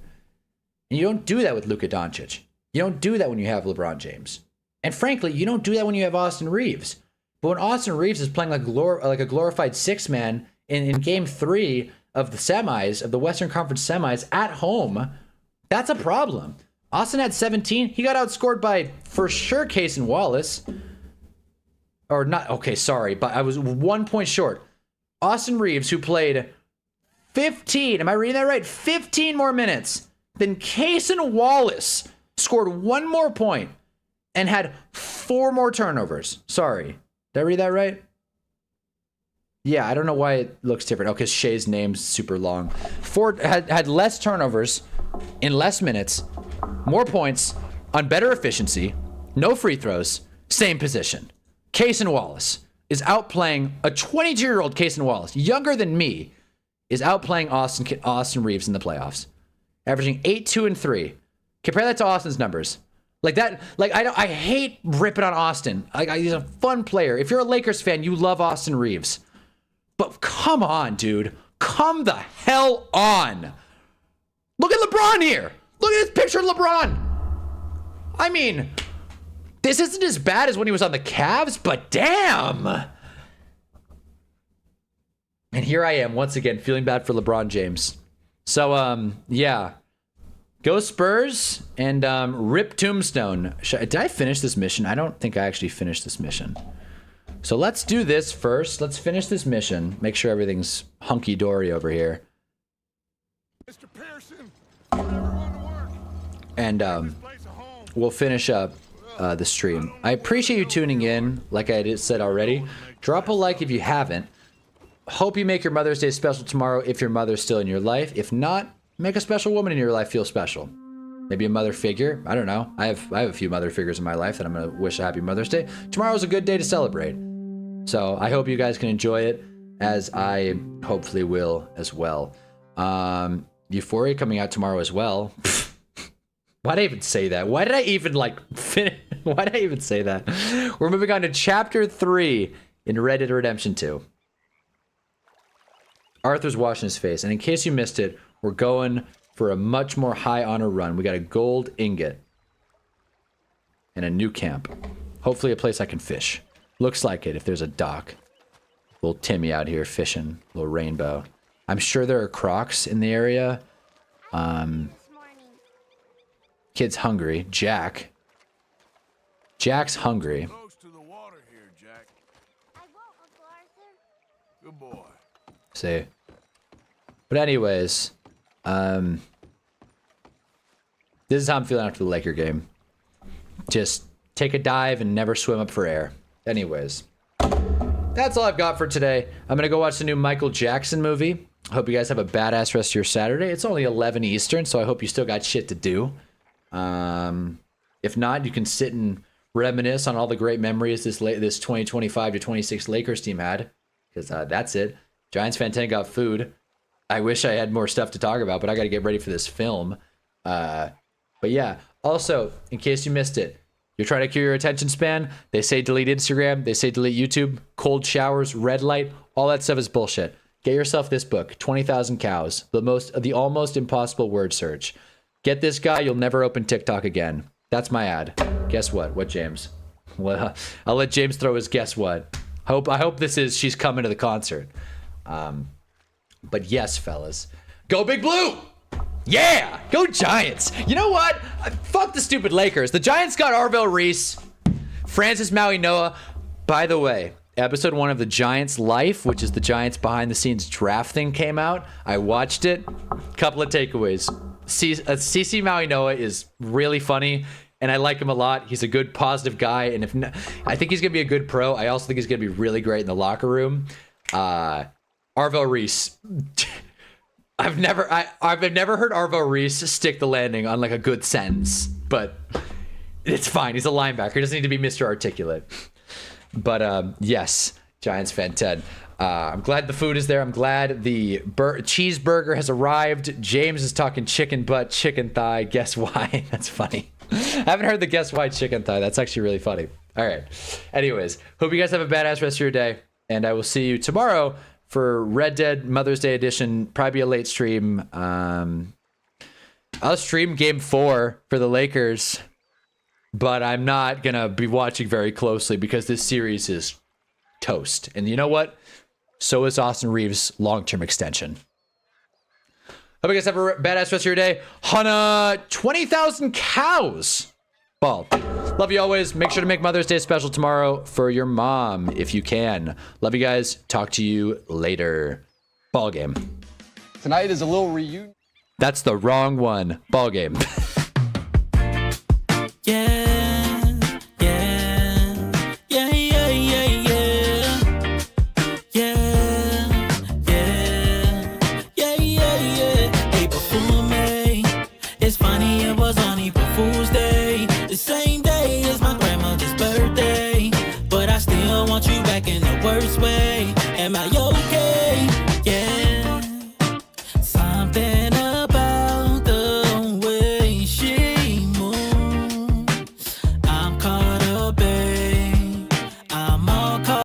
And you don't do that with Luka Doncic. You don't do that when you have LeBron James. And frankly, you don't do that when you have Austin Reeves. But when Austin Reeves is playing like a glorified 6-man in game 3 of the semis, of the Western Conference semis at home, that's a problem. Austin had 17. He got outscored by, for sure, Case and Wallace. Or not, okay, sorry, but I was 1 point short. Austin Reeves, who played 15, am I reading that right? 15 more minutes than Case and Wallace, scored 1 more point and had 4 more turnovers. Sorry. Did I read that right? Yeah, I don't know why it looks different. Oh, because Shea's name's super long. Had less turnovers in less minutes, more points, on better efficiency, no free throws, same position. Case and Wallace is outplaying a 22-year-old Case and Wallace, younger than me, is outplaying Austin Reeves in the playoffs, averaging 8, 2, and 3. Compare that to Austin's numbers. Like that, like I hate ripping on Austin. He's a fun player. If you're a Lakers fan, you love Austin Reeves. But come on, dude. Come the hell on. Look at LeBron here. Look at this picture of LeBron. I mean, this isn't as bad as when he was on the Cavs, but damn. And here I am once again feeling bad for LeBron James. So, yeah. Go Spurs and rip Tombstone. Did I finish this mission? I don't think I actually finished this mission. So let's do this first. Let's finish this mission. Make sure everything's hunky-dory over here. Mr. Pearson, everyone to work. And we'll finish up the stream. I appreciate you tuning in, like I said already. Drop a like if you haven't. Hope you make your Mother's Day special tomorrow if your mother's still in your life. If not, make a special woman in your life feel special. Maybe a mother figure. I don't know. I have a few mother figures in my life that I'm going to wish a happy Mother's Day. Tomorrow's a good day to celebrate. So I hope you guys can enjoy it, as I hopefully will as well. Euphoria coming out tomorrow as well. Why did I even say that? Why did I even Why did I even say that? We're moving on to Chapter 3 in Red Dead Redemption 2. Arthur's washing his face. And in case you missed it, we're going for a much more high honor run. We got a gold ingot and a new camp. Hopefully a place I can fish. Looks like it if there's a dock. Little Timmy out here fishing. Little rainbow. I'm sure there are crocs in the area. Kid's hungry. Jack. Jack's hungry. Close to the water here, Jack. I won't, Uncle Arthur. Good boy. See. But anyways, this is how I'm feeling after the Laker game. Just take a dive and never swim up for air. Anyways, that's all I've got for today. I'm going to go watch the new Michael Jackson movie. I hope you guys have a badass rest of your Saturday. It's only 11 Eastern, so I hope you still got shit to do. If not, you can sit and reminisce on all the great memories this 2025 to 26 Lakers team had, because that's it. Giants fan 10 got food. I wish I had more stuff to talk about, but I got to get ready for this film. But yeah, also, in case you missed it, you're trying to cure your attention span. They say delete Instagram. They say delete YouTube. Cold showers, red light, all that stuff is bullshit. Get yourself this book, 20,000 Cows, the almost impossible word search. Get this guy, you'll never open TikTok again. That's my ad. Guess what? What, James? Well, I'll let James throw his guess what. I hope this is she's coming to the concert. But yes, fellas, go Big Blue. Yeah, go Giants. You know what? Fuck the stupid Lakers. The Giants got Arvell Reese, Francis Maui Noah. By the way, episode 1 of the Giants Life, which is the Giants behind the scenes draft thing, came out. I watched it. Couple of takeaways. CC Maui Noah is really funny, and I like him a lot. He's a good, positive guy, and I think he's gonna be a good pro. I also think he's gonna be really great in the locker room. Arvell Reese. I've never heard Arvell Reese stick the landing on like a good sentence, but it's fine. He's a linebacker. He doesn't need to be Mr. Articulate. But yes, Giants fan 10. I'm glad the food is there. I'm glad the cheeseburger has arrived. James is talking chicken butt, chicken thigh. Guess why? That's funny. I haven't heard the guess why chicken thigh. That's actually really funny. All right. Anyways, hope you guys have a badass rest of your day, and I will see you tomorrow for Red Dead Mother's Day edition. Probably a late stream. I'll stream game 4 for the Lakers, but I'm not gonna be watching very closely because this series is toast. And you know what? So is Austin Reeves' long-term extension. Hope you guys have a badass rest of your day. Hunna 20,000 Cows. Ball. Love you always. Make sure to make Mother's Day special tomorrow for your mom if you can. Love you guys. Talk to you later. Ball game. Tonight is a little reunion. That's the wrong one. Ball game.